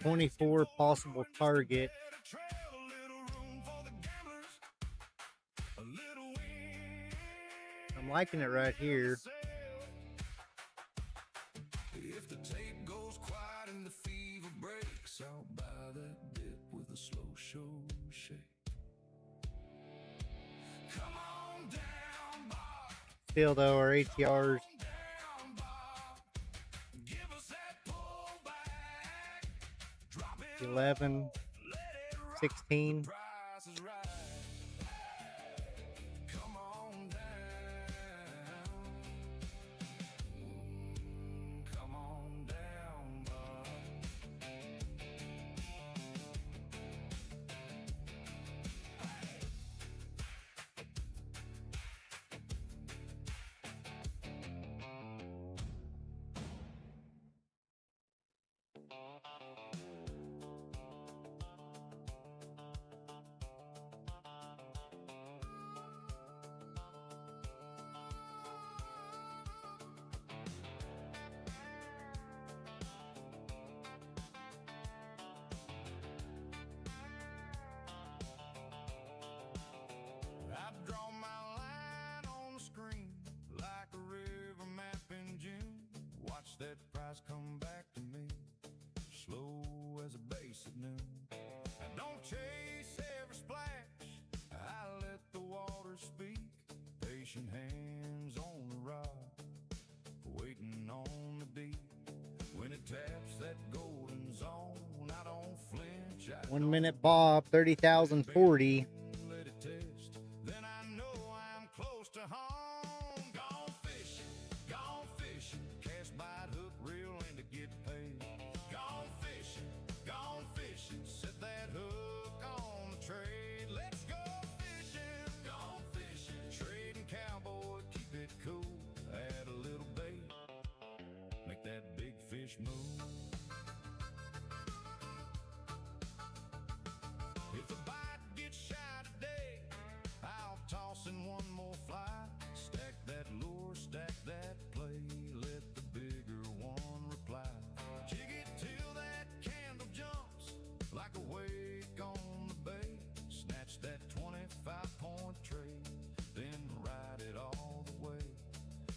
24 possible target. I'm liking it right here. If the tape goes quiet and the fever breaks, I'll buy that dip with a slow show shake. Come on down, Bob. Still though, our ATRs Down, Bob. Give us that pullback. Drop it 11, low, let it rock. 16. The price is right. Come on down. Come on down, Bob. I've drawn my line on the screen like a river map in June. Watch that price come back to me, slow as a bass at noon. I don't chase every splash, I let the water speak. Patient hands on the rod, waiting on the beat. When it taps that golden zone, I don't flinch. 1 minute Bob, 30,040. Let it test, then I know I'm close to home. Gone fishing, cast bite, hook, reel, and to get paid. Gone fishing, set that hook on the trade. Let's go fishing, gone fishing, trading cowboy, keep it cool, add a little bait, make that big fish move. If the bite gets shy today, I'll toss in one more fly. Stack that lure, stack that play, let the bigger one reply. Jig it till that candle jumps like a wake on the bay. Snatch that 25-point trade, then ride it all the way.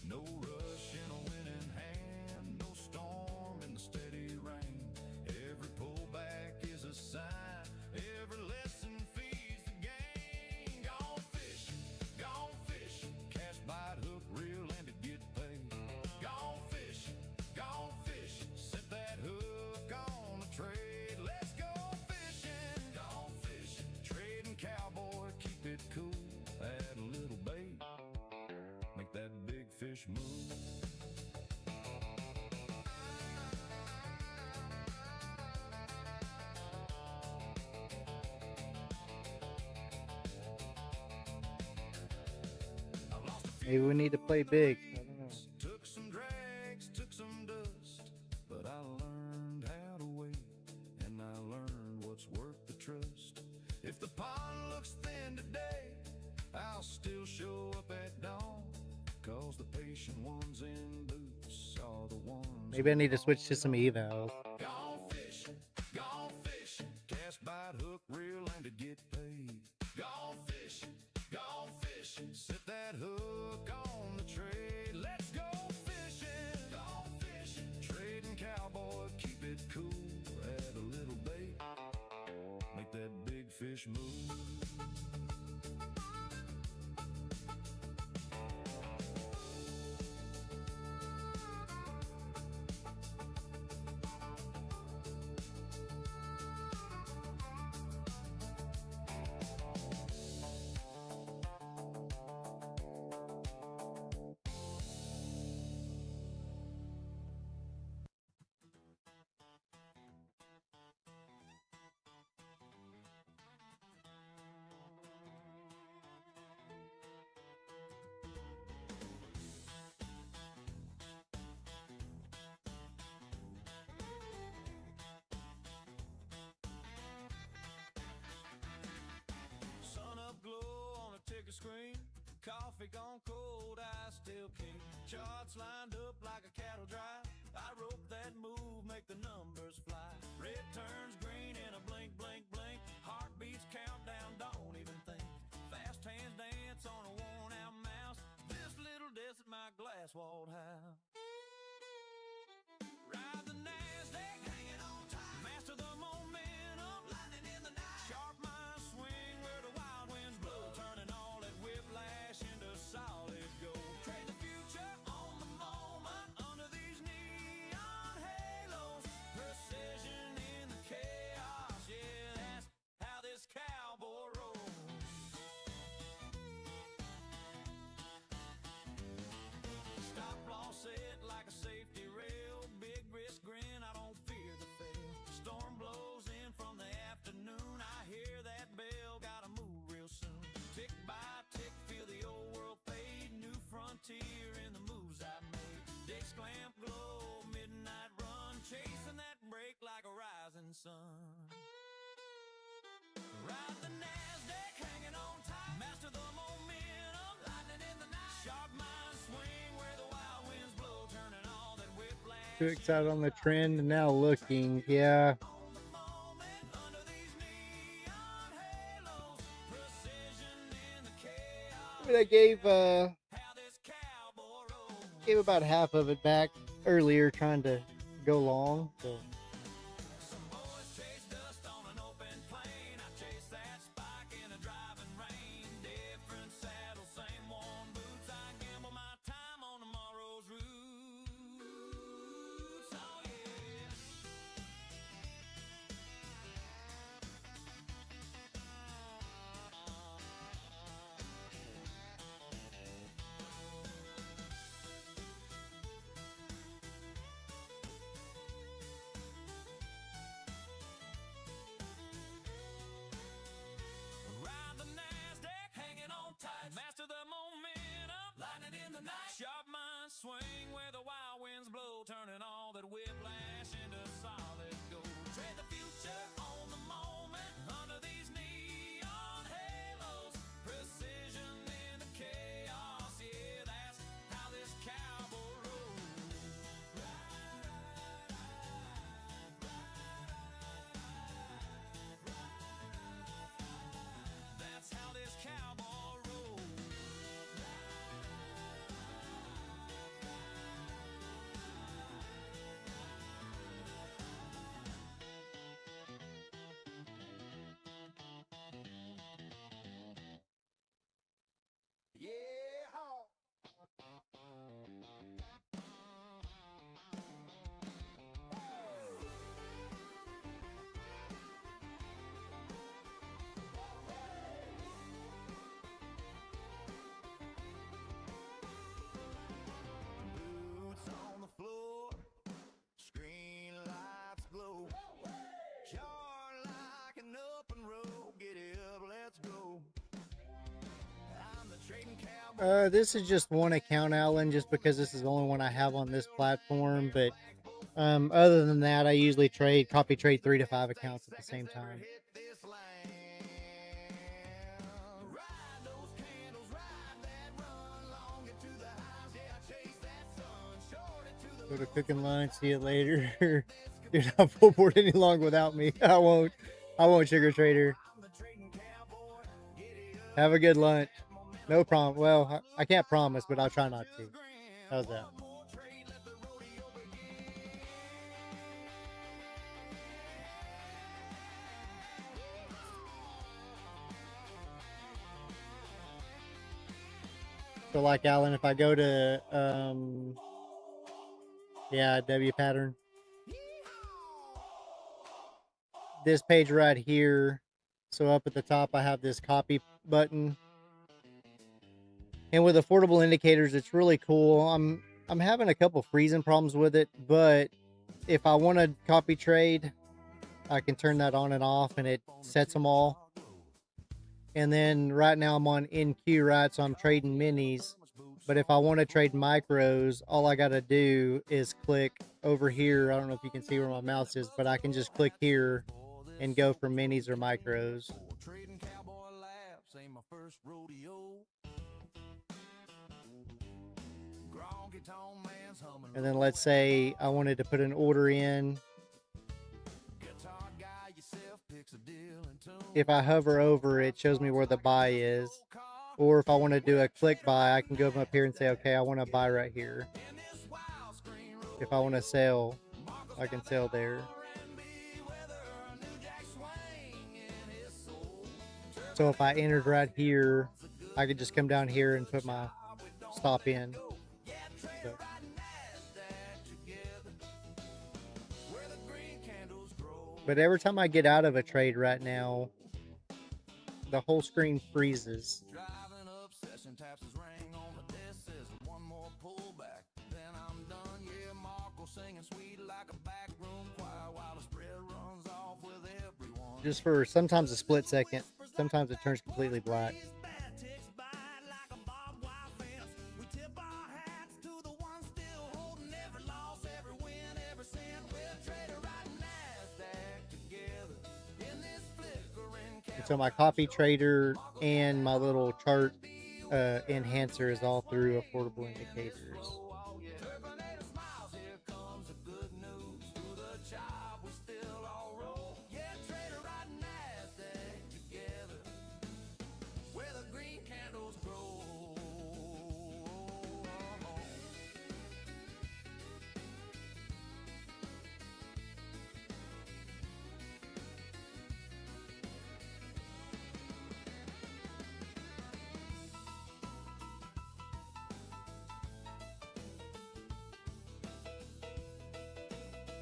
No rush in a winning hand, no storm in the steady rain. Every pullback is a sign, every lesson feeds the game. Gone fishing, cast bite, hook, reel, and to get paid. Gone fishing, set that hook on the trade. Let's go fishing, gone fishing, trading cowboy, keep it cool, add a little bait, make that big fish move. Maybe we need to play big. I don't know. Took some drags, took some dust, but I learned how to wait, and I learned what's worth the trust. If the pond looks thin today, I'll still show up at dawn, 'cause the patient ones in boots are the ones. Maybe I need to switch to some evals. Gone fishing, cast bite, hook, reel, and to get paid. Gone fishing, set that hook on the trade. Let's go fishing, trading cowboy, keep it cool, add a little bait, make that big fish move. ticker screen. Coffee gone cold, I still king. Charts lined up like a cat asphalt house. Ride the NASDAQ, hanging on tight. Master the momentum, lightning in the night. Sharp mind swing where the wild winds blow, turning all that whiplash into solid gold. Trade the future on the moment under these neon halos. Precision in the chaos, yeah, that's how this cowboy rolls. Stop loss set like a safety rail. Big risk grin, I don't fear the fail. Storm blows in from the afternoon. I hear that bell, gotta move real soon. Tick by tick, feel the old world fade. New frontier in the moves I made. Dicks clamp glow, midnight run. Chasing that break like a rising sun. Ride the NASDAQ, hanging on tight. Master the momentum, lightning in the night. Sharp mind swing where the wild winds blow, turning all that whiplash. Too excited on the trend and now looking. Yeah. On the moment under these neon halos. Precision in the chaos. I mean, I gave How this cowboy rolls. gave about half of it back earlier trying to go long. So Some boys chase dust on an open plain. I chase that spike in a driving rain. Different saddle, same worn boots. I gamble my time on tomorrow's roots. Oh yeah. Ride the NASDAQ, hanging on tight. Master the momentum, lightning in the night. Sharp mind swing where the wild winds blow, turning all that whiplash into solid gold. Trade the future on the moment under these neon halos. Precision in the chaos, yeah, that's how this cowboy rolls. That's how this cowboy rolls. Boots on the floor, screen lights glow. Jar like an up and roll, get it up, let's go. I'm the trading cowboy. this is just one account, Alan, just because this is the only one I have on this platform. But other than that, I usually copy trade 3 to 5 accounts at the same time. Hit this land. Ride those candles, ride that run, long it to the highs, yeah, chase that sun, short it to the Go to cooking lunch. See you later. Dude, I'll full board any long without me. I won't, Sugar Trader. I'm the trading cowboy. Get it up. Have a good lunch. No problem. Well, I can't promise, but I'll try not to. How's that? One more trade, let the rodeo begin. So like Alan, if I go to yeah, W pattern, this page right here, so up at the top I have this copy button, and with affordable indicators it's really cool. I'm having a couple freezing problems with it, but if I want to copy trade, I can turn that on and off and it sets them all. And then right now I'm on NQ, right? So I'm trading minis. But if I want to trade micros, all I got to do is click over here. I don't know if you can see where my mouse is, but I can just click here and go for minis or micros. Trading cowboy laps ain't my first rodeo. Gronky tone man's humming. And then let's say I wanted to put an order in. Guitar guy yourself picks a deal and tune. If I hover over it, shows me where the buy is. Car, Or if I want to do a click buy, I can go up here and say, okay, I want to buy right here. If I want to sell, I can sell there. So if I entered right here, I could just come down here and put my stop in. So. But every time I get out of a trade right now, the whole screen freezes. Just for sometimes a split second. Sometimes it turns completely black. So my copy trader and my little chart enhancer is all through affordable indicators.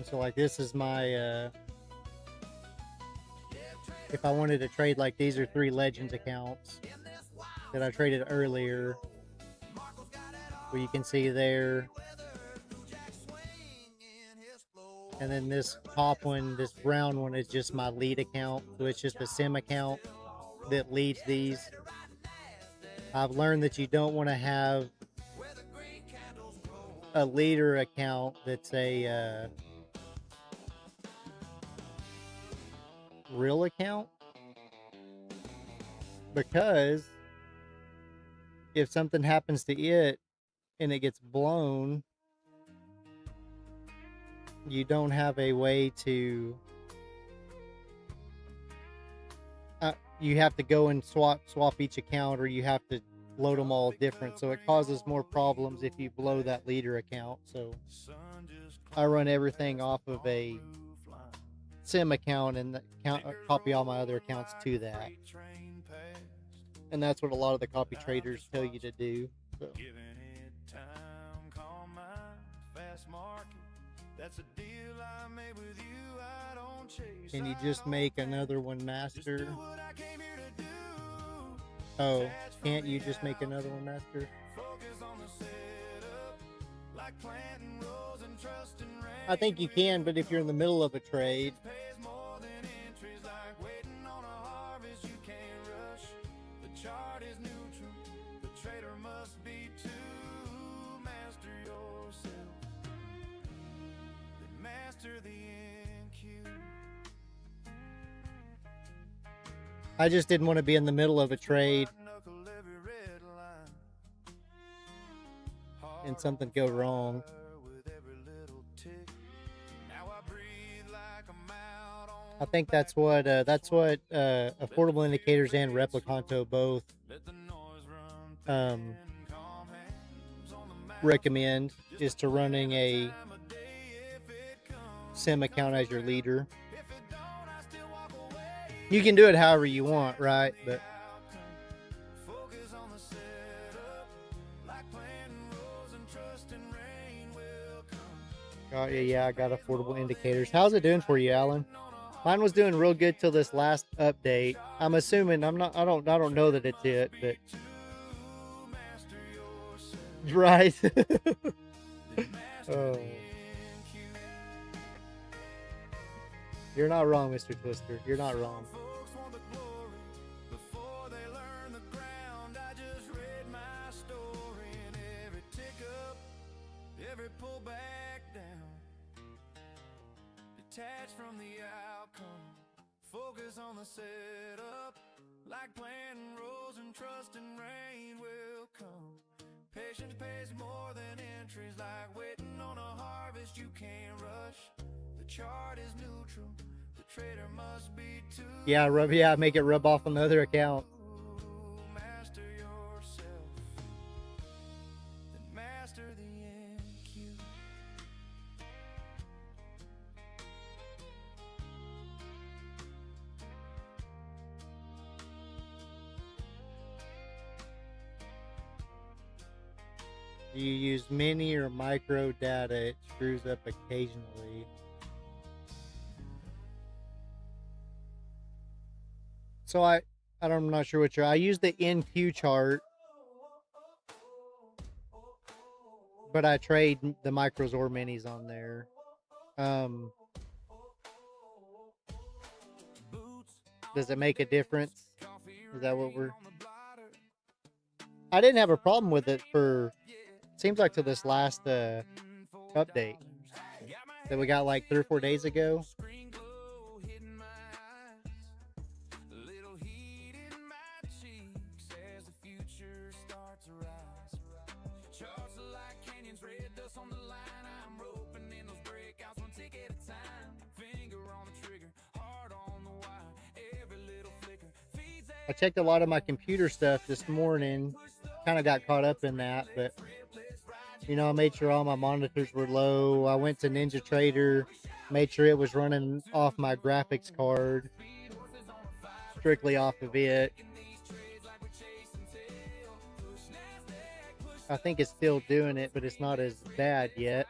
So like this is my, if I wanted to trade, like these are 3 Legends accounts that I traded earlier. Where you can see there. And then this top one, this brown one is just my lead account. So it's just a sim account that leads these. I've learned that you don't want to have a leader account that's a real account, because if something happens to it and it gets blown, you don't have a way to you have to go and swap each account, or you have to load them all different, so it causes more problems if you blow that leader account. So I run everything off of a sim account and copy all my other accounts to that, and that's what a lot of the copy traders tell you to do. So. Can you just make another one master? Oh, can't you just make another one master? I think you can, but if you're in the middle of a trade, I just didn't want to be in the middle of a trade and something go wrong. I think that's what affordable indicators and Replicanto both recommend, is to running a sim account as your leader. You can do it however you want, right? But yeah, I got affordable indicators. How's it doing for you, Alan? Mine was doing real good till this last update. I'm assuming I don't know that it's it, but right. Oh. You're not wrong, Mr. Twister. You're not wrong. Detach from the outcome, focus on the setup, like planting rows and trusting rain will come. Patience pays more than entries, like waiting on a harvest you can't rush. The chart is neutral, the trader must be too. Yeah, make it rub off on the other account. Master yourself. Do you use mini or micro data? It screws up occasionally. So I'm not sure what I use the NQ chart, but I trade the micros or minis on there. Does it make a difference? Is that what I didn't have a problem with it for, seems like to this last update that we got like 3 or 4 days ago. I checked a lot of my computer stuff this morning, kind of got caught up in that, but you know, I made sure all my monitors were low. I went to Ninja Trader, made sure it was running off my graphics card, strictly off of it. I think it's still doing it, but it's not as bad yet.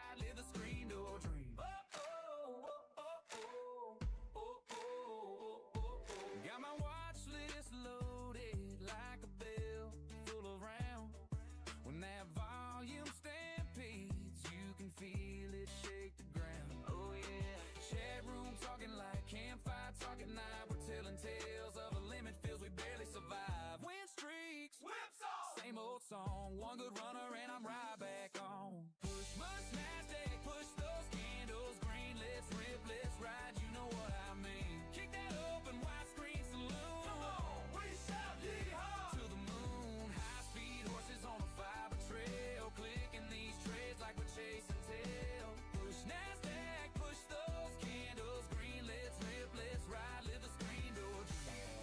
Song, one good runner and I'm right back on. Push much Nasdaq, push those candles green. Let's rip, let's ride, you know what I mean. Kick that open widescreen saloon. Come on, we shout yeehaw to the moon. High speed horses on a fiber trail, clicking these trades like we're chasing tail. Push Nasdaq, push those candles green. Let's rip, let's ride, live the screen door dream.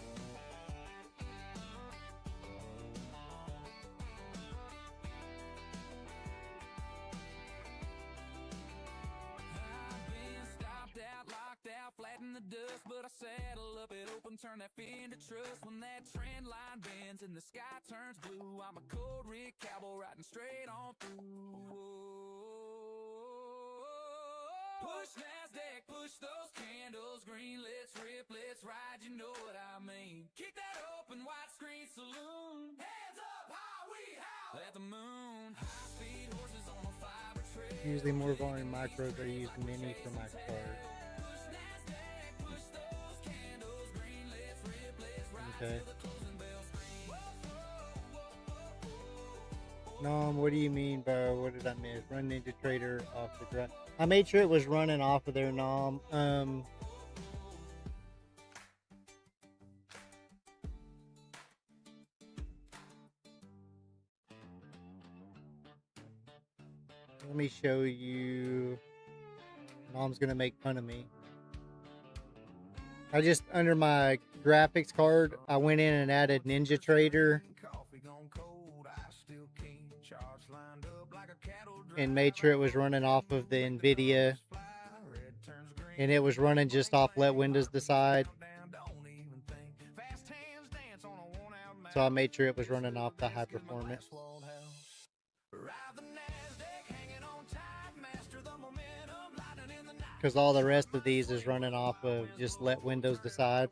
Flatten the dust, but I saddle up at open, turn that fin to trust. When that trend line bends and the sky turns blue, I'm a cold rig cowboy riding straight on through. Push Nasdaq, push those candles green. Let's rip, let's ride, you know what I mean. Kick that open widescreen saloon. Hands up high, we howl at the moon. High speed horses on a fiber trail. Usually more volume micros, I use mini for my card. Okay. Nom, what do you mean by, what did I miss? Run Ninja Trader off the ground. I made sure it was running off of there, Nom. Let me show you. Mom's gonna make fun of me. I just, under my graphics card, I went in and added Ninja Trader and made sure it was running off of the NVIDIA, and it was running just off Let Windows Decide. So I made sure it was running off the high performance, because all the rest of these is running off of just Let Windows Decide.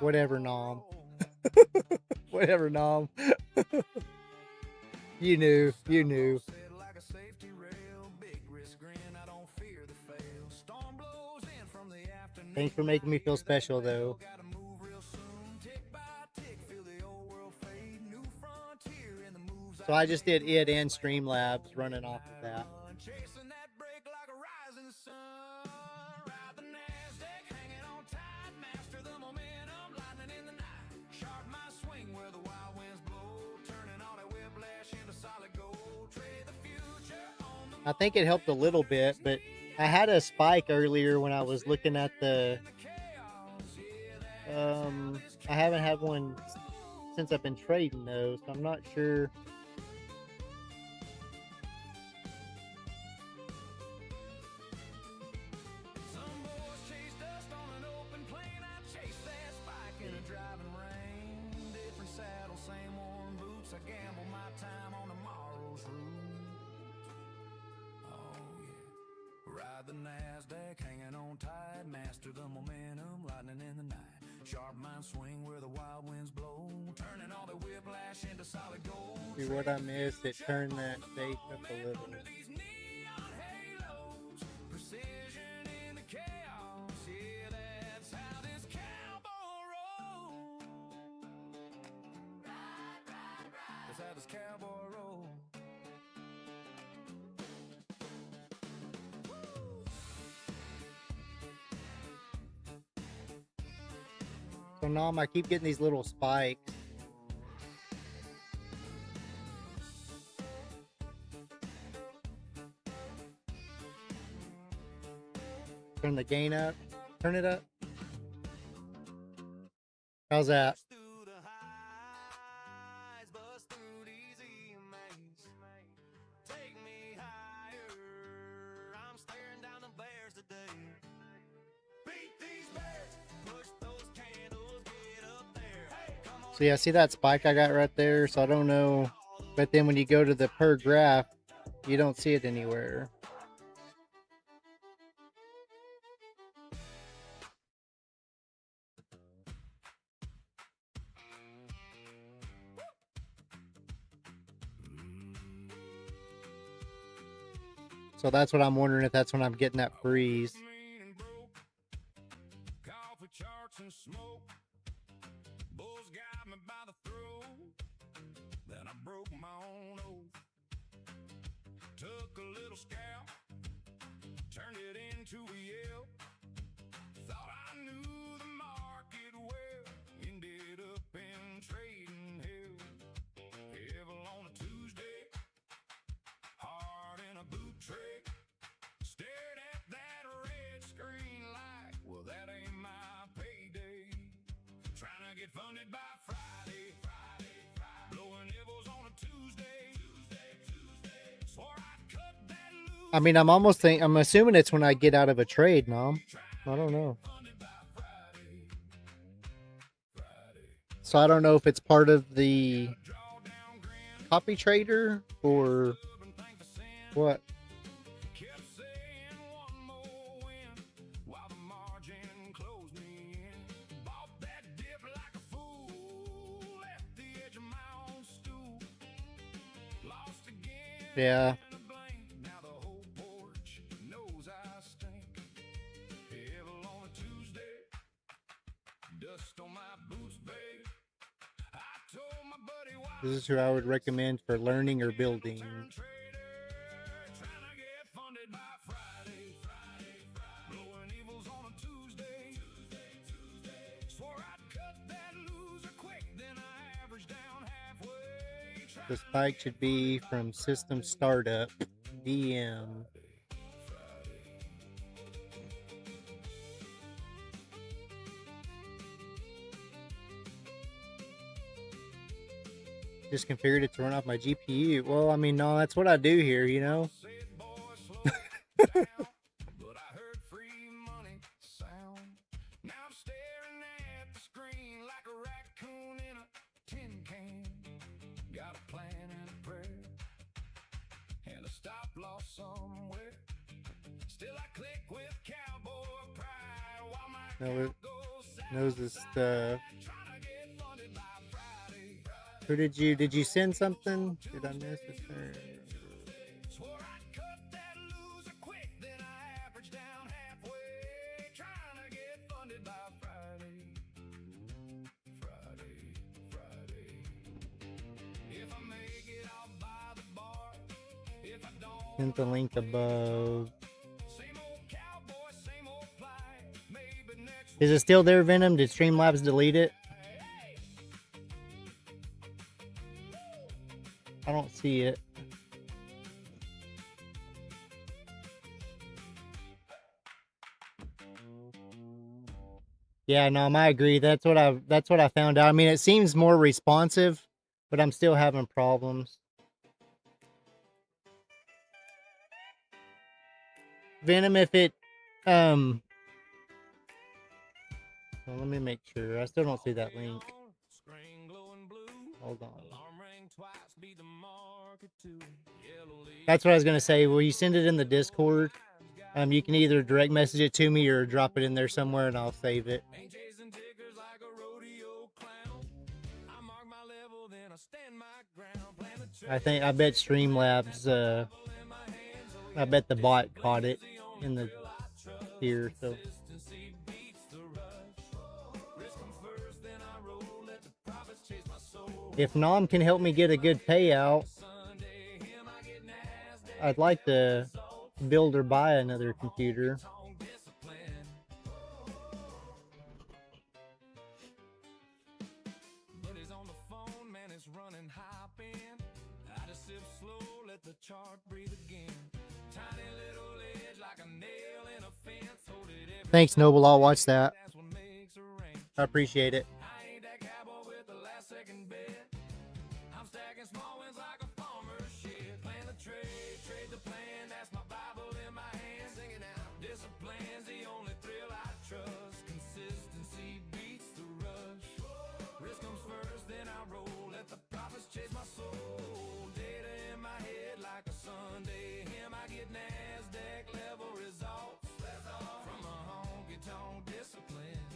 Whatever, Nom. Whatever, Nom. You knew. Thanks for making me feel special, though. So I just did it and Streamlabs running off of that. I think it helped a little bit, but I had a spike earlier when I was looking at the, I haven't had one since I've been trading those, so I'm not sure. Sharp mind swing where the wild winds blow, turning all the whiplash into solid gold. See what I missed? It turned that face up a little. Under these neon halos, precision in the chaos. Yeah, that's how this cowboy rolls. That's how this cowboy rolls. So Nom, I keep getting these little spikes. Turn the gain up. Turn it up. How's that? Through the highs, bust through these EMAs. Take me higher. I'm staring down the bears today. Beat these bears. Push those candles. Get up there. Hey, come on. So yeah, see that spike I got right there? So I don't know. But then when you go to the per graph, you don't see it anywhere. So that's what I'm wondering, if that's when I'm getting that freeze. Mean and broke, coffee charts and smoke. Bulls got me by the throat. Then I broke my own oath. Took a little scalp, turned it into a yelp. Thought I knew the market well. Ended up in trading hell. Evil on a Tuesday, hard in a boot trick. Stared at that red screen like, well, that ain't my payday. Trying to get funded by Friday. Blowing nibbles on a Tuesday. Swore I'd cut that loose. I mean, I'm assuming it's when I get out of a trade, Nom. I don't know. Funded by Friday. So I don't know if it's part of the Drawdown grin, copy trader or up and thank the sin. what. Kept saying one more win while the margin closed me in. Bought that dip like a fool. Left the edge of my own stool. Lost again. Yeah. in the blank. Now the whole porch knows I stink. Evil on a Tuesday. Dust on my boots, babe. I told my buddy why. This is who I would recommend for learning or building. Turn trader, trying to get funded by Friday. Blowing evils on a Tuesday. Swore I'd cut that loser quick, then I averaged down halfway. The spike should be from system startup, DM. Just configured it to run off my GPU. Well, I mean, no, that's what I do here, you know? Said, boy, slow down. But I heard free money sound. Now I'm staring at the screen like a raccoon in a tin can. Got a plan and a prayer and a stop loss somewhere. Still I click with cowboy pride while my No, it account goes south. knows this stuff. Trying to get funded by Friday. Who did you send something? Did I miss it? Swore I'd cut that loser quick, then I averaged down halfway. Trying to get funded by Friday. If I make it, I'll buy the bar. If I don't, Send the link above. same old cowboy, same old plight. Maybe next Is it still there, Venom? Did Streamlabs delete it? I don't see it. Yeah, no, I agree. That's what I found out. I mean, it seems more responsive, but I'm still having problems. Venom, if it well, let me make sure. I still don't see that link. screen glowing blue. Hold on. Alarm rang twice, beat the market too. Yellow leaf. That's what I was gonna say. Will you send it in the Discord? You can either direct message it to me or drop it in there somewhere, and I'll save it. Ain't chasing tickers like I bet Streamlabs, I bet the bot caught it in the here, so. If Nom can help me get a good payout, I'd like to build or buy another computer. Thanks, Noble. I'll watch that. I appreciate it. Discipline's the only thrill I trust. Consistency beats the rush. Risk comes first, then I roll. Let the profits chase my soul. Data in my head like a Sunday hymn. I get NASDAQ level results from a honky-tonk discipline.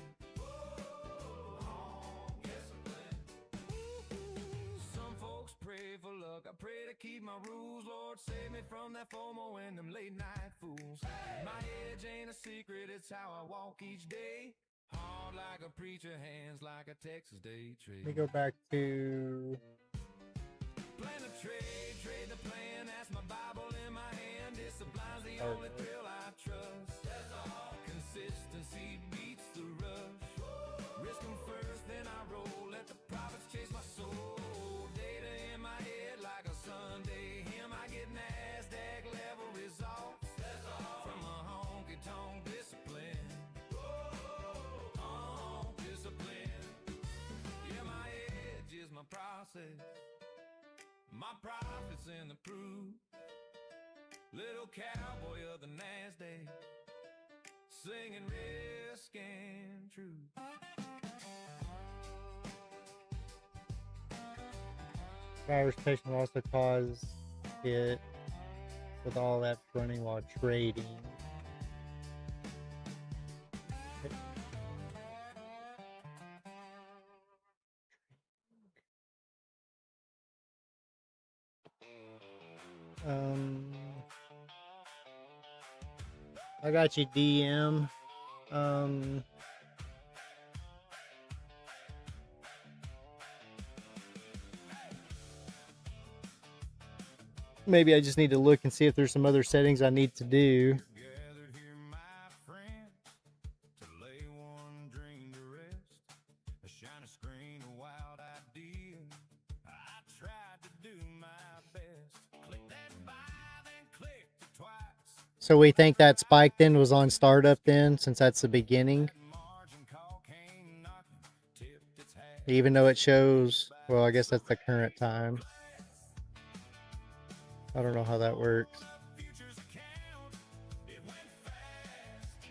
Some folks pray for luck. I pray to keep my rules. Lord, save me from that FOMO and them late night fools. My edge ain't a secret, it's how I walk each day. Hard like a preacher, hands like a Texas day trade. Let me go back to Plan a trade, trade the plan. That's my Bible in my hand. Discipline's the only thrill I trust. Consistency beats the rush. Risk 'em first, then I roll. Let the profits chase my soul. Data in my head like a Sunday hymn. I get NASDAQ level results from a honky-tonk discipline. Discipline. Yeah, my edge is my process. My profits in the proof. Little cowboy of the NASDAQ, singing risk and truth. virus protection will also cause it with all that running while trading. I got you, DM. Maybe I just need to look and see if there's some other settings I need to do. Gathered here, my friend, to lay one dream to rest. A shiny screen, a wild idea. I tried to do my best. Click that buy, then clicked it twice. So we think that spike then was on startup then, since that's the beginning. Margin call came knocking, tipped its hat. Even though it shows, well, I guess that's the current time. I don't know how that works. Futures account, it went fast.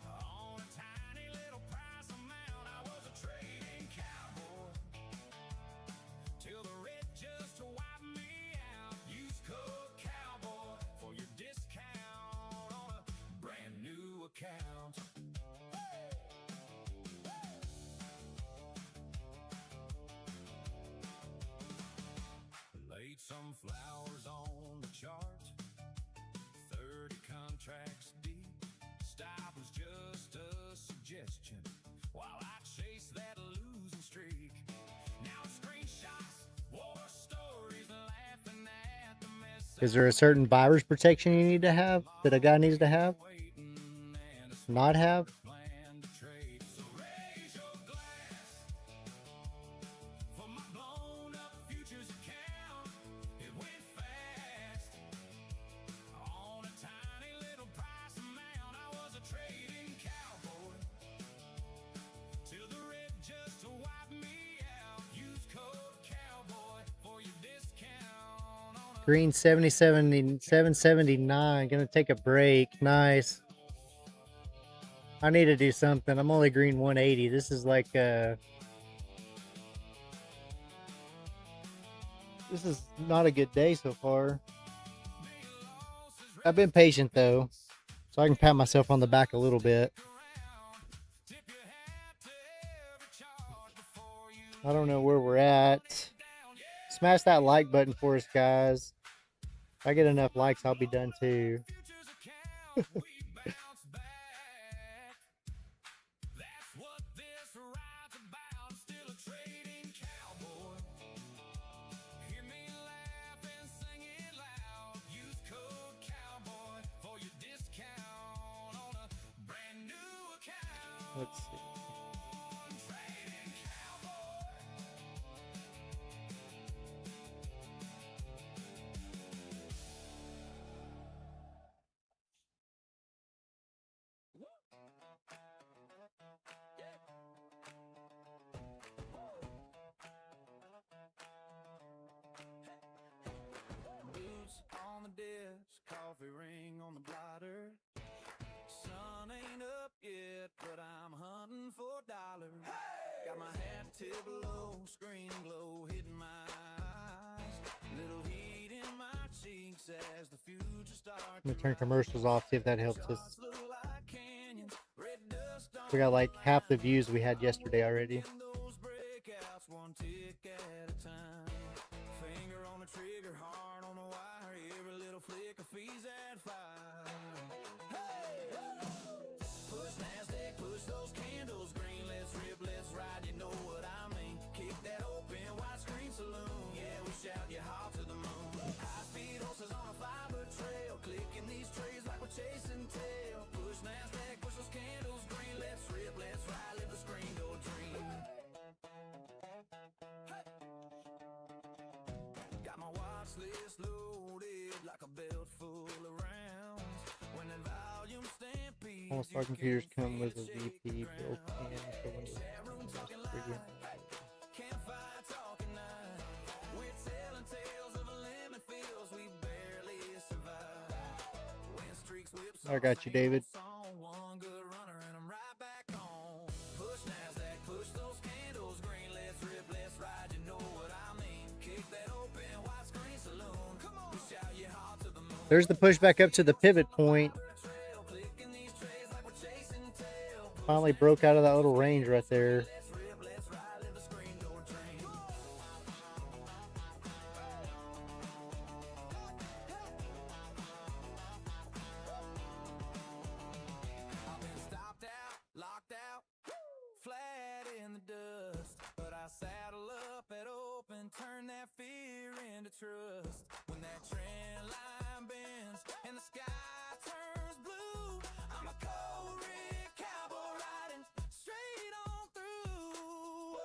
On a tiny little price amount, I was a trading cowboy. Till the red just wiped me out. Use code cowboy for your discount on a brand new account. Laid some flowers on the chart, 30 contracts deep. Stop was just a suggestion while I chase that losing streak. Now screenshots, war stories, laughing at the mess. Is there a certain virus protection you need to have that a guy needs to have? Waiting and a Not have? plan to trade. So raise your glass for my blown up futures account. It went fast on a tiny little price amount. I was a trading cowboy till the red just wiped me out. Use code cowboy for your discount on a Green 779. Gonna take a break. Nice. I need to do something. I'm only green 180. This is like this is not a good day so far. I've been patient though, so I can pat myself on the back a little bit. I don't know where we're at. Smash that like button for us, guys. If I get enough likes, I'll be done too. Futures account, we bounce back. That's what this ride's about. Still a trading cowboy. Hear me laugh and sing it loud. Use code cowboy for your discount on a brand new account. Let's see. Trading cowboy. Boots on the desk, coffee ring on the blotter. Sun ain't up yet, but I'm hunting for dollars. Got my hat tipped low, screen glow hitting my eyes. Little heat in my cheeks as the future starts. I'm gonna turn commercials off, see if that helps us. Look like canyons, red dust on We got like half the views we had yesterday already. those breakouts, one tick at a time. Finger on the trigger, heart on the wire. Every little flick of fees at fire. Hey! Push NASDAQ, push those candles green. Let's rip, let's ride. You know what I mean? Kick that open, widescreen saloon. Yeah, we shout you hot to the moon. High speed horses on a fiber trail, clicking these trays like we're chasing tail. Push NASDAQ, push those candles green. Let's rip, let's ride. Let the screen go dream. Got my watch list loaded like a belt full of rounds. When that volume stampedes, Almost all computers come with a VP built in for Windows. campfire talking night. We're telling tales of a lemon fields we barely survive. When streaks whips I got you, David. on one good runner and I'm right back on. Push NASDAQ, push those candles green. Let's rip, let's ride. You know what I mean? Kick that open, widescreen saloon. Come on, we shout you hard to the moon. There's the push back up to the pivot point. Trail, clicking these trays like we're chasing tail. Finally broke out of that little range right there. Let's rip, let's ride. Let the screen go train. I've been stopped out, locked out, flat in the dust. But I saddle up at open, turn that fear into trust. When that trend line bends and the sky turns blue, I'm a cold red cowboy riding straight on through.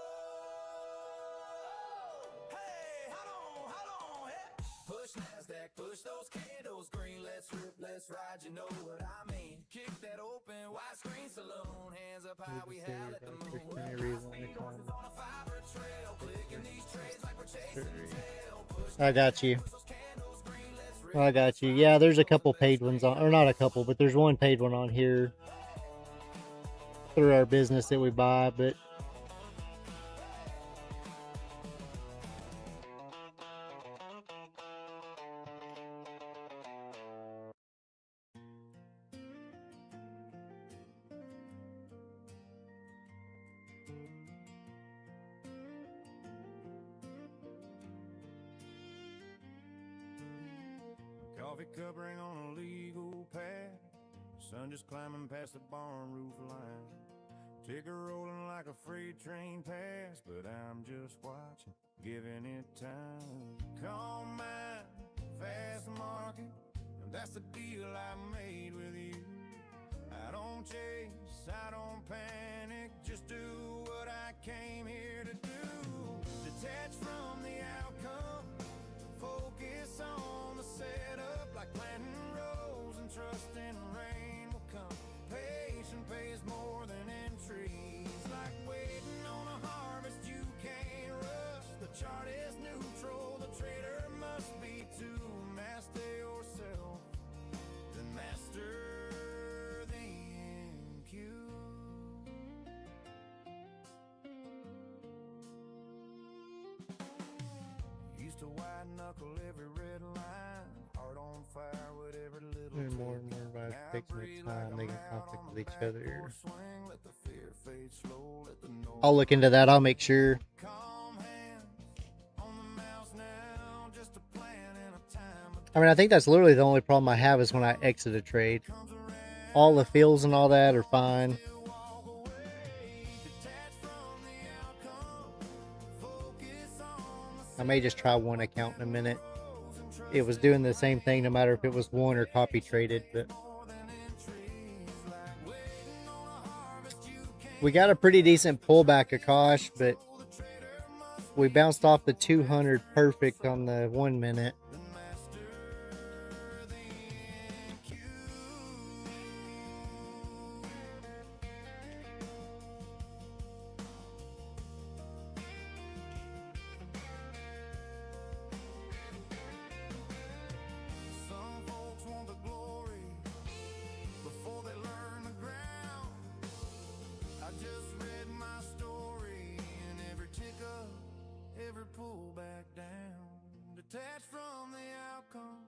Hey, hold on, hey. Push NASDAQ, push those candles green. Let's rip, let's ride. You know what I mean? Kick that open, widescreen saloon. Hands up high, we howl at the moon. There's any reason to come. On a fiber trail, clicking these trays like we're chasing tail. Push I got you. those candles green. Let's rip. I got you. Yeah, there's a couple paid ones on, or not a couple, but there's one paid one on here through our business that we buy. But Coffee cup ring on a legal pad. Sun just climbing past the barn roof line. Ticker rolling like a freight train past, but I'm just watching, giving it time. Call mine, fast market, and that's the deal I made with you. I don't chase, I don't panic, just do what I came here to do. Detach from the outcome, focus on the setup, like planting rows and trusting rain will come. Patience pays more than entries, like waiting on a harvest you can't rush. The chart is neutral, the trader must be to master yourself, then master the NQ. Used to white knuckle every red line, heart on fire with every little and more advice takes more time. They can conflict with each other. swing. Let the fear fade slow, let the noise I'll look into that. I'll make sure. calm hands on the mouse now. I mean, I think that's literally the only problem I have is when I exit a trade. All the feels and all that are fine. I may just try one account in a minute. It was doing the same thing no matter if it was one or copy traded, but we got a pretty decent pullback, Akash, but we bounced off the 200 perfect on the 1 minute. Some folks want the glory before they learn the ground. I just read my story and every tick up, every pull back down. Detached from the outcome,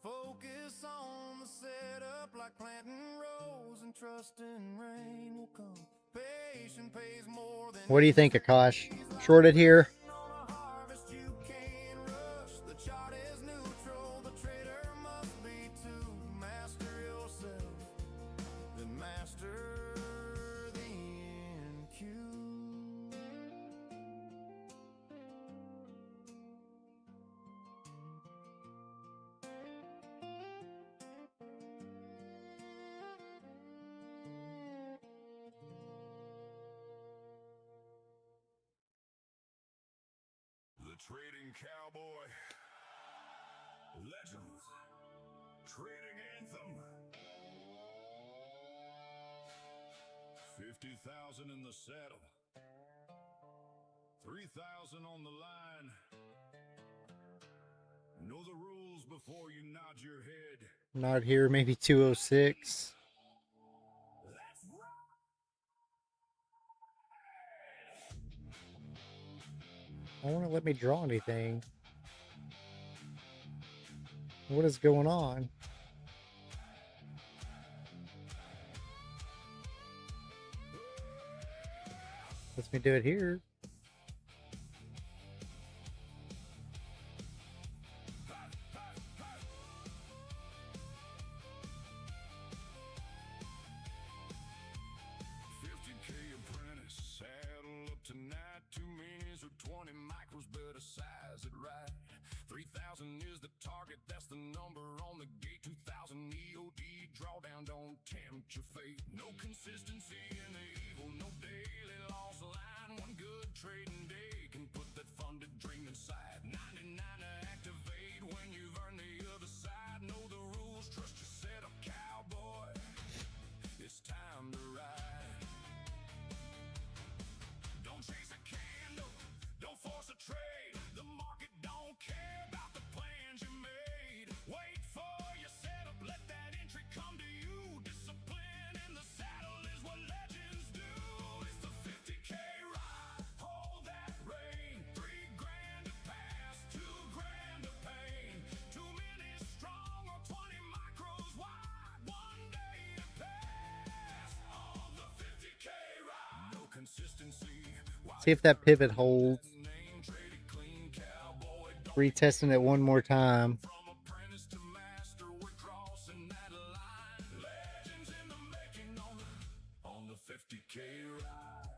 focus on the setup like planting rows and trusting rain will come. Patient pays more than What do you think, Akash? Shorted here? on a harvest you can't rush. The chart is neutral, the trader must be to master yourself, then master the NQ. The trading cowboy, legends, trading anthem. 50,000 in the saddle, 3,000 on the line. Know the rules before you nod your head. Not here, maybe 206. I don't want to let me draw anything. What is going on? Lets me do it here. Apprentice, saddle up tonight. 2 minis or 20 micros, better size it right. 3,000 is the target, that's the number on the gate. 2,000 EOD drawdown, don't tempt your fate. No consistency in the evil, no daily loss line. One good trading day can put that funded dream inside. 99 to activate when you've earned the other side. Know the rules, trust your setup, cowboy. It's time to ride. Don't chase a candle, don't force a trade. The market don't care about the plans you made. Wait for your setup, let that entry come to you. Discipline in the saddle is what legends do. It's the 50K ride, hold that rein. 3 grand to pass, 2 grand to pain. Too many strong or 20 micros wide. 1 day to pass on the 50K ride. No consistency. See if that pivot holds. Retesting it one more time. From apprentice to master, we're crossing that line. Legends in the making on the 50K ride.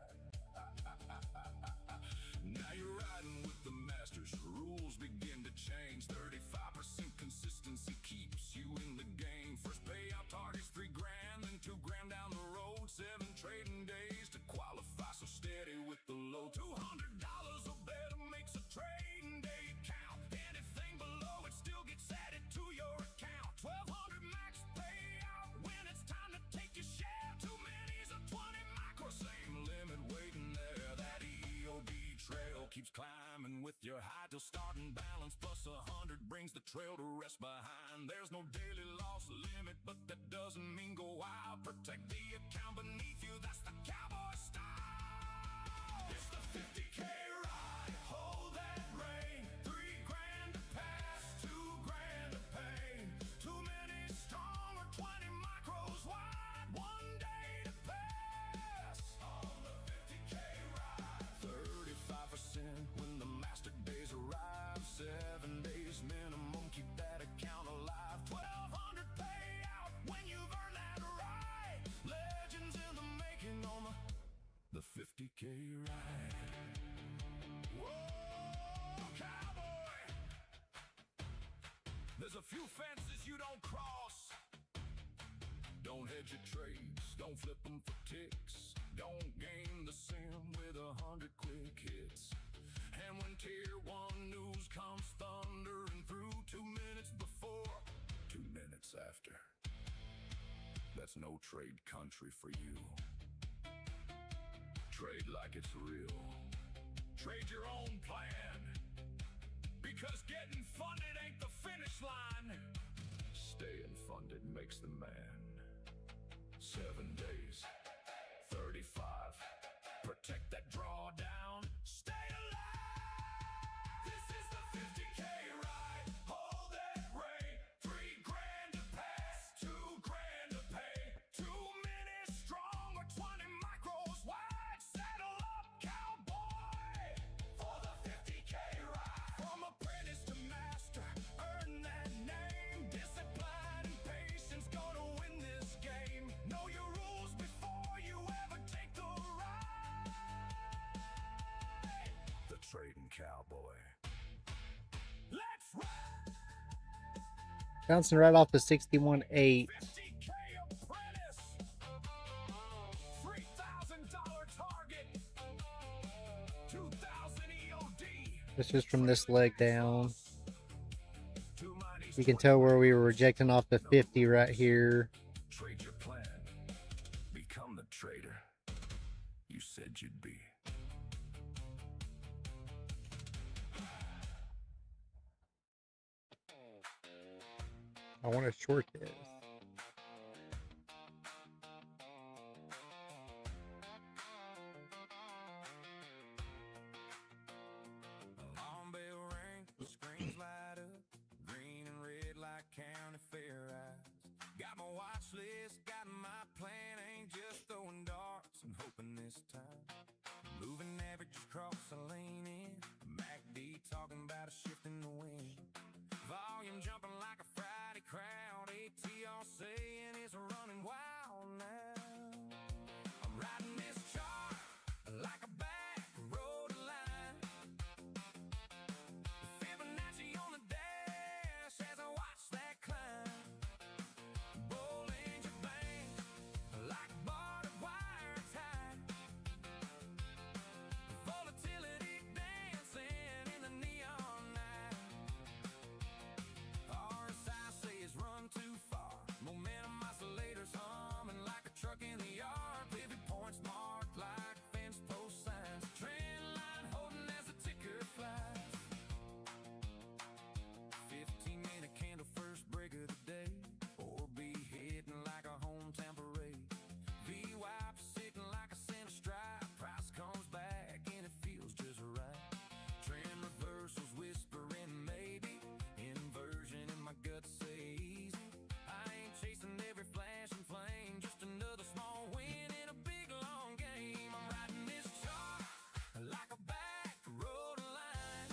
Now you're riding with the masters. Rules begin to change. 35% consistency keeps you in the game. First payout target's 3 grand, then 2 grand down the road. 7 trading days to qualify, so steady with the low. $200 or better makes a trading day count. Anything below it still gets added to your account. 1,200 max payout when it's time to take your share. Too many's a 20 micro, same limit waiting there. That EOD trail keeps climbing with your high till starting balance. Plus 100 brings the trail to rest behind. There's no daily loss limit, but that doesn't mean go wild. Protect the account beneath you, that's the cowboy style. It's the 50K ride, hold that rein. 3 grand to pass, 2 grand to pain. Too many strong or 20 micros wide. 1 day to pass on the 50K ride. 35% when the master days arrive. 7 days minimum, keep that account 50K ride. Whoa, cowboy! There's a few fences you don't cross. Don't hedge your trades, don't flip them for ticks. Don't game the sim with 100 quick hits. And when tier 1 news comes thundering through 2 minutes before, 2 minutes after, that's no trade country for you. Trade like it's real. Trade your own plan. Because getting funded ain't the finish line. Staying funded makes the man. 7 days, 35. Protect that drawdown. Stay alive. This is the 50K ride. Hold that rate. 3 grand to pass, 2 grand to pay. 2 minutes strong or 20 micros wide. Settle up, cowboy, for the 50K ride. From apprentice to master, earn that name. Discipline and patience gonna win this game. Know your rules before you ever take the ride. The trading cowboy. Let's ride. Bouncing right off the 61.8. 50K apprentice. $3,000 target. 2,000 EOD. This is from this leg down. Two mighty You can tell where we were rejecting off the 50 right here. Trade your plan. Become the trader you said you'd be. I want to short this. Alarm bell ring, screens light up, green and red like county fair eyes. Got my watch list, got my plan, ain't just throwing darts and hoping this time. Moving averages across the lane in, MACD talking about a shift in the wind. Volume jumping like a Friday crowd, ATR saying it's running wild now. I'm riding this chart like a back road line. Fibonacci on the dash as I watch that climb. Bollinger Bank like barbed wire tie. Volatility dancing in the neon night. RSI says run too far. Momentum oscillators humming like a truck in the yard. Pivot points marked like fence post signs. Trend line holding as the ticker flies. 15-minute candle first break of the day. Or be hitting like a hometown parade. VWAP sitting like a center stripe. Price comes back and it feels just right. Trend reversals whispering maybe. Inversion in my gut say easy. I ain't chasing every flash and flame. Just another small win in a big long game. I'm riding this chart like a back road line.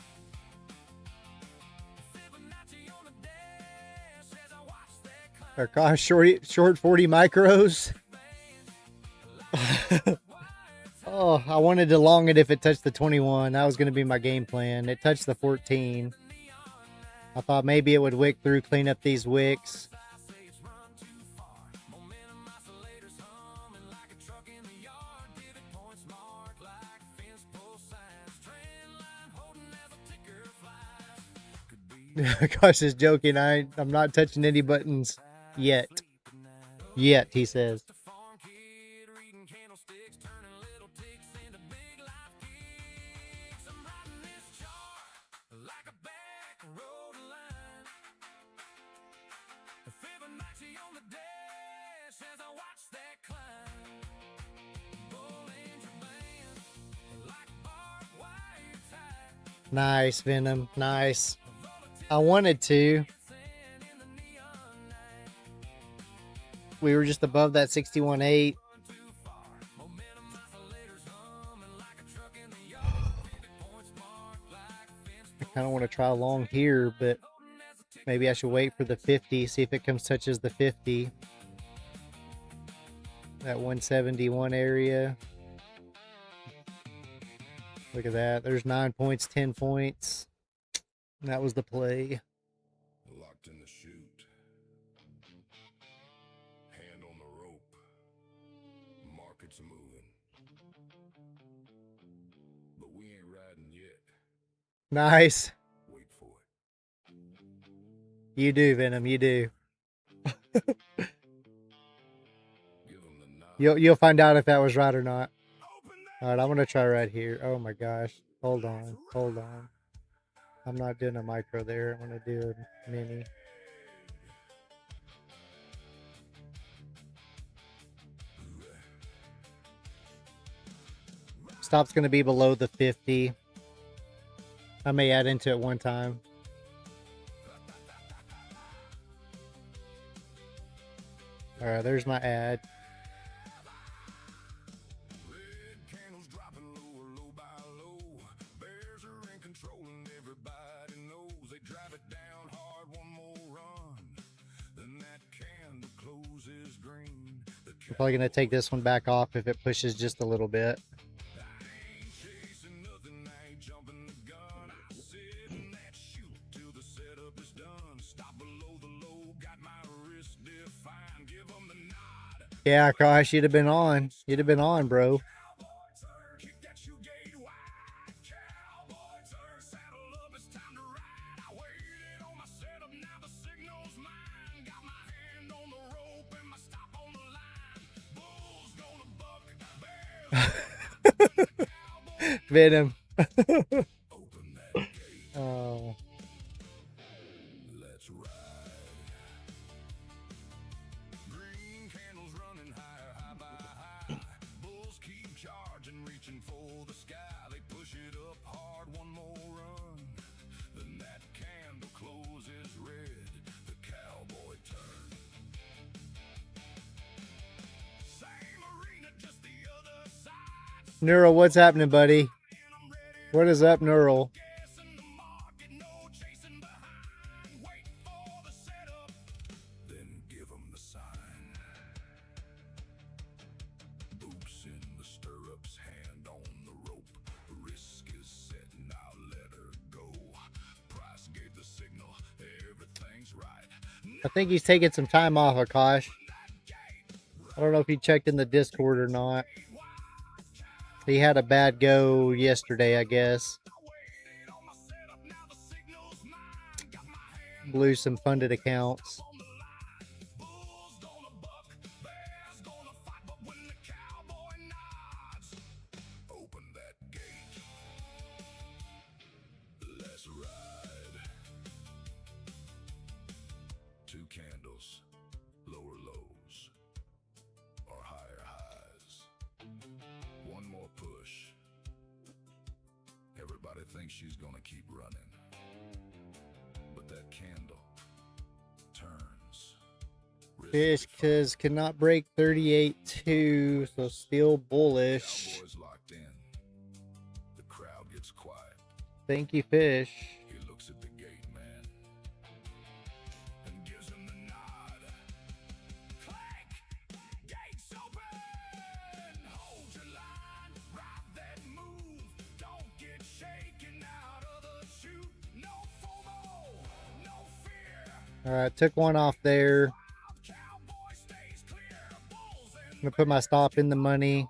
Fibonacci on the dash as I watch that climb. Or gosh, short 40 micros. Oh, I wanted to long it if it touched the 21. That was going to be my game plan. It touched the 14. I thought maybe it would wick through, clean up these wicks. Gosh is joking. I'm not touching any buttons yet. Yet, he says. Nice, Venom. Nice. I wanted to. We were just above that 61.8. I kind of want to try along here, but maybe I should wait for the 50, see if it comes touches the 50. That 171 area. Look at that. There's 9 points, 10 points. That was the play. Locked in the chute. Hand on the rope. Market's moving. But we ain't riding yet. Nice. Wait for it. You do, Venom. You do. Give them the nod. You'll find out if that was right or not. All right, I'm gonna try right here. Oh my gosh. Hold on. Hold on. I'm not doing a micro there. I'm gonna do a mini. Stop's gonna be below the 50. I may add into it one time. All right, there's my ad. Red candles dropping lower, low by low. Bears are in control and everybody knows they drive it down hard. One more run, then that candle closes green. I'm probably gonna take this one back off if it pushes just a little bit. I ain't chasing nothing, I ain't jumping the gun. I sit in that chute till the setup is done. Stop below the low, got my wrist defined. Give them the nod. Yeah, gosh, you'd have been on. You'd have been on, bro. Cowboy turn, kick that shoe gate wide. Cowboy turn, saddle up, it's time to ride. I waited on my setup, now the signal's mine. Got my hand on the rope and my stop on the line. Bulls gonna buck, bears Venom. open that gate. Oh. Let's ride. Green candles running higher, high by high. Bulls keep charging, reaching for the sky. They push it up hard, one more run. Then that candle closes red. The cowboy turn. Same arena, just the other side. Neural, what's happening, buddy? What is up, Neural? Guessing the market, no chasing behind. Wait for the setup, then give them the sign. Boots in the stirrups, hand on the rope. Risk is set, now let her go. Price gave the signal, everything's right. I think he's taking some time off, Akash. I don't know if he checked in the Discord or not. He had a bad go yesterday, I guess. Blew some funded accounts. Bulls gonna buck, bears gonna fight, but when the cowboy nods, open that gate. Let's ride. 2 candles, lower lows, or higher highs. One more push. Everybody thinks she's gonna keep running. But that candle turns. Fish cannot break 38.2, so still bullish. Cowboys locked in. The crowd gets quiet. Thank you, Fish. He looks at the gate man and gives him the nod. Click! Gates open! Hold your line, ride that move. Don't get shaken out of the chute. No FOMO, no fear. All right, took one off there. Cowboy stays clear. Bulls I'm gonna put my stop in the money.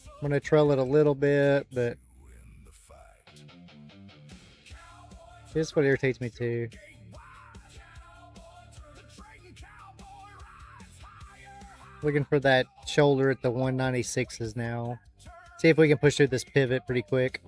I'm gonna trail it a little bit, but in the fight. this is what irritates me too. Looking for that shoulder at the 196s now. See if we can push through this pivot pretty quick.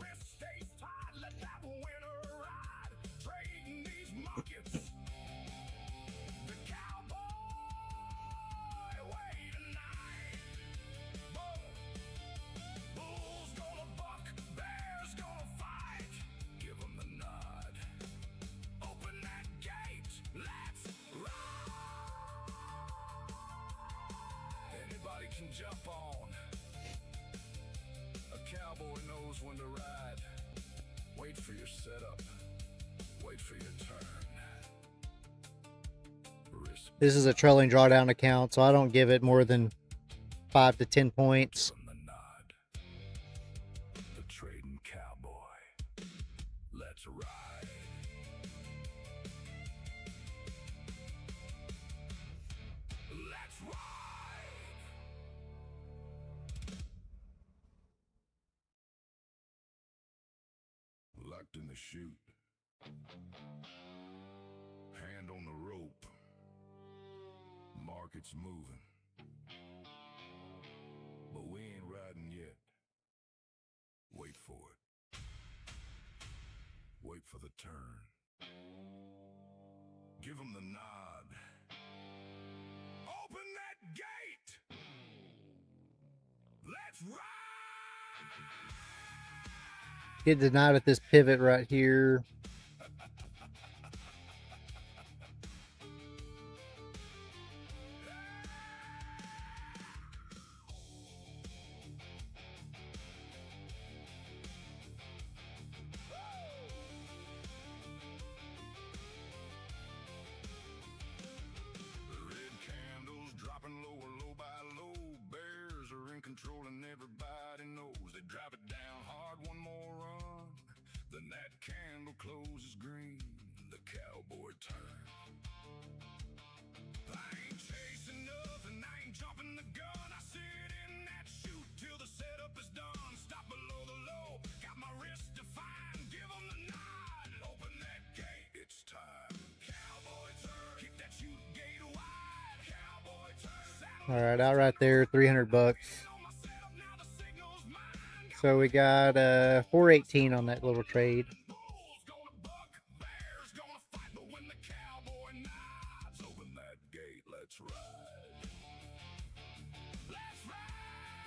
Anybody can jump on. A cowboy knows when to ride. Wait for your setup. Wait for your turn. Risk This is a trailing drawdown account, so I don't give it more than 5 to 10 points. from the nod. The trading cowboy. Let's ride. Let's ride. Locked in the chute. Hand on the rope. Market's moving. But we ain't riding yet. Wait for it. Wait for the turn. Give him the nod. Open that gate! Let's ride! Get the knot at this pivot right here. Red candles dropping lower, low by low. Bears are in control and everybody knows. They drive it down hard, one more run. Then that candle closes green. The cowboy turns. I ain't chasing nothing, I ain't jumping the gun. I sit in that chute till the setup is done. Stop below the low, got my wrist defined. Give 'em the nod, open that gate, it's time. Cowboy turn, keep that chute gate wide. Cowboy turn, saddle All right, out right there, 300 bucks. on my setup, now the signal's mine. So we got 418 on that little trade. Bulls gonna buck, bears gonna fight, but when the cowboy nods, open that gate, let's ride. Let's ride!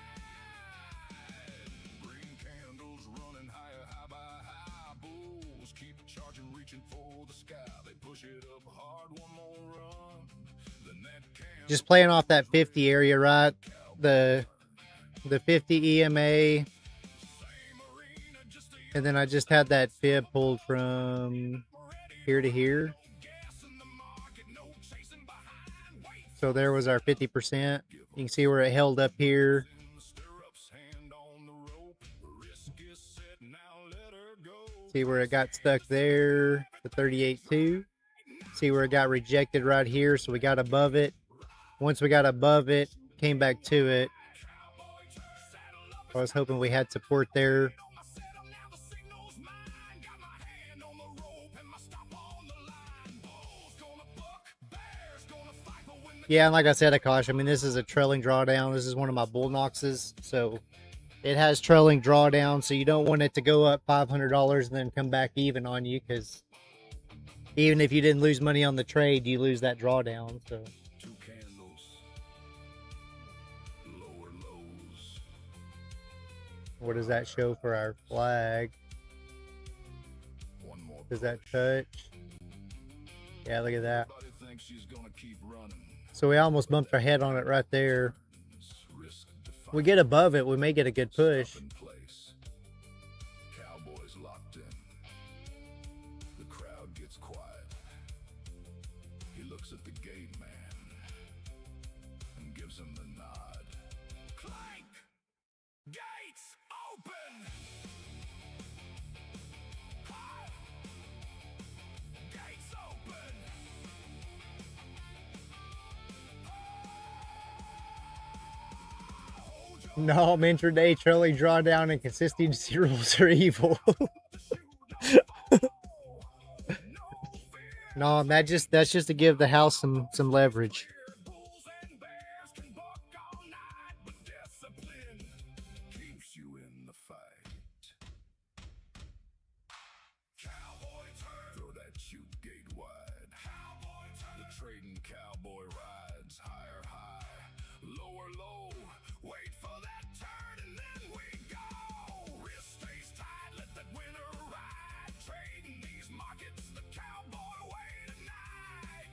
Green candles running higher, high by high. Bulls keep charging, reaching for the sky. They push it up hard, one more run. Then that candle Just playing off that 50 area, right? The 50 EMA. And then I just had that fib pulled from here to here. So there was our 50%. You can see where it held up here. See where it got stuck there, the 38.2. See where it got rejected right here. So we got above it. Once we got above it, came back to it. I was hoping we had support there. Yeah, and like I said, Akash, I mean, this is a trailing drawdown. This is one of my bull noxes. So it has trailing drawdown. So you don't want it to go up $500 and then come back even on you. Because even if you didn't lose money on the trade, you lose that drawdown. So Two candles, lower lows. what does that show for our flag? One more Does that push. touch? Yeah, look at that. Everybody thinks she's gonna keep running. So we almost bumped our head on it right there. Risk If we get above it, we may get a good push. in place. Cowboys locked in. The crowd gets quiet. He looks at the gate man and gives him the nod. Clank! Gates open! Hi! Gates open! No, intraday trailing drawdown and consistency rules are evil. No, that's just to give the house some leverage. Bulls and bears can buck all night, but discipline keeps you in the fight. Cowboy turn, throw that chute gate wide. Cowboy turn, the trading cowboy rides higher high, lower low. Wait for that turn and then we go. Wrist stays tight, let that winner ride. Trading these markets the cowboy way tonight.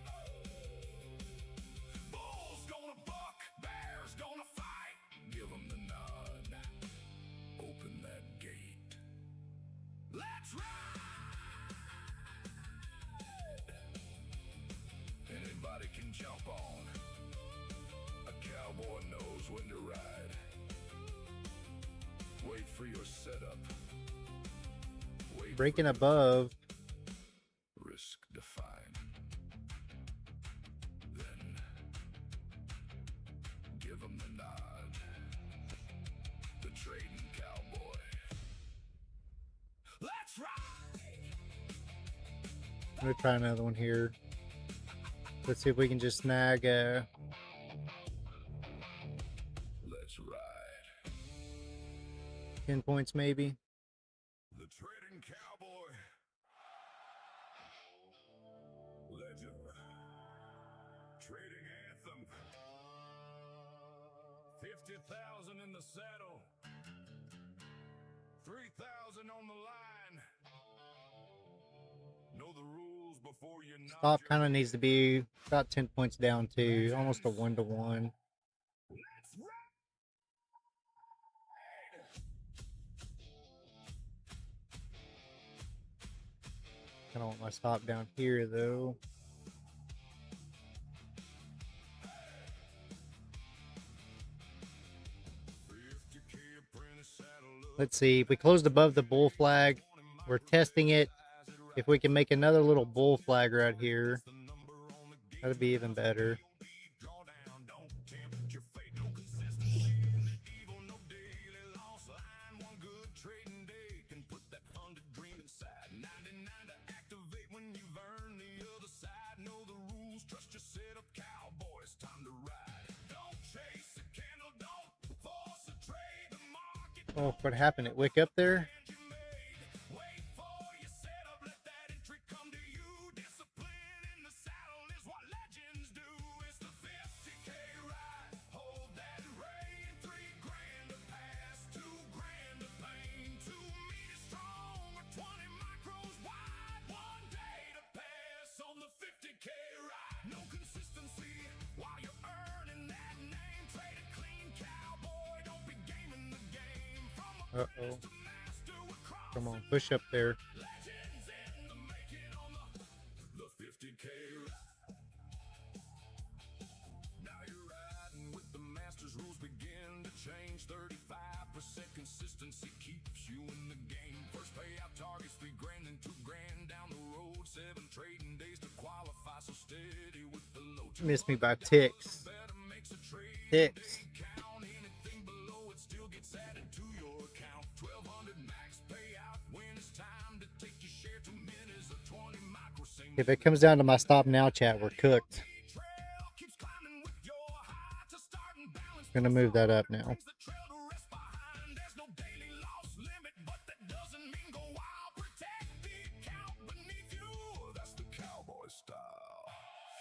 Bulls gonna buck, bears gonna fight. Give 'em the nod. Open that gate. Let's ride. Anybody can jump on. A cowboy knows when to ride. Wait Wait for your setup. Wait Breaking for above. risk defined. Then give them the nod. The trading cowboy. Let's ride! I'm gonna try another one here. Let's see if we can just snag Let's ride. 10 points maybe. The trading cowboy. Legend. Trading anthem. 50,000 in the saddle. 3,000 on the line. Know the rules before you nod Stop your kind of needs to be about 10 points down too. Almost a 1-to-1. Let's ride! I don't want my stop down here though. Let's see. If we closed above the bull flag, we're testing it. If we can make another little bull flag right here, that'd be even better. Oh, what happened? It wick up there? No consistency while you're earning that name. Trade a clean cowboy, don't be gaming the game. From Uh-oh. Come on, push up there. legends in the making on the 50K ride. Now you're riding with the masters, rules begin to change. 35% consistency keeps you in the game. First payout targets $3 grand and $2 grand down the road. 7 trading days to qualify, so steady with the low. Missed me by ticks. Better makes a trade Ticks. count. Anything below it still gets added to your account. 1,200 max payout when it's time to take your share. 2 minutes or 20 micro. Same If it comes down to my stop now chat, we're cooked. trail keeps climbing with your high to start and balance. Gonna move that up now. The trail to rest behind. There's no daily loss limit, but that doesn't mean go wild. Protect the account beneath you. That's the cowboy style.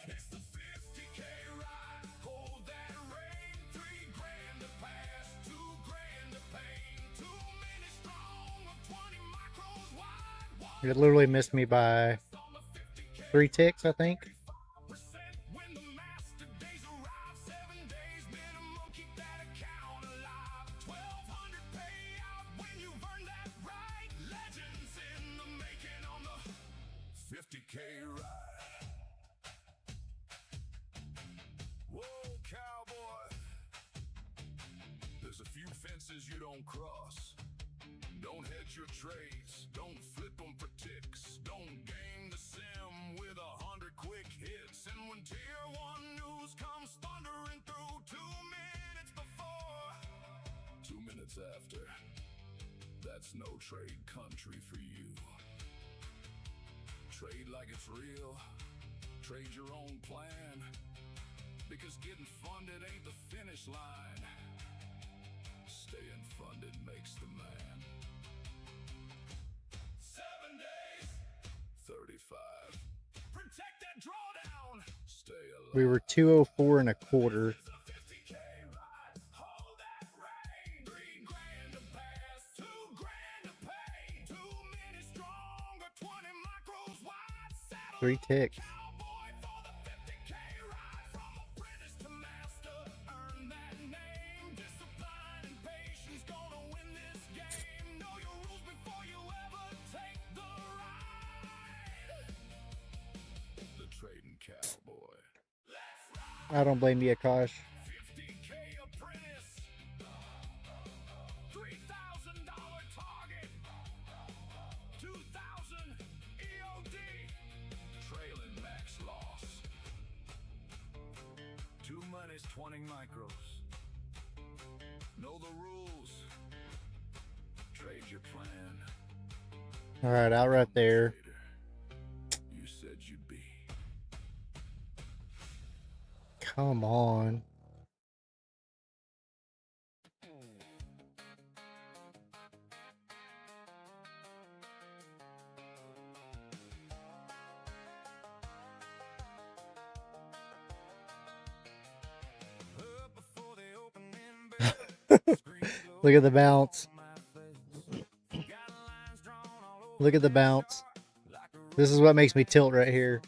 It's the 50K ride. Hold that rein. 3 grand to pass. 2 grand to pain. 2 minutes strong of 20 micros wide. It literally missed me by 3 ticks, I think. When the master days arrive, 7 days minimum, keep that account alive. 1,200 payout when you've earned that right. Legends in the making on the 50K ride. Whoa, cowboy. There's a few fences you don't cross. Don't hedge your trades. Don't flip them for ticks. Don't game the sim with 100 quick hits. And when tier 1 news comes thundering through, 2 minutes before, 2 minutes after, that's no trade country for you. Trade like it's real. Trade your own plan. Because getting funded ain't the finish line. Staying funded makes the man. 7 days. 35. Protect that drawdown. Stay alive. We were 204 and a quarter. 50K ride. Hold that rein. 3 grand to pass. 2 grand to pay. 2 minutes strong or 20 micros wide. Saddle 3 ticks. cowboy for the 50K ride. From apprentice to master, earn that name. Discipline and patience gonna win this game. Know your rules before you ever take the ride. The trading cowboy. I don't blame you, Akash. 50K apprentice. $3,000 20 micros. Know the rules. Trade your plan. All right, out right there. You said you'd be. Come on. Look at the bounce. Look at the bounce. This is what makes me tilt right here.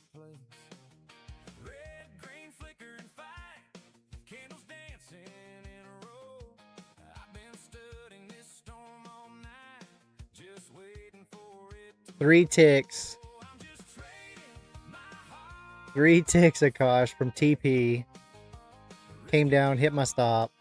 Three ticks. 3 ticks, Akash, from TP. Came down, hit my stop.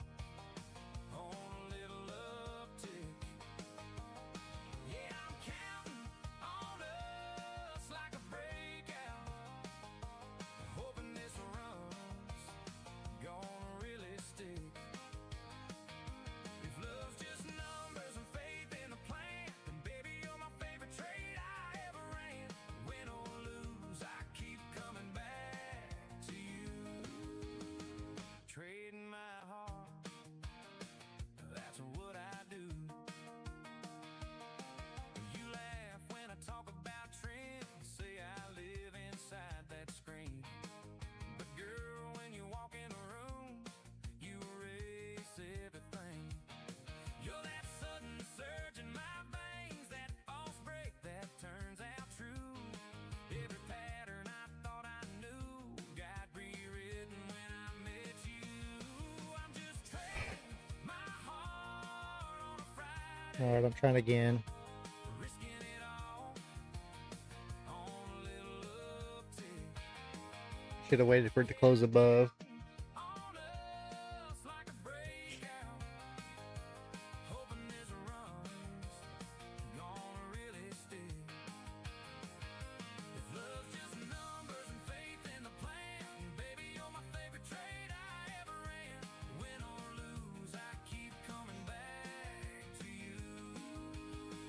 All right, I'm trying again. Should have waited for it to close above.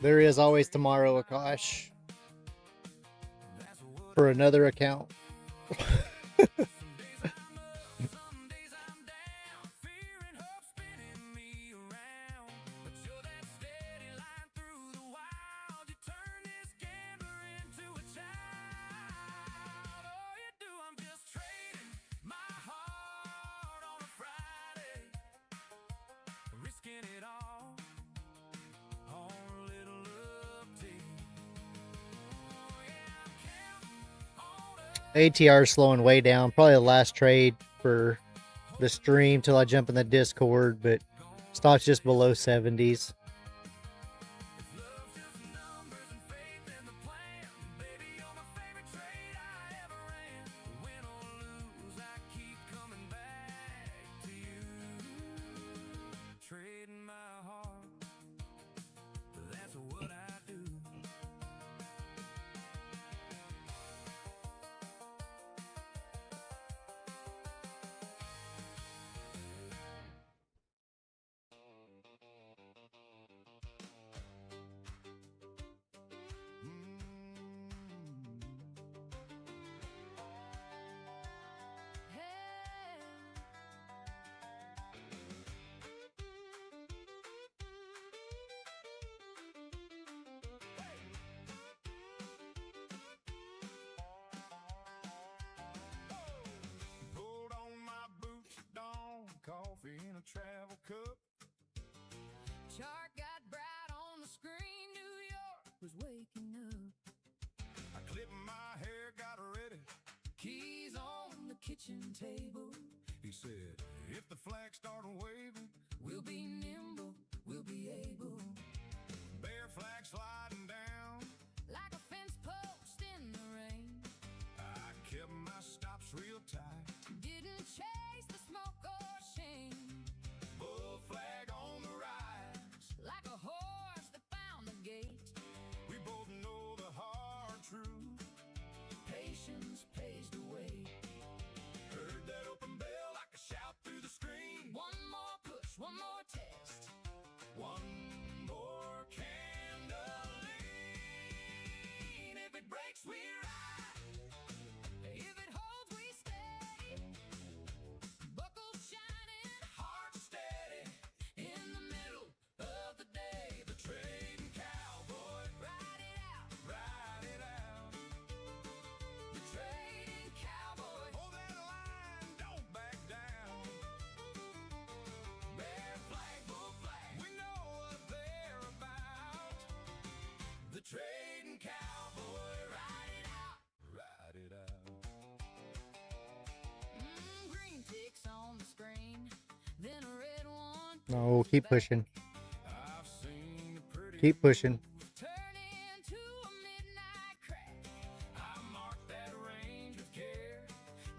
There is always tomorrow, Akash. For another account. ATR is slowing way down. Probably the last trade for the stream till I jump in the Discord, but stock's just below 70s. Coffee in a travel cup. Chart got bright on the screen. New York was waking up. I clipped my hair, got ready. Keys on the kitchen table. He said, if the flag started waving, We'll be nimble, we'll be able. bear flag sliding down. Like a fence post in the rain. I kept my stops real tight. Didn't chase the smoke or shame. Bull flag on the rise. Like a horse that found the gate. We both know the hard truth. Patience pays the way. Heard that open bell like a shout through the No, keep pushing. I've seen the pretty Keep pushing. Turn into a midnight crack, I mark that range of care.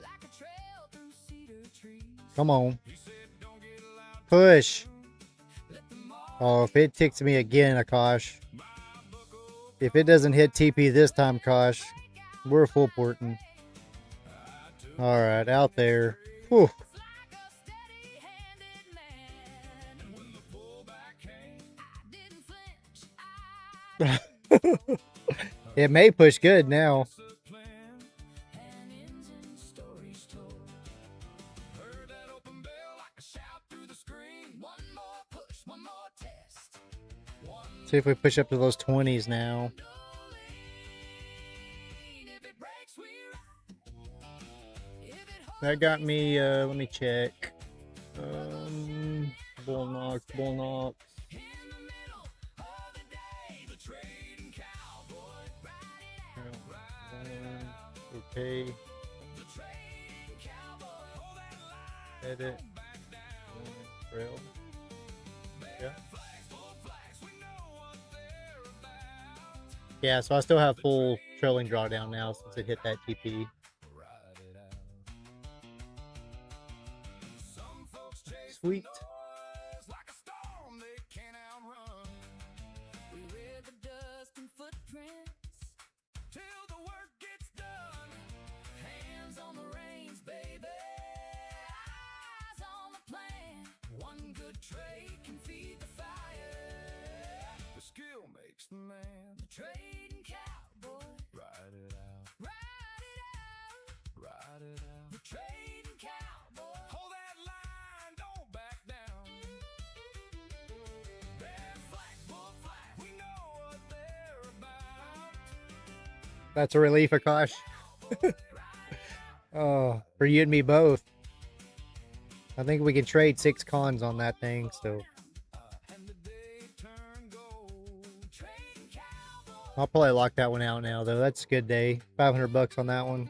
like a trail through cedar trees. Come on. He said, don't get loud. Push. Let the moss Oh, if it ticks me again, Akash. If it doesn't hit TP this time, Kosh, we're full porting. All right, out there. Whew. like a steady-handed man. When the pullback came, I didn't flinch. It may push good now. the plan. And engine stories told. Heard that open bell like a shout through the screen. One more push, one more test. See if we push up to those 20s now. If it breaks, we ride. If it holds, That got me, let me check. Bull knocks. in the middle of the day, The trading cowboy, Okay, the trading cowboy. Hold that line, edit. don't back down. Trail. Yeah. Flags, full flags, we know what they're about. Yeah, so I still have full trailing drawdown now since it hit that TP. Ride it out. Some folks chase Sweet. noise like a storm they can't outrun. we read the dust and footprints. Till the work gets done. Hands on the reins, baby. Eyes on the plan. One good trade can feed the fire. The skill makes the man. The trading cowboy. Ride it out, Ride it out. ride it out. The trading cowboy. Hold that line, don't back down. Bear flag, bull flag, we know what they're about. That's a relief, Akash. Oh, for you and me both. I think we can trade 6 cons on that thing, so And the day turned gold. Trading cowboy. I'll probably lock that one out now, though. That's a good day. $500 on that one.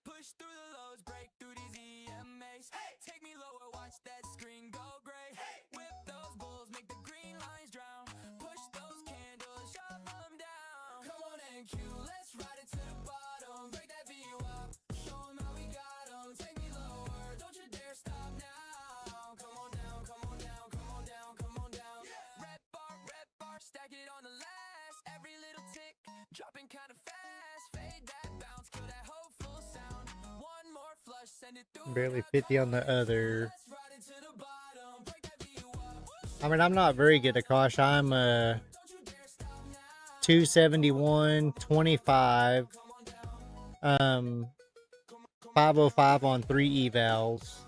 Push through the lows, break through these EMAs. Hey, take me lower, watch that screen go gray. Hey, whip those bulls, make the green lines drown. Push those candles, shove them down. Come on and cue, let's ride it to the bottom. Break that view up, show 'em how we got 'em. Take me lower, don't you dare stop now. Come on down, come on down, come on down, come on down. Red bar, stack it on the last. Every little tick, dropping kinda fast. Fade that bounce, kill that hopeful sound. One more flush, send it through. Barely 50 on the other. Let's ride it to the bottom, break that view up. I mean, I'm not very good at Akash. I'm Don't you dare stop now. 271, 25, 505 on 3 evals,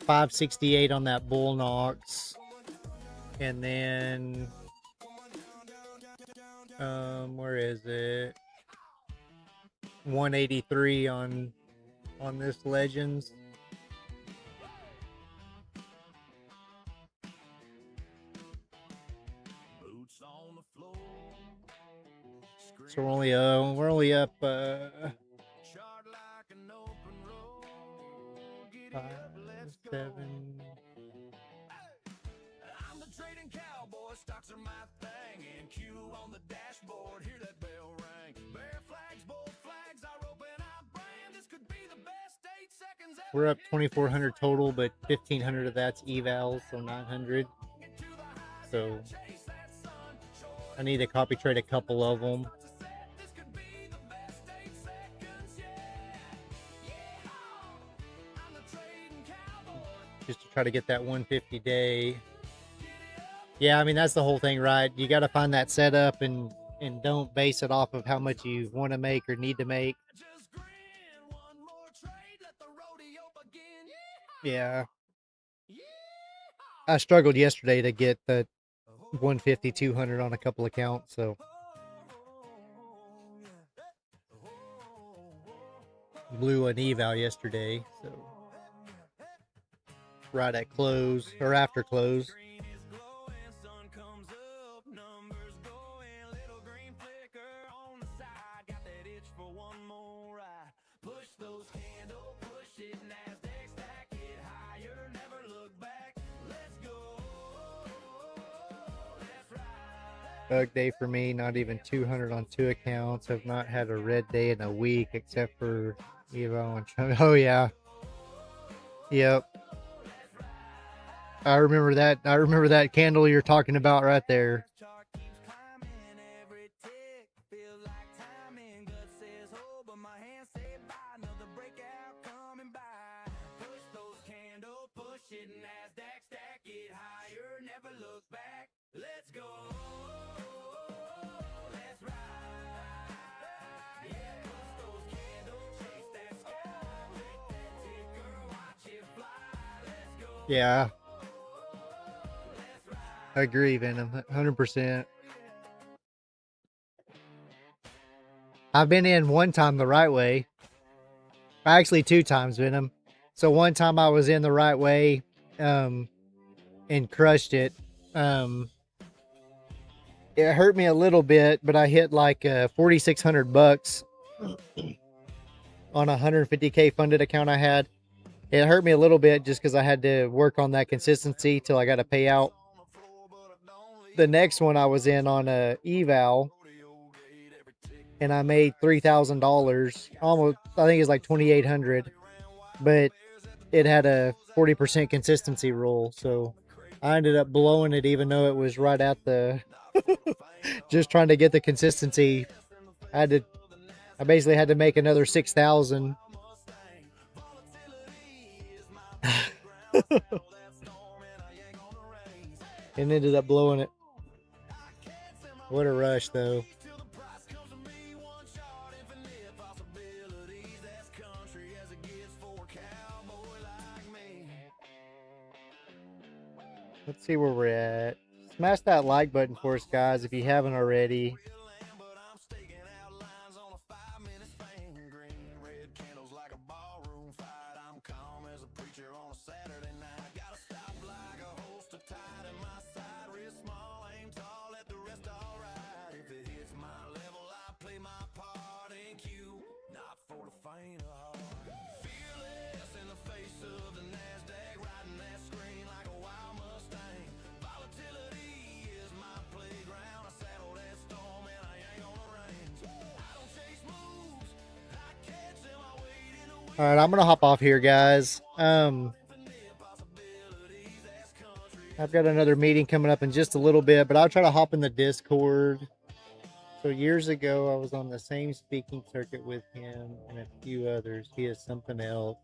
568 on that bull knocks, and then where is it? 183 on this Legends. Boots on the floor. So we're only up Chart like an open road. Giddy 5, up, let's go. 7. I'm the trading cowboy, stocks are my thing. And Q on the dashboard, hear that bell ring. Bear flags, bull flags, I rope and I brand. This could be the best 8 seconds ever. We're up 2,400 total, but 1,500 of that's evals, so 900. So Chase that sun, shore I need to copy trade a couple of them. to set. This could be the best 8 seconds, yeah. I'm the trading cowboy. Just to try to get that 150 day. Yeah, I mean, that's the whole thing, right? You got to find that setup and don't base it off of how much you want to make or need to make. Just grin, one more trade, let the rodeo begin. Yeah, Yeah. I struggled yesterday to get the 150, 200 on a couple accounts, so blew an eval yesterday. So right at close or after close. Green is glowing, sun comes up, numbers going, little green flicker on the side, got that Bug day for me, not even 200 on 2 accounts. Have not had a red day in a week except for Evo and Chunk. Oh, yeah. Yep. I remember that. I remember that candle you're talking about right there. Chart keeps climbing every tick. Feels like timing. Gut says hold, but my hands say bye. Another breakout coming by. Push those candles, push it, NASDAQ, stack it higher. Never look back. Let's go. Let's ride. Yeah, push those candles, chase that sky. Take that ticker, watch it fly. Let's go. Yeah. I agree, Venom. 100%. I've been in one time the right way. Actually, 2 times, Venom. So one time I was in the right way and crushed it. It hurt me a little bit, but I hit like $4,600 on a 150K funded account I had. It hurt me a little bit just because I had to work on that consistency till I got a payout. The next one I was in on a eval, and I made $3,000. Almost, I think it's like 2,800, but it had a 40% consistency rule, so I ended up blowing it, even though it was right at the just trying to get the consistency. I basically had to make another 6,000. And ended up blowing it. What a rush, though. Let's see where we're at. Smash that like button for us, guys, if you haven't already. All right, I'm gonna hop off here, guys. I've got another meeting coming up in just a little bit, but I'll try to hop in the Discord. So years ago, I was on the same speaking circuit with him and a few others. He is something else.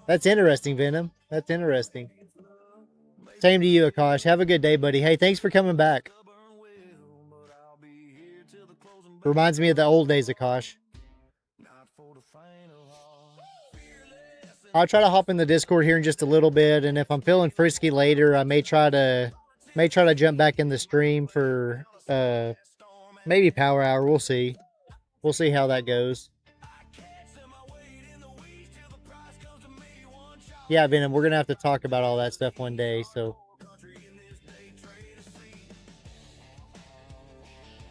That's interesting, Venom. That's interesting. Same to you, Akash. Have a good day, buddy. Hey, thanks for coming back. Reminds me of the old days, Akash. I'll try to hop in the Discord here in just a little bit, and if I'm feeling frisky later, I may try to jump back in the stream for maybe Power Hour. We'll see. We'll see how that goes. Yeah, Venom, we're gonna have to talk about all that stuff one day. So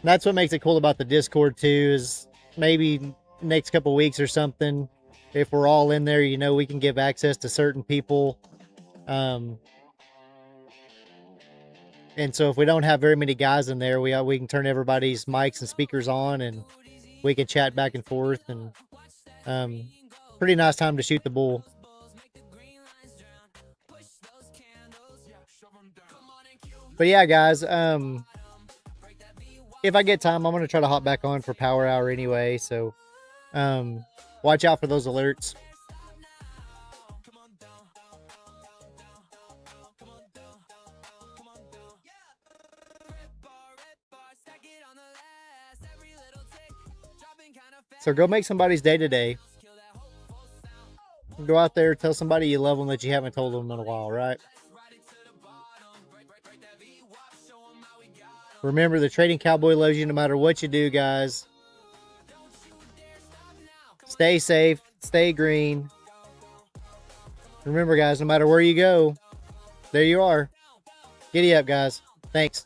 that's what makes it cool about the Discord too. Is maybe next couple weeks or something, if we're all in there, you know, we can give access to certain people. And so if we don't have very many guys in there, we can turn everybody's mics and speakers on, and we can chat back and forth. And pretty nice time to shoot the bull. But yeah, guys, if I get time, I'm going to try to hop back on for Power Hour anyway. So watch out for those alerts. So go make somebody's day today. Go out there, tell somebody you love them that you haven't told them in a while, right? Remember, the Trading Cowboy loves you no matter what you do, guys. Stay safe. Stay green. Remember, guys, no matter where you go, there you are. Giddy up, guys. Thanks.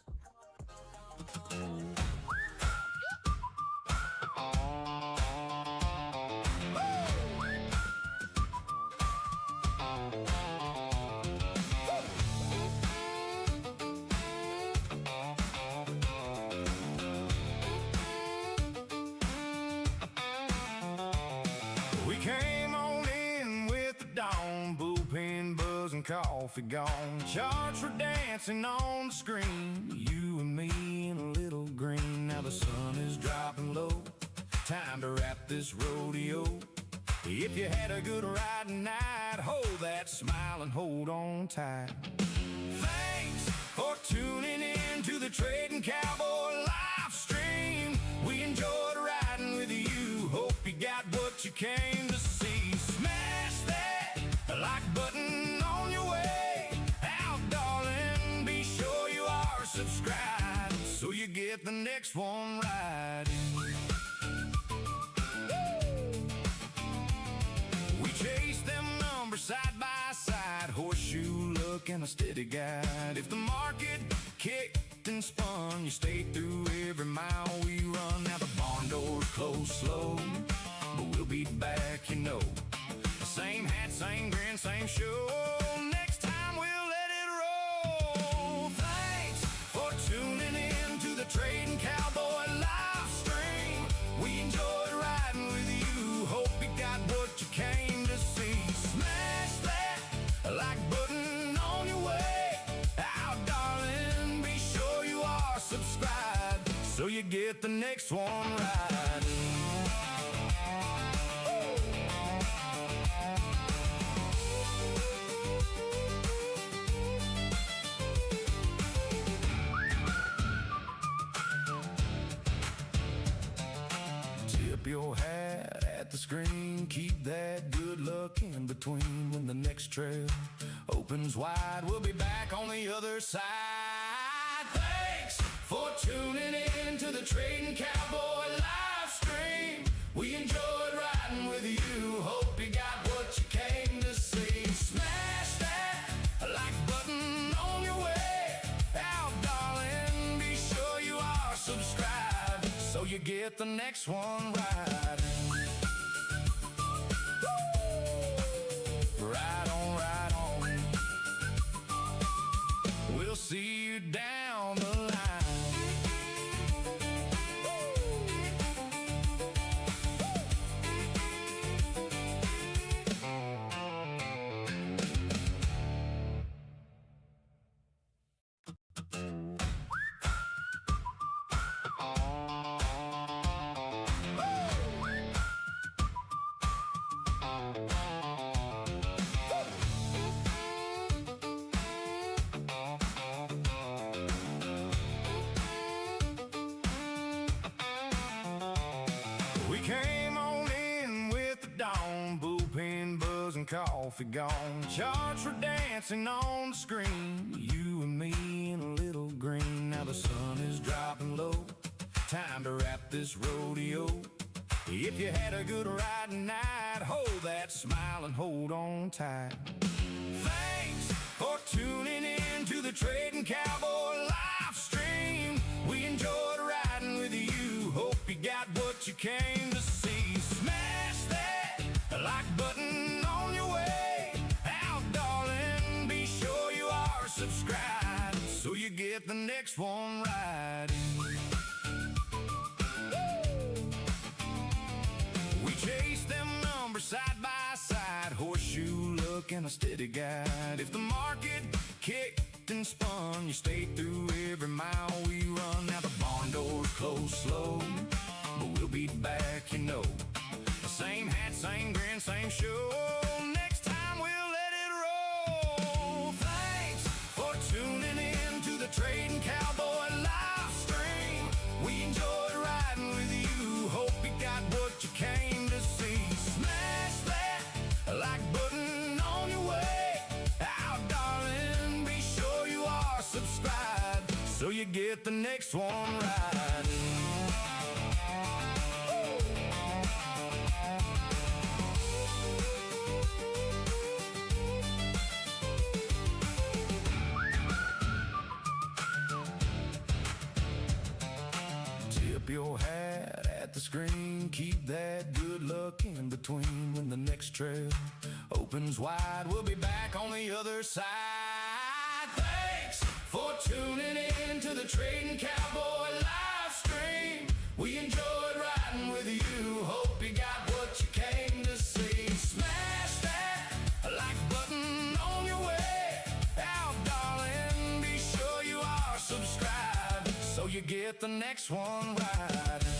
coffee gone. Charge for dancing on the screen. You and me in a little green. Now the sun is dropping low. Time to wrap this rodeo. If you had a good riding night, hold that smile and hold on tight. Thanks for tuning in to the Trading Cowboy live stream. We enjoyed riding with you. Hope you got what you came to see. Smash that like button on your way out, darling. Be sure you are subscribed so you get the next one right. We chase them numbers side by side, horseshoe look and a steady guide. If the market kicked and spun, you stayed through every mile we run. Now the barn doors close slow, but we'll be back, you know. Same hat, same grin, same show. Next time we'll let it roll. Thanks for tuning in to the Trading Cowboy live stream. We enjoyed riding with you. Hope you got what you came to see. Smash that like button on your way out, darling. Be sure you are subscribed so you get the next one right. Tip your hat at the screen. Keep that good luck in between. When the next trail opens wide, we'll be back on the other side. Thanks for tuning in to the Trading Cowboy live stream. We enjoyed riding with you. Hope you got what you came to see. Smash that like button on your way out, darling. Be sure you are subscribed so you get the next one right. Right on, right on. We'll see you down the line. We came on in with the dawn, bullpen buzzing, coffee gone. Charge for dancing on the screen. You and me in a little green. Now the sun is dropping low. Time to wrap this rodeo. If you had a good riding night, hold that smile and hold on tight. Thanks for tuning in to the Trading Cowboy live stream. We enjoyed riding with you. Hope you got what you came to see. Smash that like button on your way out, darling. Be sure you are subscribed so you get the next one right. We chase them numbers side by side, horseshoe look and a steady guide. If the market kicked and spun, you stayed through every mile we run. Now the barn doors close slow, but we'll be back, you know. Same hat, same grin, same show. Next time we'll let it roll. Thanks for tuning in to the Trading Cowboy live stream. We enjoyed riding with you. Hope you got what you came to see. Smash that like button on your way out, darling. Be sure you are subscribed so you get the next one right. Tip your hat at the screen. Keep that good luck in between. When the next trail opens wide, we'll be back on the other side. Thanks for tuning in to the Trading Cowboy live stream. We enjoyed riding with you. Hope you got what you came to see. Smash that like button on your way you get the next one right.